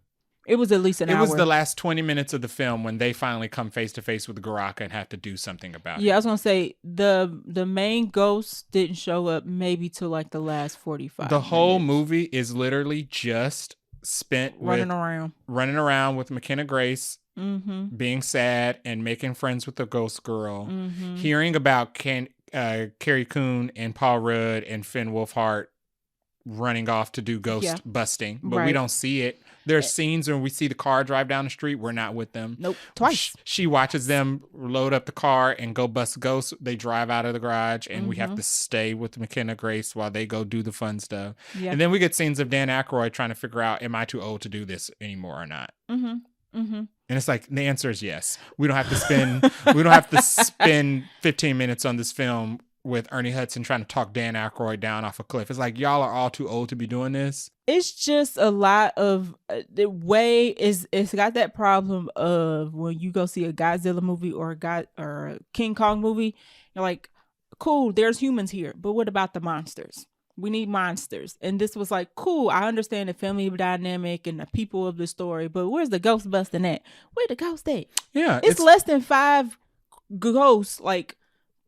Speaker 2: It was at least an hour.
Speaker 1: It was the last 20 minutes of the film when they finally come face to face with Garaka and have to do something about it.
Speaker 2: Yeah, I was going to say the main ghost didn't show up maybe till like the last 45
Speaker 1: The whole movie is literally just spent running around with McKenna Grace, being sad and making friends with the ghost girl, hearing about Carrie Coon and Paul Rudd and Finn Wolfhard running off to do ghost busting, but we don't see it. There's scenes when we see the car drive down the street. We're not with them.
Speaker 2: Nope. Twice.
Speaker 1: She watches them load up the car and go bust ghosts. They drive out of the garage and we have to stay with McKenna Grace while they go do the fun stuff. Yeah. And then we get scenes of Dan Aykroyd trying to figure out, am I too old to do this anymore or not? And it's like, the answer is yes. We don't have to spend 15 minutes on this film with Ernie Hudson trying to talk Dan Aykroyd down off a cliff. It's like, y'all are all too old to be doing this.
Speaker 2: It's just a lot of the way it's got that problem of when you go see a Godzilla movie or a King Kong movie, you're like, cool, there's humans here, but what about the monsters? We need monsters. And this was like, cool, I understand the family dynamic and the people of the story, but where's the ghost busting at? Where the ghost at?
Speaker 1: Yeah.
Speaker 2: It's less than 5 ghosts, like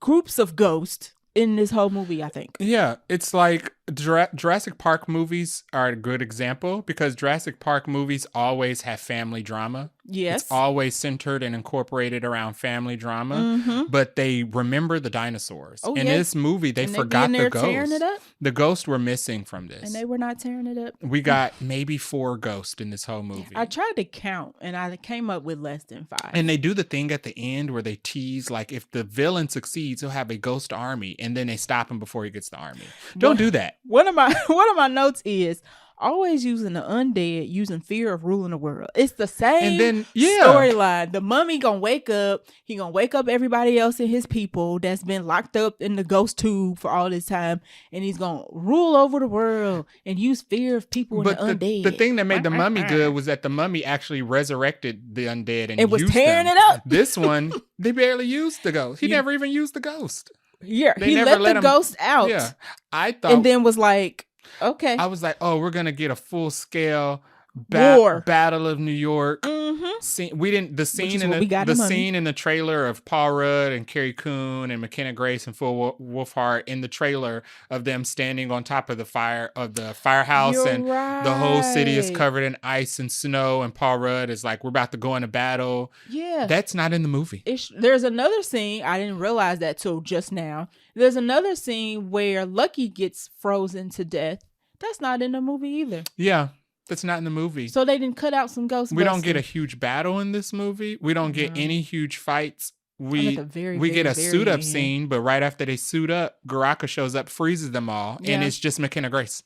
Speaker 2: groups of ghosts in this whole movie, I think.
Speaker 1: Yeah. It's like Jurassic Park movies are a good example because Jurassic Park movies always have family drama.
Speaker 2: Yes.
Speaker 1: It's always centered and incorporated around family drama, but they remember the dinosaurs. In this movie, they forgot the ghosts. The ghosts were missing from this.
Speaker 2: And they were not tearing it up.
Speaker 1: We got maybe 4 ghosts in this whole movie.
Speaker 2: I tried to count and I came up with less than 5.
Speaker 1: And they do the thing at the end where they tease, like, if the villain succeeds, he'll have a ghost army, and then they stop him before he gets the army. Don't do that.
Speaker 2: One of my notes is always using the undead, using fear of ruling the world. It's the same storyline. The mummy gonna wake up. He gonna wake up everybody else in his people that's been locked up in the ghost tube for all this time, and he's gonna rule over the world and use fear of people and the undead.
Speaker 1: The thing that made the mummy good was that the mummy actually resurrected the undead and
Speaker 2: it was tearing it up.
Speaker 1: This one, they barely used the ghost. He never even used the ghost.
Speaker 2: Yeah, he let the ghost out.
Speaker 1: Yeah, I thought,
Speaker 2: and then was like, okay.
Speaker 1: I was like, oh, we're gonna get a full scale Battle of New York. We didn't. The scene in the trailer of Paul Rudd and Carrie Coon and McKenna Grace and Phil Wolfhard in the trailer of them standing on top of the firehouse, and the whole city is covered in ice and snow, and Paul Rudd is like, we're about to go into battle.
Speaker 2: Yeah,
Speaker 1: that's not in the movie.
Speaker 2: There's another scene, I didn't realize that till just now. There's another scene where Lucky gets frozen to death. That's not in the movie either.
Speaker 1: Yeah. That's not in the movie.
Speaker 2: So they didn't cut out some Ghostbusters.
Speaker 1: We don't get a huge battle in this movie. We don't get any huge fights. We get a suit up scene, but right after they suit up, Garaka shows up, freezes them all, and it's just McKenna Grace.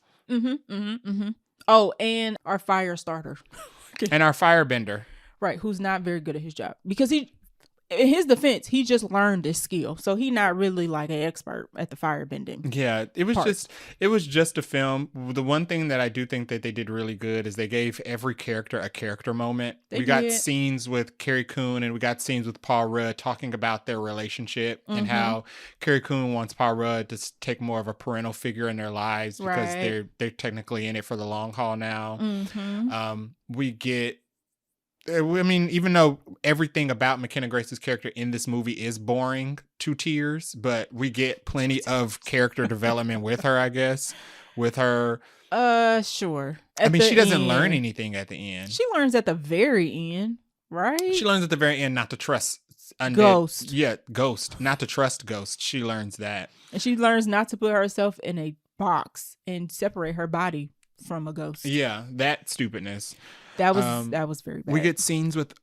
Speaker 2: Oh, and our fire starter.
Speaker 1: And our firebender.
Speaker 2: Right, who's not very good at his job. Because in his defense, he just learned this skill, so he not really like an expert at the firebending.
Speaker 1: Yeah, it was just a film. The one thing that I do think that they did really good is they gave every character a character moment. We got scenes with Carrie Coon and we got scenes with Paul Rudd talking about their relationship and how Carrie Coon wants Paul Rudd to take more of a parental figure in their lives because they're technically in it for the long haul now. We get, I mean, even though everything about McKenna Grace's character in this movie is boring to tears, but we get plenty of character development with her, I guess. With her.
Speaker 2: Sure.
Speaker 1: I mean, she doesn't learn anything at the end.
Speaker 2: She learns at the very end, right?
Speaker 1: She learns at the very end not to trust undead.
Speaker 2: Ghost.
Speaker 1: Yeah, Ghost. Not to trust Ghost. She learns that.
Speaker 2: And she learns not to put herself in a box and separate her body from a ghost.
Speaker 1: Yeah, that stupidness.
Speaker 2: That was very bad.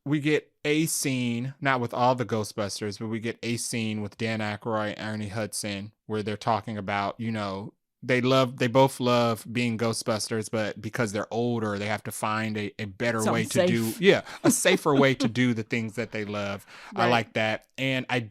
Speaker 1: We get a scene, not with all the Ghostbusters, but we get a scene with Dan Aykroyd and Ernie Hudson where they're talking about, you know, they both love being Ghostbusters, but because they're older, they have to find a better way to do, a safer way to do the things that they love. Right. I like that. And I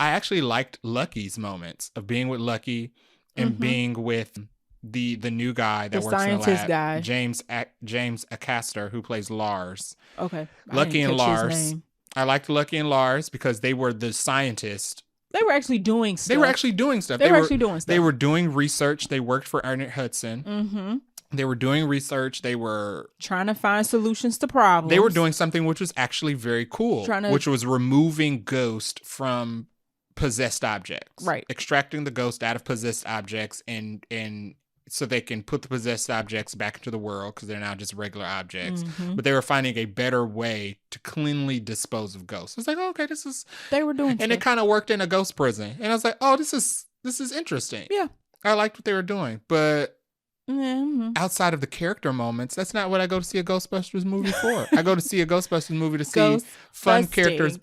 Speaker 1: actually liked Lucky's moments of being with Lucky and being with the new guy that works in the lab,
Speaker 2: guy.
Speaker 1: James Acaster, who plays Lars.
Speaker 2: Okay.
Speaker 1: Lucky and Lars. I liked Lucky and Lars because they were the scientists.
Speaker 2: They were actually doing stuff.
Speaker 1: They were doing research. They worked for Ernie Hudson. They were doing research. They were
Speaker 2: trying to find solutions to problems.
Speaker 1: They were doing something which was actually very cool, which was removing ghost from possessed objects.
Speaker 2: Right.
Speaker 1: Extracting the ghost out of possessed objects and so they can put the possessed objects back into the world because they're now just regular objects. But they were finding a better way to cleanly dispose of ghosts. It's like, oh, okay,
Speaker 2: they were doing,
Speaker 1: and it kind of worked in a ghost prison. And I was like, oh, this is interesting.
Speaker 2: Yeah,
Speaker 1: I liked what they were doing, but outside of the character moments, that's not what I go to see a Ghostbusters movie for. I go to see a Ghostbusters movie to see fun characters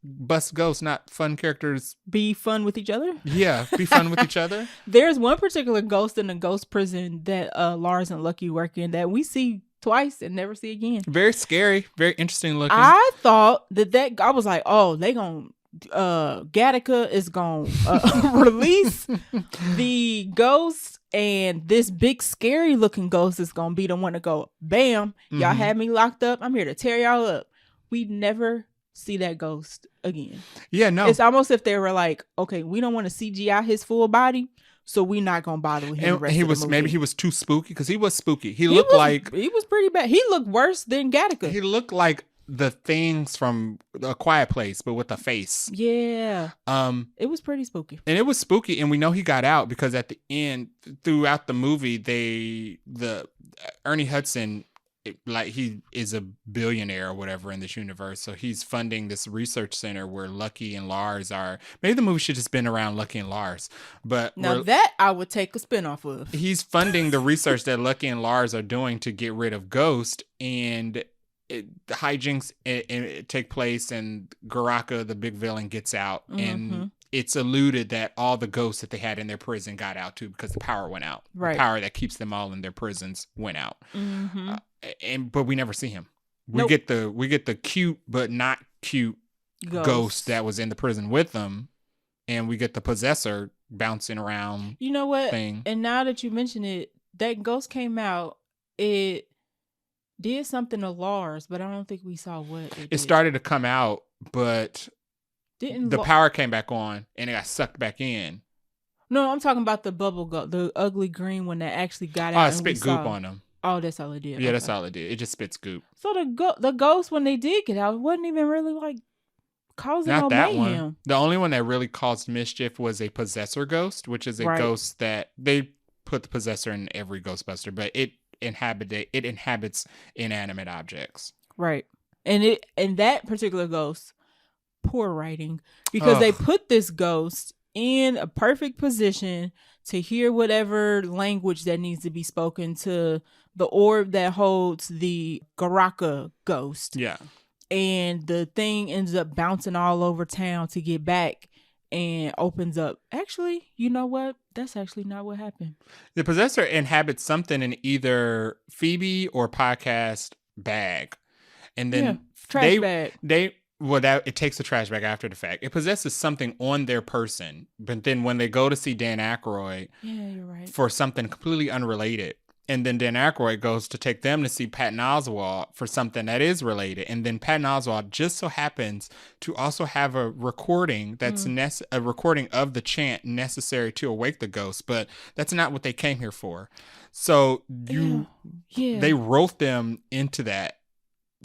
Speaker 1: bust ghosts, not fun characters
Speaker 2: be fun with each other.
Speaker 1: Yeah, be fun with each other.
Speaker 2: There's one particular ghost in the ghost prison that Lars and Lucky work in that we see twice and never see again.
Speaker 1: Very scary, very interesting looking.
Speaker 2: I thought that I was like, oh, they gonna Gattaca is gonna release the ghost. And this big scary looking ghost is going to be the one to go, bam, y'all had me locked up. I'm here to tear y'all up. We never see that ghost again.
Speaker 1: Yeah, no.
Speaker 2: It's almost if they were like, okay, we don't want to CGI his full body, so we're not going to bother with him.
Speaker 1: And maybe he was too spooky because he was spooky. He was
Speaker 2: pretty bad. He looked worse than Gattaca.
Speaker 1: He looked like the things from A Quiet Place, but with a face.
Speaker 2: Yeah. It was pretty spooky.
Speaker 1: And it was spooky, and we know he got out because at the end, throughout the movie, Ernie Hudson, he is a billionaire or whatever in this universe, so he's funding this research center where Lucky and Lars are. Maybe the movie should have just been around Lucky and Lars, but
Speaker 2: now that I would take a spinoff of.
Speaker 1: He's funding the research that Lucky and Lars are doing to get rid of Ghost, and hijinks take place, and Garaka, the big villain, gets out, and it's alluded that all the ghosts that they had in their prison got out too because the power went out. Right. The power that keeps them all in their prisons went out. But we never see him. We get the cute but not cute ghost that was in the prison with them, and we get the possessor bouncing around.
Speaker 2: You know what? And now that you mention it, that ghost came out. It did something to Lars, but I don't think we saw what it did.
Speaker 1: Started to come out, but the power came back on and it got sucked back in.
Speaker 2: No, I'm talking about the bubble ghost, the ugly green one that actually got out.
Speaker 1: Oh, it spit goop on them.
Speaker 2: Oh, that's all it did.
Speaker 1: Yeah, that's all it did. It just spits goop.
Speaker 2: So the ghost, when they did get out, wasn't even really like causing no mayhem.
Speaker 1: One. The only one that really caused mischief was a possessor ghost, which is a ghost that they put the possessor in every Ghostbuster, but it inhabits inanimate objects.
Speaker 2: Right. And that particular ghost, poor writing, because they put this ghost in a perfect position to hear whatever language that needs to be spoken to the orb that holds the Garaka ghost. Yeah. And the thing ends up bouncing all over town to get back and opens up. Actually, you know what? That's actually not what happened.
Speaker 1: The possessor inhabits something in either Phoebe or Podcast bag. And then
Speaker 2: trash bag.
Speaker 1: Well, that it takes the trash bag after the fact. It possesses something on their person, but then when they go to see Dan Aykroyd,
Speaker 2: Yeah, you're right.
Speaker 1: for something completely unrelated, and then Dan Aykroyd goes to take them to see Patton Oswalt for something that is related, and then Patton Oswalt just so happens to also have a recording that's a recording of the chant necessary to awake the ghost, but that's not what they came here for. So they wrote them into that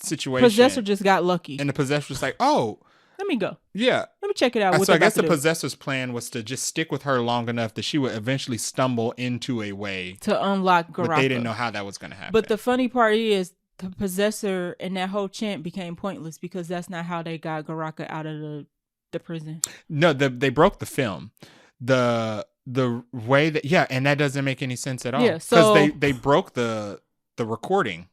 Speaker 1: situation.
Speaker 2: Possessor just got lucky,
Speaker 1: and the possessor was like, "Oh,
Speaker 2: let me go.
Speaker 1: Yeah.
Speaker 2: Let me check it out."
Speaker 1: So I guess the possessor's plan was to just stick with her long enough that she would eventually stumble into a way
Speaker 2: to unlock Garaka.
Speaker 1: But they didn't know how that was going to happen.
Speaker 2: But the funny part is the possessor and that whole chant became pointless because that's not how they got Garaka out of the prison.
Speaker 1: No, they broke the film. The way that and that doesn't make any sense at all. Yeah, so because they broke the recording.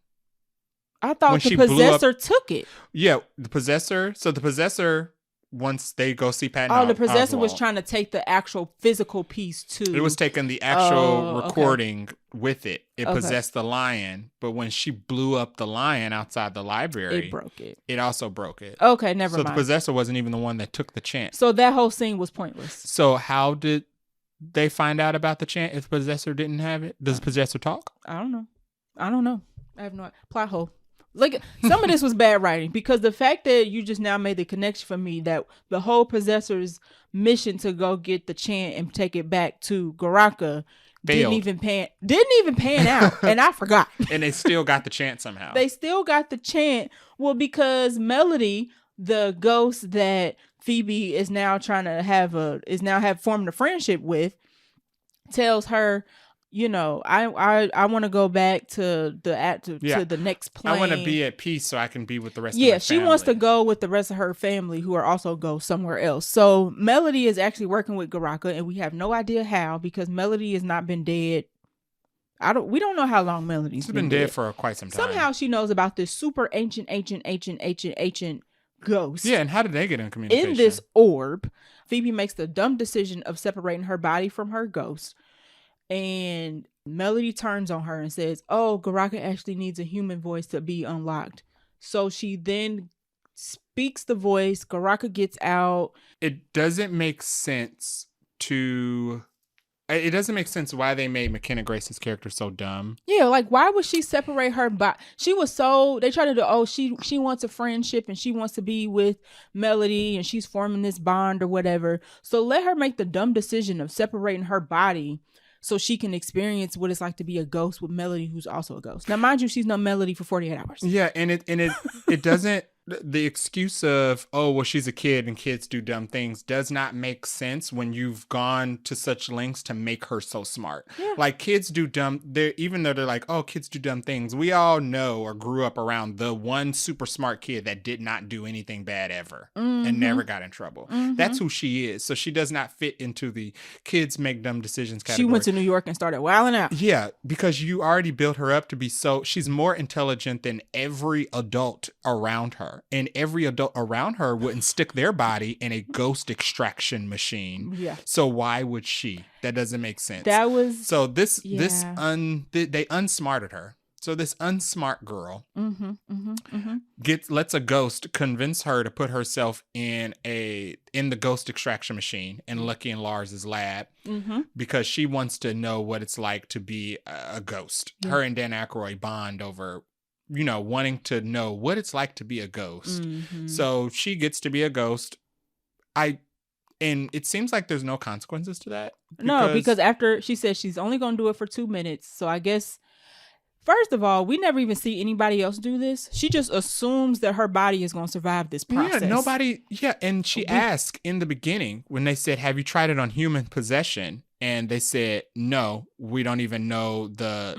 Speaker 2: I thought the possessor took it.
Speaker 1: Yeah, the possessor. So the possessor, once they go see Patton
Speaker 2: the possessor was trying to take the actual physical piece too.
Speaker 1: It was taking the actual recording with it. It possessed the lion, but when she blew up the lion outside the library,
Speaker 2: it broke it.
Speaker 1: It also broke it.
Speaker 2: Okay, never mind.
Speaker 1: So the possessor wasn't even the one that took the chant.
Speaker 2: So that whole scene was pointless.
Speaker 1: So how did they find out about the chant if the possessor didn't have it? Does the possessor talk?
Speaker 2: I don't know. I have no plot hole. Like, some of this was bad writing because the fact that you just now made the connection for me that the whole possessor's mission to go get the chant and take it back to Garaka didn't even pan out, and I forgot.
Speaker 1: And they still got the chant somehow.
Speaker 2: They still got the chant. Well, because Melody, the ghost that Phoebe is now trying to have formed a friendship with, tells her, I want to go back to the next plane.
Speaker 1: I want to be at peace so I can be with the rest of my family. Yeah,
Speaker 2: she wants to go with the rest of her family who are also go somewhere else. So Melody is actually working with Garaka, and we have no idea how because Melody has not been dead. We don't know how long Melody's been dead
Speaker 1: for quite some time.
Speaker 2: Somehow she knows about this super ancient ghost.
Speaker 1: Yeah, and how did they get in communication?
Speaker 2: In this orb, Phoebe makes the dumb decision of separating her body from her ghost. And Melody turns on her and says, "Oh, Garaka actually needs a human voice to be unlocked." So she then speaks the voice. Garaka gets out.
Speaker 1: It doesn't make sense why they made McKenna Grace's character so dumb.
Speaker 2: Yeah, like why would she separate her body? They try to do, she wants a friendship and she wants to be with Melody and she's forming this bond or whatever. So let her make the dumb decision of separating her body so she can experience what it's like to be a ghost with Melody, who's also a ghost. Now, mind you, she's known Melody for 48 hours.
Speaker 1: Yeah, and it doesn't. The excuse of, she's a kid and kids do dumb things does not make sense when you've gone to such lengths to make her so smart. Yeah. Like kids do even though they're like, kids do dumb things. We all know or grew up around the one super smart kid that did not do anything bad ever and never got in trouble. Mm-hmm. That's who she is. So she does not fit into the kids make dumb decisions category.
Speaker 2: She went to New York and started wilding out.
Speaker 1: Yeah, because you already built her up to be she's more intelligent than every adult around her. And every adult around her wouldn't stick their body in a ghost extraction machine. Yeah. So why would she? That doesn't make sense.
Speaker 2: That was
Speaker 1: they unsmarted her. So this unsmart girl lets a ghost convince her to put herself in the ghost extraction machine in Lucky and Lars's lab because she wants to know what it's like to be a ghost. Yeah. Her and Dan Aykroyd bond over wanting to know what it's like to be a ghost. Mm-hmm. So she gets to be a ghost. And it seems like there's no consequences to that.
Speaker 2: Because after she says she's only going to do it for 2 minutes. So I guess, first of all, we never even see anybody else do this. She just assumes that her body is going to survive this process.
Speaker 1: And she asked in the beginning when they said, "Have you tried it on human possession?" And they said, "No, we don't even know the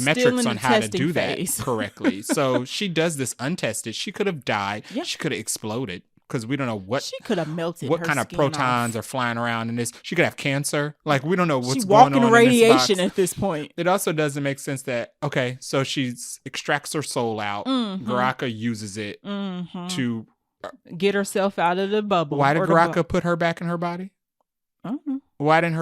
Speaker 1: metrics on how to do that correctly." So she does this untested. She could have died. Yeah. She could have exploded because we don't know what
Speaker 2: she could have melted.
Speaker 1: What kind of protons are flying around in this? She could have cancer. Like we don't know what's
Speaker 2: She's
Speaker 1: going on.
Speaker 2: Walking radiation
Speaker 1: in this box.
Speaker 2: At this point.
Speaker 1: It also doesn't make sense that so she extracts her soul out. Garaka uses it to
Speaker 2: get herself out of the bubble.
Speaker 1: Why did Garaka put her back in her body?
Speaker 2: I don't know.
Speaker 1: Why didn't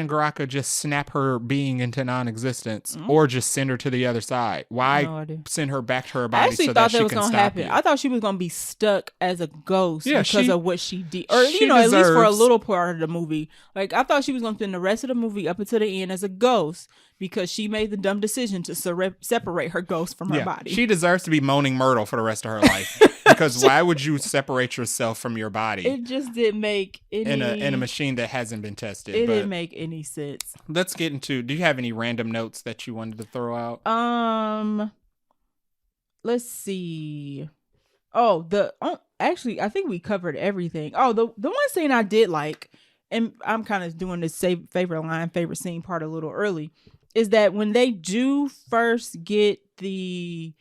Speaker 1: Garaka just snap her being into non-existence or just send her to the other side? Why send her back to her body so that she can stop you? I actually thought that was going to happen.
Speaker 2: I thought she was going to be stuck as a ghost because of what she did. Or,
Speaker 1: she
Speaker 2: at least for a little part of the movie. Like, I thought she was going to spend the rest of the movie up until the end as a ghost because she made the dumb decision to separate her ghost from her body.
Speaker 1: She deserves to be moaning Myrtle for the rest of her life. Because why would you separate yourself from your body?
Speaker 2: It just didn't make any...
Speaker 1: In a machine that hasn't been tested.
Speaker 2: It didn't make any sense.
Speaker 1: Let's get into... Do you have any random notes that you wanted to throw out?
Speaker 2: Let's see. Actually, I think we covered everything. Oh, the one scene I did like, and I'm kind of doing this favorite line, favorite scene part a little early, is that when they do first get they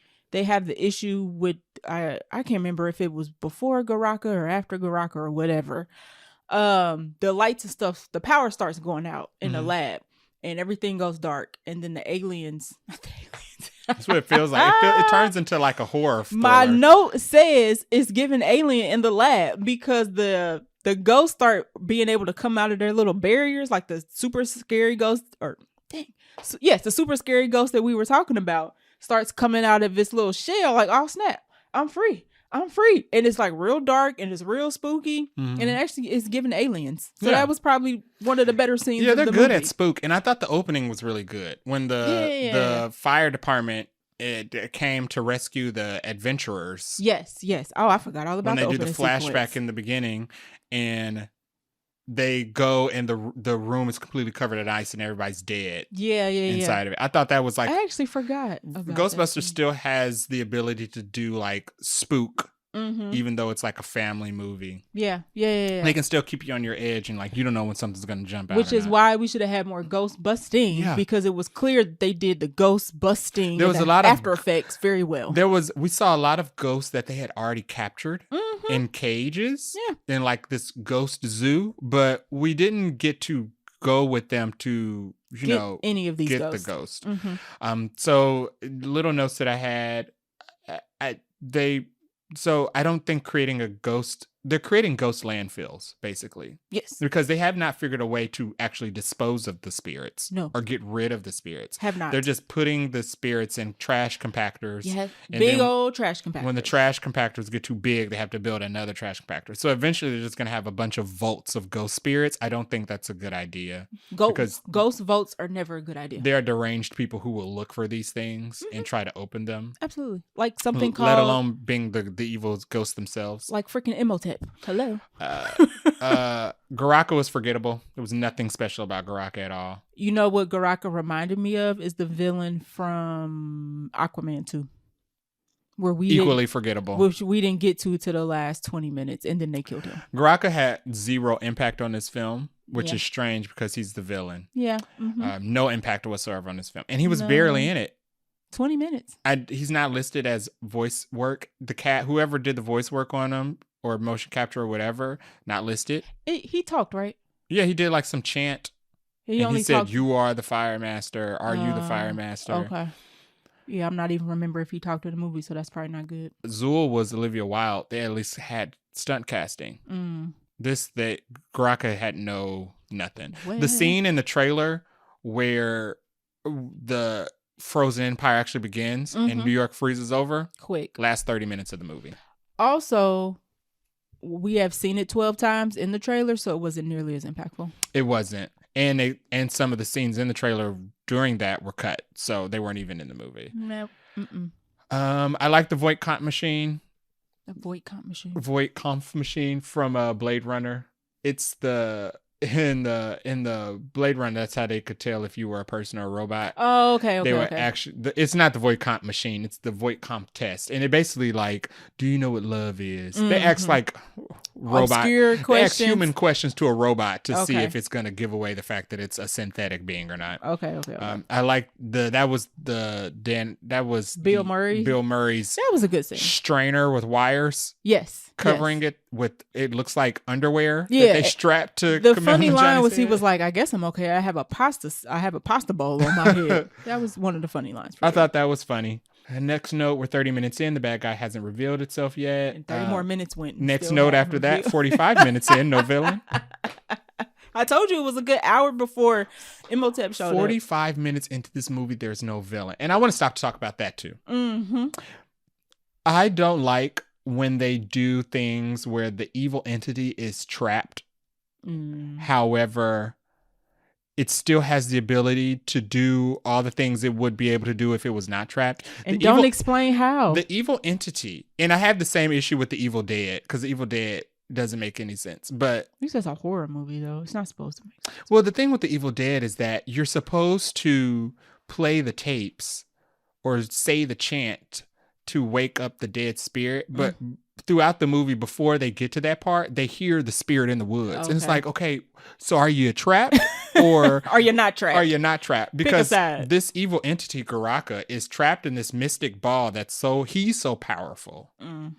Speaker 2: have the issue with, I can't remember if it was before Garaka or after Garaka or whatever. The lights and stuff, the power starts going out in the lab and everything goes dark. And then the aliens,
Speaker 1: that's what it feels like. It turns into like a horror thriller.
Speaker 2: My note says it's giving alien in the lab because the ghosts start being able to come out of their little barriers, like the super scary ghost, the super scary ghost that we were talking about starts coming out of this little shell. Like, oh snap, I'm free, and it's like real dark and it's real spooky, and it actually is giving aliens. So that was probably one of the better scenes.
Speaker 1: Yeah, they're
Speaker 2: the
Speaker 1: good
Speaker 2: movie.
Speaker 1: at spook, and I thought the opening was really good when the fire department it came to rescue the adventurers.
Speaker 2: Yes. Oh, I forgot all about
Speaker 1: when they
Speaker 2: the
Speaker 1: do the flashback in the beginning, and they go and the room is completely covered in ice and everybody's dead. Inside of it. I thought that was like,
Speaker 2: I actually forgot about
Speaker 1: Ghostbusters still has the ability to do like spook, even though it's like a family movie.
Speaker 2: Yeah.
Speaker 1: They can still keep you on your edge and like you don't know when something's gonna jump out.
Speaker 2: Which is why we should have had more ghost busting because it was clear they did the ghost busting.
Speaker 1: There was a lot of
Speaker 2: after effects very well.
Speaker 1: We saw a lot of ghosts that they had already captured in cages in like this ghost zoo, but we didn't get to go with them to
Speaker 2: any of these
Speaker 1: get
Speaker 2: ghosts.
Speaker 1: the ghost. So little notes that I had, So I don't think they're creating ghost landfills, basically.
Speaker 2: Yes.
Speaker 1: Because they have not figured a way to actually dispose of the spirits.
Speaker 2: No.
Speaker 1: Or get rid of the spirits.
Speaker 2: Have not.
Speaker 1: They're just putting the spirits in trash compactors.
Speaker 2: Yeah. Big old trash compactors.
Speaker 1: When the trash compactors get too big, they have to build another trash compactor. So eventually they're just going to have a bunch of vaults of ghost spirits. I don't think that's a good idea.
Speaker 2: Because ghost vaults are never a good idea.
Speaker 1: There are deranged people who will look for these things and try to open them.
Speaker 2: Absolutely. Like something called...
Speaker 1: Let alone being the evil ghosts themselves.
Speaker 2: Like freaking Imhotep. Hello.
Speaker 1: Garaka was forgettable. There was nothing special about Garaka at all.
Speaker 2: You know what Garaka reminded me of is the villain from Aquaman 2. Where we
Speaker 1: equally forgettable.
Speaker 2: Which we didn't get to the last 20 minutes and then they killed him.
Speaker 1: Garaka had zero impact on this film, which is strange because he's the villain.
Speaker 2: Yeah.
Speaker 1: No impact whatsoever on this film. And he was barely in it.
Speaker 2: 20 minutes.
Speaker 1: He's not listed as voice work. Whoever did the voice work on him or motion capture or whatever, not listed.
Speaker 2: He talked, right?
Speaker 1: Yeah, he did like some chant. He said, "You are the fire master. Are you the fire master?"
Speaker 2: Okay. Yeah, I'm not even remember if he talked in the movie, so that's probably not good.
Speaker 1: Zool was Olivia Wilde. They at least had stunt casting. Garaka had nothing.
Speaker 2: Well.
Speaker 1: The scene in the trailer where the Frozen Empire actually begins and New York freezes over.
Speaker 2: Quick.
Speaker 1: Last 30 minutes of the movie.
Speaker 2: Also, we have seen it 12 times in the trailer, so it wasn't nearly as impactful.
Speaker 1: It wasn't. And some of the scenes in the trailer during that were cut, so they weren't even in the movie.
Speaker 2: Nope.
Speaker 1: I like the Voight Comp machine.
Speaker 2: The Voight Comp machine.
Speaker 1: Voight Comp machine from Blade Runner. It's in the Blade Runner, that's how they could tell if you were a person or a robot.
Speaker 2: Oh, okay.
Speaker 1: They were actually, it's not the Voight Comp machine, it's the Voight Comp test. And it basically like, do you know what love is? They ask like
Speaker 2: obscure questions.
Speaker 1: They ask human questions to a robot to see if it's going to give away the fact that it's a synthetic being or not.
Speaker 2: Okay.
Speaker 1: I like that was Bill Murray's.
Speaker 2: That was a good scene.
Speaker 1: Strainer with wires.
Speaker 2: Yes.
Speaker 1: Covering it with, it looks like underwear that they strapped to.
Speaker 2: The funny line was he was like, "I guess I'm okay. I have a pasta bowl on my head." That was one of the funny lines.
Speaker 1: I thought that was funny. Next note, we're 30 minutes in. The bad guy hasn't revealed itself yet.
Speaker 2: And 30 more minutes went.
Speaker 1: Next note after that, 45 minutes in, no villain.
Speaker 2: I told you it was a good hour before Imhotep showed
Speaker 1: 45 minutes into this movie, there's no villain. And I want to stop to talk about that too.
Speaker 2: Mm-hmm.
Speaker 1: I don't like when they do things where the evil entity is trapped. However, it still has the ability to do all the things it would be able to do if it was not trapped.
Speaker 2: And don't explain how.
Speaker 1: The evil entity, and I have the same issue with the Evil Dead, because the Evil Dead doesn't make any sense. But
Speaker 2: this is a horror movie, though. It's not supposed to make sense.
Speaker 1: Well, the thing with the Evil Dead is that you're supposed to play the tapes or say the chant to wake up the dead spirit, but throughout the movie, before they get to that part, they hear the spirit in the woods. Okay. And it's like, okay, so are you trapped or
Speaker 2: are you not trapped?
Speaker 1: Are you not trapped? Because this evil entity, Garaka, is trapped in this mystic ball he's so powerful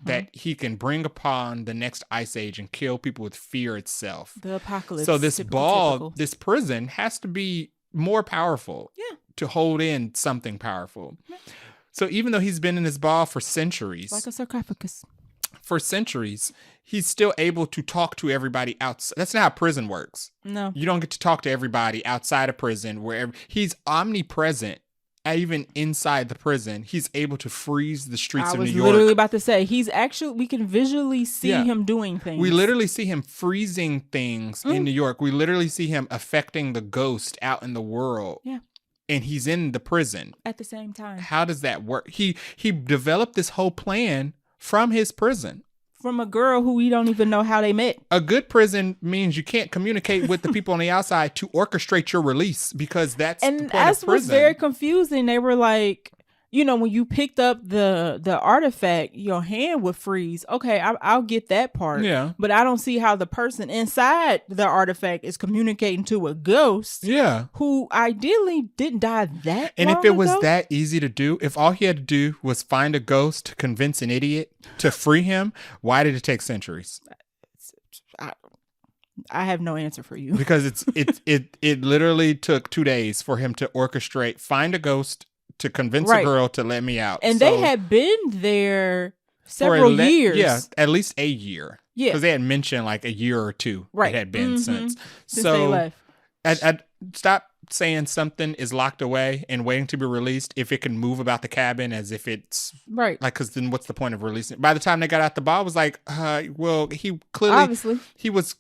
Speaker 1: that he can bring upon the next ice age and kill people with fear itself.
Speaker 2: The apocalypse.
Speaker 1: So this this prison has to be more powerful to hold in something powerful. Yeah. So even though he's been in this ball for centuries,
Speaker 2: like a sarcophagus.
Speaker 1: For centuries, he's still able to talk to everybody outside. That's not how prison works.
Speaker 2: No.
Speaker 1: You don't get to talk to everybody outside of prison. Wherever he's omnipresent, even inside the prison, he's able to freeze the streets of New York. I was
Speaker 2: literally about to say, we can visually see him doing things.
Speaker 1: We literally see him freezing things in New York. We literally see him affecting the ghost out in the world.
Speaker 2: Yeah.
Speaker 1: And he's in the prison.
Speaker 2: At the same time.
Speaker 1: How does that work? He developed this whole plan from his prison.
Speaker 2: From a girl who we don't even know how they met.
Speaker 1: A good prison means you can't communicate with the people on the outside to orchestrate your release, because that's the point of prison. And
Speaker 2: was very confusing. They were like, when you picked up the artifact, your hand would freeze. Okay, I'll get that part.
Speaker 1: Yeah.
Speaker 2: But I don't see how the person inside the artifact is communicating to a ghost.
Speaker 1: Yeah.
Speaker 2: Who ideally didn't die that
Speaker 1: And
Speaker 2: long
Speaker 1: if it was
Speaker 2: ago.
Speaker 1: that easy to do, if all he had to do was find a ghost to convince an idiot to free him, why did it take centuries?
Speaker 2: I have no answer for you.
Speaker 1: Because it literally took 2 days for him to find a ghost, to convince a girl to let me out.
Speaker 2: And they had been there several years.
Speaker 1: Yeah, at least a year.
Speaker 2: Yeah.
Speaker 1: Because they had mentioned like a year or two it had been since
Speaker 2: they left.
Speaker 1: I'd stop saying something is locked away and waiting to be released if it can move about the cabin as if it's
Speaker 2: right.
Speaker 1: Like, because then what's the point of releasing it? By the time they got out the ball, it was like, well, he clearly
Speaker 2: obviously
Speaker 1: he was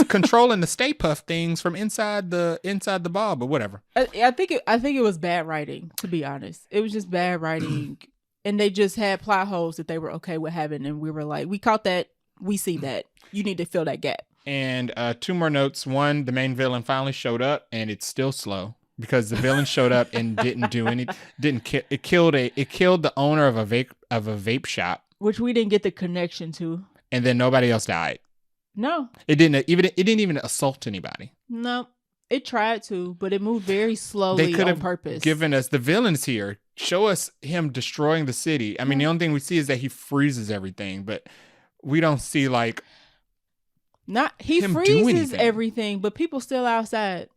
Speaker 1: controlling the Stay Puft things from inside the ball, but whatever.
Speaker 2: I think it was bad writing, to be honest. It was just bad writing, and they just had plot holes that they were okay with having, and we were like, we caught that, we see that, you need to fill that gap.
Speaker 1: And 2 more notes. One, the main villain finally showed up, and it's still slow because the villain showed up and didn't do any. It killed the owner of a vape shop,
Speaker 2: which we didn't get the connection to.
Speaker 1: And then nobody else died.
Speaker 2: No,
Speaker 1: it didn't even assault anybody.
Speaker 2: No, it tried to, but it moved very slowly.
Speaker 1: They could
Speaker 2: on
Speaker 1: have
Speaker 2: purpose.
Speaker 1: Given us the villains here. Show us him destroying the city. I mean, the only thing we see is that he freezes everything, but we don't see like.
Speaker 2: He freezes everything, but people still outside.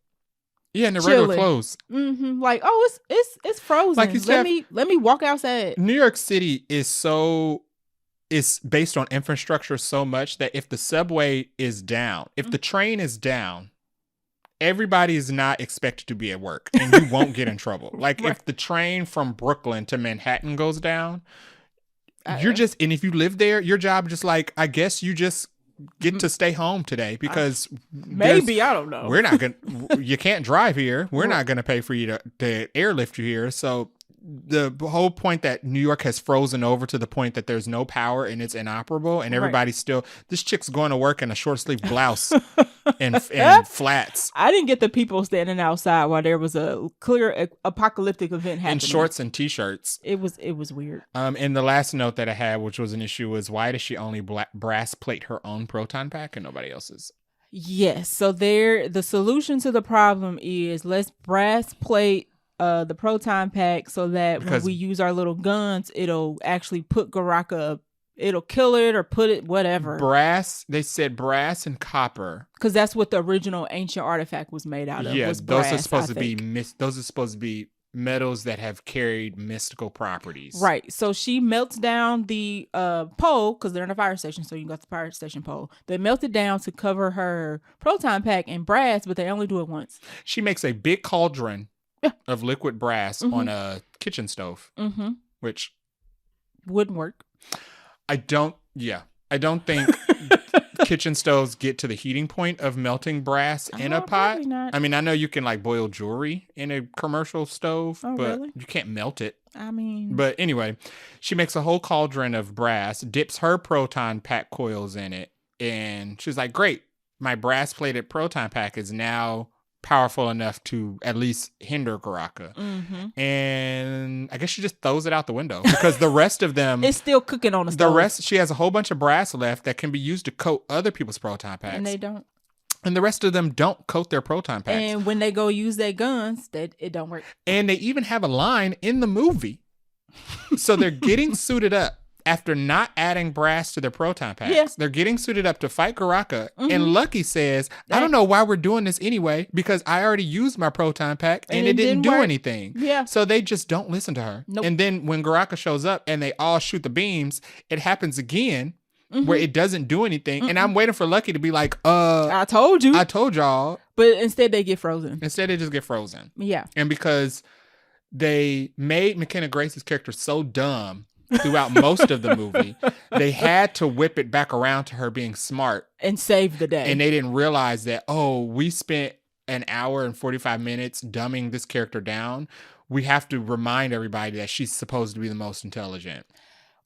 Speaker 1: Yeah, in the regular clothes.
Speaker 2: Mm-hmm. Like, oh, it's frozen. Like let me walk outside.
Speaker 1: New York City is based on infrastructure so much that if the subway is down, if the train is down, everybody is not expected to be at work, and you won't get in trouble. Like if the train from Brooklyn to Manhattan goes down, you're just, and if you live there, your job just like, I guess you just get to stay home today because
Speaker 2: maybe I don't know.
Speaker 1: We're not gonna. You can't drive here. We're not gonna pay for you to airlift you here. So the whole point that New York has frozen over to the point that there's no power and it's inoperable, and everybody's still. This chick's going to work in a short sleeve blouse and flats.
Speaker 2: I didn't get the people standing outside while there was a clear apocalyptic event happening.
Speaker 1: In shorts and t-shirts.
Speaker 2: It was weird.
Speaker 1: And the last note that I had, which was an issue, was why does she only brass plate her own proton pack and nobody else's?
Speaker 2: Yes. So the solution to the problem is let's brass plate the proton pack so that when we use our little guns, it'll actually put Garaka up. It'll kill it or put it, whatever.
Speaker 1: Brass, they said brass and copper.
Speaker 2: Because that's what the original ancient artifact was made out of.
Speaker 1: Yeah,
Speaker 2: was brass,
Speaker 1: those are supposed to be metals that have carried mystical properties.
Speaker 2: Right. So she melts down the pole, because they're in a fire station, so you got the fire station pole. They melt it down to cover her proton pack in brass, but they only do it once.
Speaker 1: She makes a big cauldron of liquid brass on a kitchen stove, which
Speaker 2: wouldn't work.
Speaker 1: I don't think kitchen stoves get to the heating point of melting brass in a pot.
Speaker 2: Not.
Speaker 1: I mean, I know you can like boil jewelry in a commercial stove, but
Speaker 2: really?
Speaker 1: you can't melt it.
Speaker 2: I mean,
Speaker 1: but anyway, she makes a whole cauldron of brass, dips her proton pack coils in it, and she's like, great, my brass plated proton pack is now powerful enough to at least hinder Garaka. And I guess she just throws it out the window because the rest of them,
Speaker 2: it's still cooking on the stove.
Speaker 1: The rest, she has a whole bunch of brass left that can be used to coat other people's proton packs.
Speaker 2: And they don't.
Speaker 1: And the rest of them don't coat their proton packs.
Speaker 2: And when they go use their guns, it don't work.
Speaker 1: And they even have a line in the movie. So they're getting suited up after not adding brass to their proton packs.
Speaker 2: Yeah.
Speaker 1: They're getting suited up to fight Garaka. And Lucky says, I don't know why we're doing this anyway, because I already used my proton pack and it didn't do anything.
Speaker 2: Yeah.
Speaker 1: So they just don't listen to her.
Speaker 2: Nope.
Speaker 1: And then when Garaka shows up and they all shoot the beams, it happens again where it doesn't do anything. And I'm waiting for Lucky to be like,
Speaker 2: I told you.
Speaker 1: I told y'all.
Speaker 2: But instead they get frozen.
Speaker 1: Instead they just get frozen.
Speaker 2: Yeah.
Speaker 1: And because they made McKenna Grace's character so dumb throughout most of the movie, they had to whip it back around to her being smart
Speaker 2: and save the day.
Speaker 1: And they didn't realize that, we spent an hour and 45 minutes dumbing this character down. We have to remind everybody that she's supposed to be the most intelligent.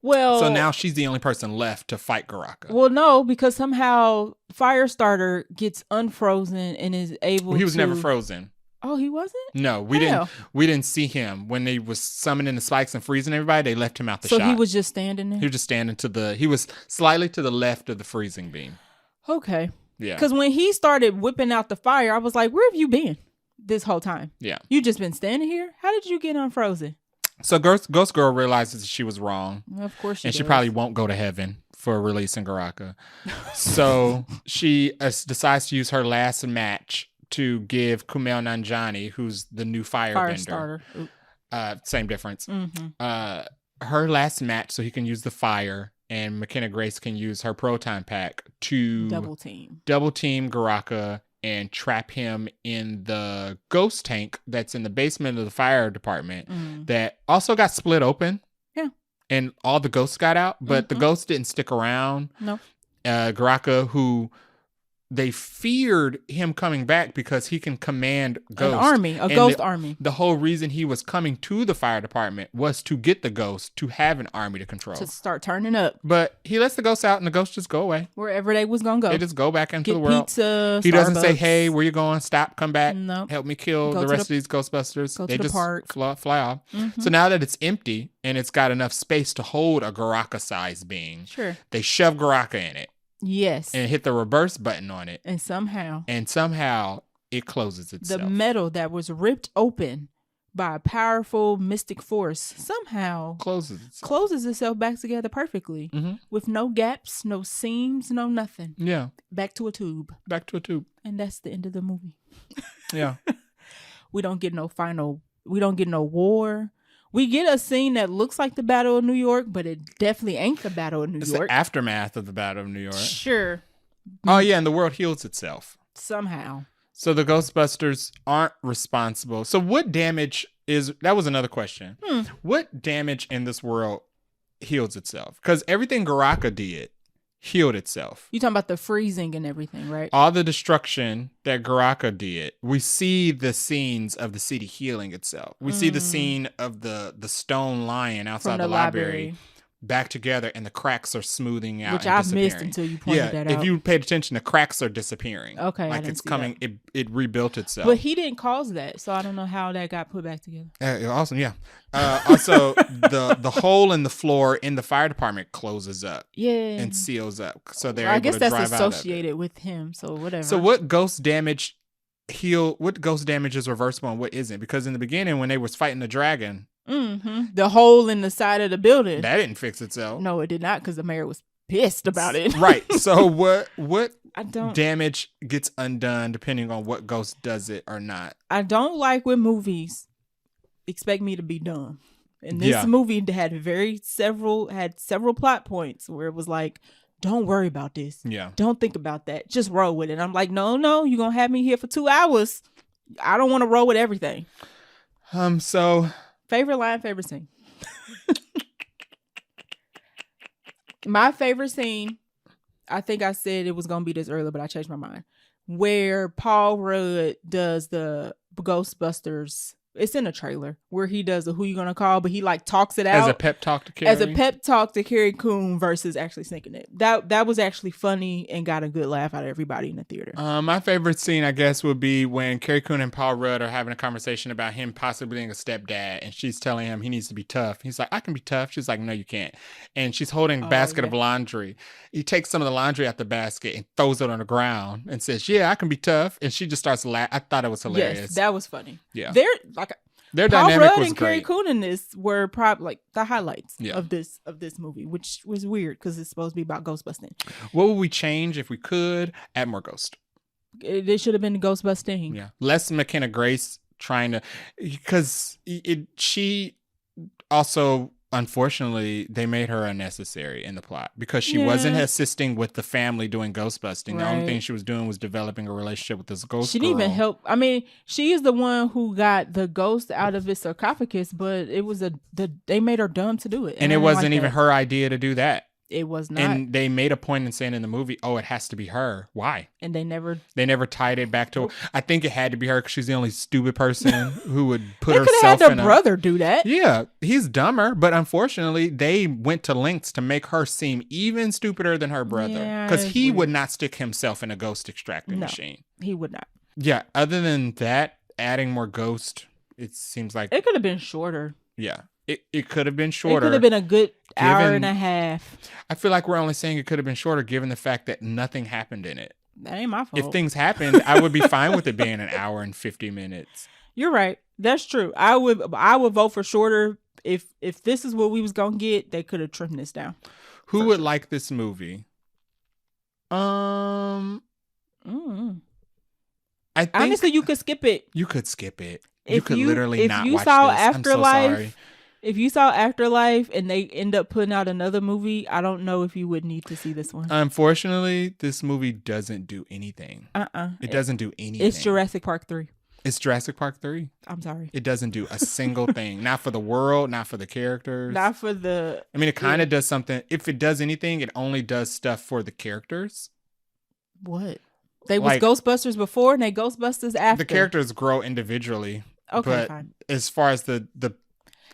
Speaker 2: Well,
Speaker 1: so now she's the only person left to fight Garaka.
Speaker 2: Well, no, because somehow Firestarter gets unfrozen and is able to...
Speaker 1: He was never frozen.
Speaker 2: Oh, he wasn't?
Speaker 1: No, we didn't see him. When they was summoning the spikes and freezing everybody, they left him out the shot.
Speaker 2: So he was just standing there?
Speaker 1: He was just standing he was slightly to the left of the freezing beam.
Speaker 2: Okay.
Speaker 1: Yeah.
Speaker 2: Because when he started whipping out the fire, I was like, where have you been this whole time?
Speaker 1: Yeah.
Speaker 2: You just been standing here? How did you get unfrozen?
Speaker 1: So Ghost Girl realizes that she was wrong.
Speaker 2: Of course she does.
Speaker 1: And she probably won't go to heaven for releasing Garaka. So she decides to use her last match to give Kumail Nanjiani, who's the new firebender. Same difference. Her last match so he can use the fire, and McKenna Grace can use her proton pack to double team Garaka and trap him in the ghost tank that's in the basement of the fire department that also got split open.
Speaker 2: Yeah.
Speaker 1: And all the ghosts got out, but the ghosts didn't stick around.
Speaker 2: No.
Speaker 1: Garaka, who they feared him coming back because he can command ghosts.
Speaker 2: An army, a ghost army.
Speaker 1: The whole reason he was coming to the fire department was to get the ghosts to have an army to control.
Speaker 2: To start turning up.
Speaker 1: But he lets the ghosts out and the ghosts just go away.
Speaker 2: Wherever they was going to go.
Speaker 1: They just go back into
Speaker 2: Get
Speaker 1: the world.
Speaker 2: Pizza,
Speaker 1: he
Speaker 2: Starbucks.
Speaker 1: doesn't say, hey, where you going? Stop, come back.
Speaker 2: No.
Speaker 1: Help me kill the rest of these Ghostbusters.
Speaker 2: Go
Speaker 1: they
Speaker 2: to
Speaker 1: just
Speaker 2: the park.
Speaker 1: Fly off. So now that it's empty and it's got enough space to hold a Garaka-sized being,
Speaker 2: sure,
Speaker 1: they shove Garaka in it.
Speaker 2: Yes.
Speaker 1: And hit the reverse button on it.
Speaker 2: And somehow
Speaker 1: it closes itself.
Speaker 2: The metal that was ripped open by a powerful mystic force somehow closes itself back together perfectly. With no gaps, no seams, no nothing.
Speaker 1: Yeah.
Speaker 2: Back to a tube. And that's the end of the movie.
Speaker 1: Yeah.
Speaker 2: We don't get no war. We get a scene that looks like the Battle of New York, but it definitely ain't the Battle of New York.
Speaker 1: It's the aftermath of the Battle of New York.
Speaker 2: Sure.
Speaker 1: Oh, yeah, and the world heals itself.
Speaker 2: Somehow.
Speaker 1: So the Ghostbusters aren't responsible. So what damage that was another question. What damage in this world heals itself? Because everything Garaka did healed itself.
Speaker 2: You talking about the freezing and everything, right?
Speaker 1: All the destruction that Garaka did. We see the scenes of the city healing itself. We see the scene of the stone lion outside the library back together, and the cracks are smoothing out,
Speaker 2: which I've missed until you pointed that out.
Speaker 1: If you paid attention, the cracks are disappearing.
Speaker 2: Okay,
Speaker 1: like it's coming. It rebuilt itself.
Speaker 2: But he didn't cause that, so I don't know how that got put back together.
Speaker 1: Awesome, yeah. Also, the hole in the floor in the fire department closes up, and seals up, so they're able to drive out of it. I guess that's
Speaker 2: associated with him, so whatever.
Speaker 1: So what ghost damage what ghost damage is reversible and what isn't? Because in the beginning, when they was fighting the dragon.
Speaker 2: The hole in the side of the building.
Speaker 1: That didn't fix itself.
Speaker 2: No, it did not, because the mayor was pissed about it.
Speaker 1: Right. So what damage gets undone depending on what ghost does it or not?
Speaker 2: I don't like with movies expect me to be dumb. And this movie had several plot points where it was like, don't worry about this.
Speaker 1: Yeah.
Speaker 2: Don't think about that. Just roll with it. And I'm like, no, you're going to have me here for 2 hours. I don't want to roll with everything.
Speaker 1: So
Speaker 2: favorite line, favorite scene. My favorite scene, I think I said it was going to be this earlier, but I changed my mind. Where Paul Rudd does the Ghostbusters. It's in a trailer where he does the who you gonna call, but he like talks it out
Speaker 1: as a pep talk to Carrie
Speaker 2: Coon versus actually sneaking it. That was actually funny and got a good laugh out of everybody in the theater.
Speaker 1: My favorite scene, I guess, would be when Carrie Coon and Paul Rudd are having a conversation about him possibly being a stepdad, and she's telling him he needs to be tough. He's like, I can be tough. She's like, no, you can't. And she's holding a basket of laundry. He takes some of the laundry out the basket and throws it on the ground and says, yeah, I can be tough. And she just starts laughing. I thought it was hilarious.
Speaker 2: Yes, that was funny.
Speaker 1: Yeah.
Speaker 2: Their
Speaker 1: Paul
Speaker 2: dynamic
Speaker 1: Rudd
Speaker 2: was
Speaker 1: and
Speaker 2: Carrie
Speaker 1: great.
Speaker 2: Coon in this were probably like the highlights of this movie, which was weird because it's supposed to be about Ghostbusting.
Speaker 1: What would we change if we could? Add more ghost.
Speaker 2: It should have been Ghostbusting.
Speaker 1: Yeah, less McKenna Grace trying to, because she also, unfortunately, they made her unnecessary in the plot because she wasn't assisting with the family doing ghostbusting. The only thing she was doing was developing a relationship with this ghost.
Speaker 2: She didn't even help. I mean, she is the one who got the ghost out of his sarcophagus, but it was they made her dumb to do it,
Speaker 1: and it wasn't even her idea to do that.
Speaker 2: It was not.
Speaker 1: And they made a point in saying in the movie, oh, it has to be her. Why?
Speaker 2: And they never
Speaker 1: tied it back to her. I think it had to be her because she's the only stupid person who would put
Speaker 2: they
Speaker 1: herself
Speaker 2: had their brother do that.
Speaker 1: Yeah, he's dumber, but unfortunately, they went to lengths to make her seem even stupider than her brother because he would not stick himself in a ghost extracting machine.
Speaker 2: He would not.
Speaker 1: Yeah, other than that, adding more ghost, it seems like
Speaker 2: it could have been shorter.
Speaker 1: Yeah. It could have been shorter.
Speaker 2: It could have been a good hour and a half.
Speaker 1: I feel like we're only saying it could have been shorter given the fact that nothing happened in it.
Speaker 2: That ain't my fault.
Speaker 1: If things happened, I would be fine with it being an hour and 50 minutes.
Speaker 2: You're right. That's true. I would vote for shorter. If this is what we was gonna get, they could have trimmed this down.
Speaker 1: Who would like this movie? I think
Speaker 2: honestly, you could skip it.
Speaker 1: You could skip it. You could literally not watch this.
Speaker 2: Afterlife,
Speaker 1: I'm so sorry.
Speaker 2: If you saw Afterlife and they end up putting out another movie, I don't know if you would need to see this one.
Speaker 1: Unfortunately, this movie doesn't do anything. It doesn't do anything.
Speaker 2: It's Jurassic Park 3.
Speaker 1: It's Jurassic Park 3.
Speaker 2: I'm sorry.
Speaker 1: It doesn't do a single thing. Not for the world, not for the characters.
Speaker 2: Not for the...
Speaker 1: I mean, it kind of does something. If it does anything, it only does stuff for the characters.
Speaker 2: What? They was Ghostbusters before and they Ghostbusters after.
Speaker 1: The characters grow individually.
Speaker 2: Okay,
Speaker 1: but
Speaker 2: fine.
Speaker 1: As far as the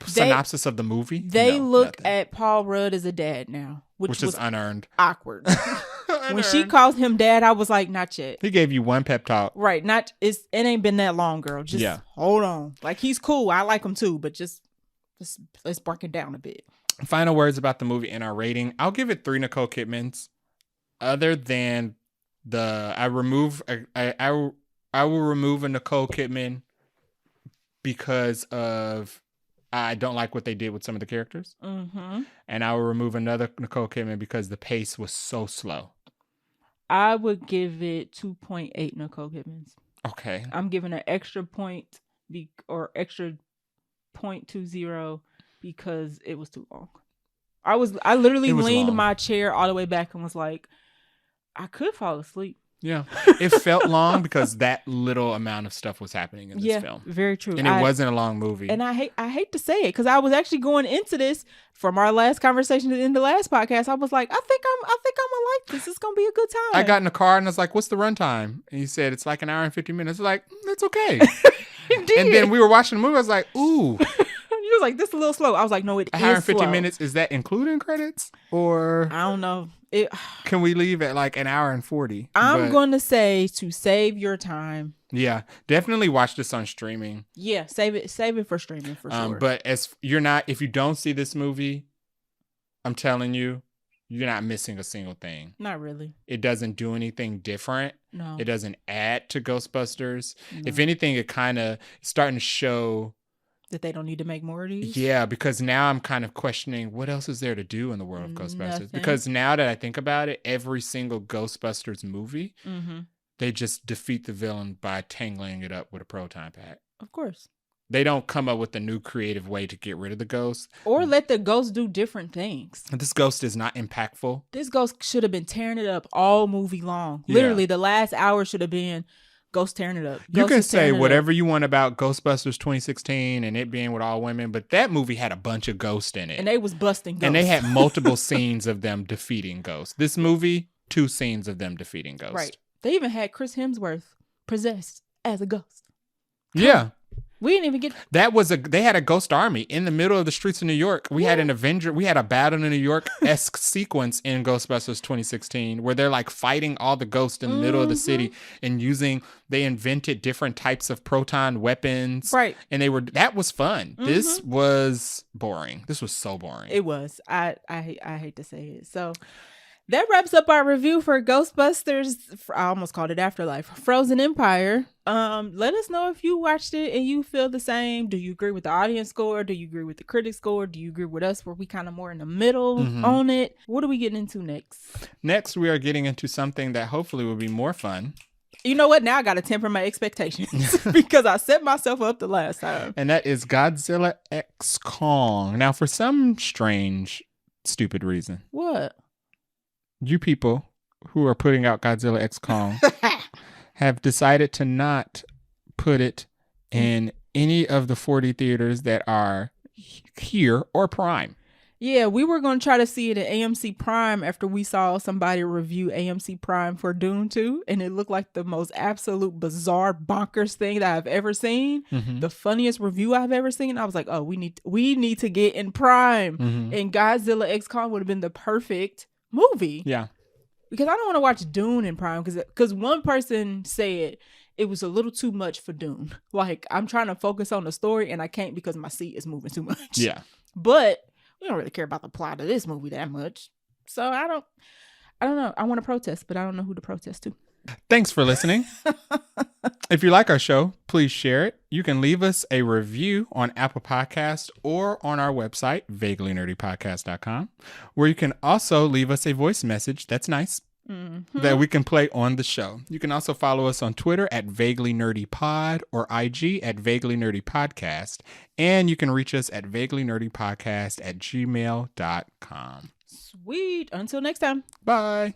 Speaker 1: synopsis of the movie,
Speaker 2: they look at Paul Rudd as a dad now, which was
Speaker 1: is unearned.
Speaker 2: Awkward. When she calls him dad, I was like, not yet.
Speaker 1: He gave you one pep talk.
Speaker 2: Right. It ain't been that long, girl. Just hold on. Like, he's cool. I like him too, but just let's break it down a bit.
Speaker 1: Final words about the movie and our rating. I'll give it 3 Nicole Kidmans. Other than I will remove a Nicole Kidman because of I don't like what they did with some of the characters.
Speaker 2: Mm-hmm.
Speaker 1: And I will remove another Nicole Kidman because the pace was so slow.
Speaker 2: I would give it 2.8 Nicole Kidmans.
Speaker 1: Okay.
Speaker 2: I'm giving an extra point or extra 0.20 because it was too long. I literally leaned my chair all the way back and was like, I could fall asleep.
Speaker 1: Yeah. It felt long because that little amount of stuff was happening in this film.
Speaker 2: Very true.
Speaker 1: And it wasn't a long movie.
Speaker 2: And I hate to say it because I was actually going into this from our last conversation in the last podcast. I was like, I think I'm gonna like this. It's gonna be a good time.
Speaker 1: I got in the car and I was like, what's the runtime? And he said it's like an hour and 50 minutes. I was like, that's okay. And then we were watching the movie. I was like, ooh.
Speaker 2: You was like, this is a little slow. I was like, no, it is
Speaker 1: an hour and 50
Speaker 2: slow.
Speaker 1: minutes. Is that including credits? Or
Speaker 2: I don't know.
Speaker 1: Can we leave at like an hour and 40?
Speaker 2: I'm going to say to save your time.
Speaker 1: Yeah, definitely watch this on streaming.
Speaker 2: Yeah, save it for streaming for sure.
Speaker 1: But if you don't see this movie, I'm telling you, you're not missing a single thing.
Speaker 2: Not really.
Speaker 1: It doesn't do anything different.
Speaker 2: No.
Speaker 1: It doesn't add to Ghostbusters.
Speaker 2: No.
Speaker 1: If anything, it kind of starting to show
Speaker 2: that they don't need to make more of these?
Speaker 1: Yeah, because now I'm kind of questioning what else is there to do in the world of Ghostbusters.
Speaker 2: Nothing.
Speaker 1: Because now that I think about it, every single Ghostbusters movie,
Speaker 2: mm-hmm.
Speaker 1: they just defeat the villain by tangling it up with a proton pack.
Speaker 2: Of course.
Speaker 1: They don't come up with a new creative way to get rid of the ghost.
Speaker 2: Or let the ghost do different things.
Speaker 1: This ghost is not impactful.
Speaker 2: This ghost should have been tearing it up all movie long.
Speaker 1: Yeah.
Speaker 2: Literally, the last hour should have been ghost tearing it up.
Speaker 1: You can say whatever you want about Ghostbusters 2016 and it being with all women, but that movie had a bunch of ghosts in it.
Speaker 2: And they was busting ghosts.
Speaker 1: And they had multiple scenes of them defeating ghosts. This movie, 2 scenes of them defeating ghosts.
Speaker 2: Right. They even had Chris Hemsworth possessed as a ghost.
Speaker 1: Yeah.
Speaker 2: We didn't even get
Speaker 1: they had a ghost army in the middle of the streets of New York. We had a battle in New York-esque sequence in Ghostbusters 2016 where they're like fighting all the ghosts in the middle of the city and they invented different types of proton weapons.
Speaker 2: Right.
Speaker 1: And that was fun. This was boring. This was so boring.
Speaker 2: It was. I hate to say it. So that wraps up our review for Ghostbusters. I almost called it Afterlife. Frozen Empire. Let us know if you watched it and you feel the same. Do you agree with the audience score? Do you agree with the critic score? Do you agree with us where we kind of more in the middle on it? What are we getting into next?
Speaker 1: Next, we are getting into something that hopefully will be more fun.
Speaker 2: You know what? Now I got to temper my expectations because I set myself up the last time.
Speaker 1: And that is Godzilla x Kong. Now, for some strange, stupid reason.
Speaker 2: What?
Speaker 1: You people who are putting out Godzilla x Kong have decided to not put it in any of the 40 theaters that are here or Prime.
Speaker 2: Yeah, we were going to try to see it at AMC Prime after we saw somebody review AMC Prime for Dune 2, and it looked like the most absolute bizarre bonkers thing that I've ever seen. The funniest review I've ever seen. I was like, oh, we need to get in Prime. And Godzilla x Kong would have been the perfect movie.
Speaker 1: Yeah.
Speaker 2: Because I don't want to watch Dune in Prime because one person said it was a little too much for Dune. Like, I'm trying to focus on the story and I can't because my seat is moving too much.
Speaker 1: Yeah.
Speaker 2: But we don't really care about the plot of this movie that much. So I don't know. I want to protest, but I don't know who to protest to.
Speaker 1: Thanks for listening. If you like our show, please share it. You can leave us a review on Apple Podcasts or on our website, vaguelynerdypodcast.com, where you can also leave us a voice message. That's nice. That we can play on the show. You can also follow us on Twitter at VaguelyNerdyPod or IG at VaguelyNerdyPodcast. And you can reach us at VaguelyNerdyPodcast@gmail.com.
Speaker 2: Sweet. Until next time.
Speaker 1: Bye.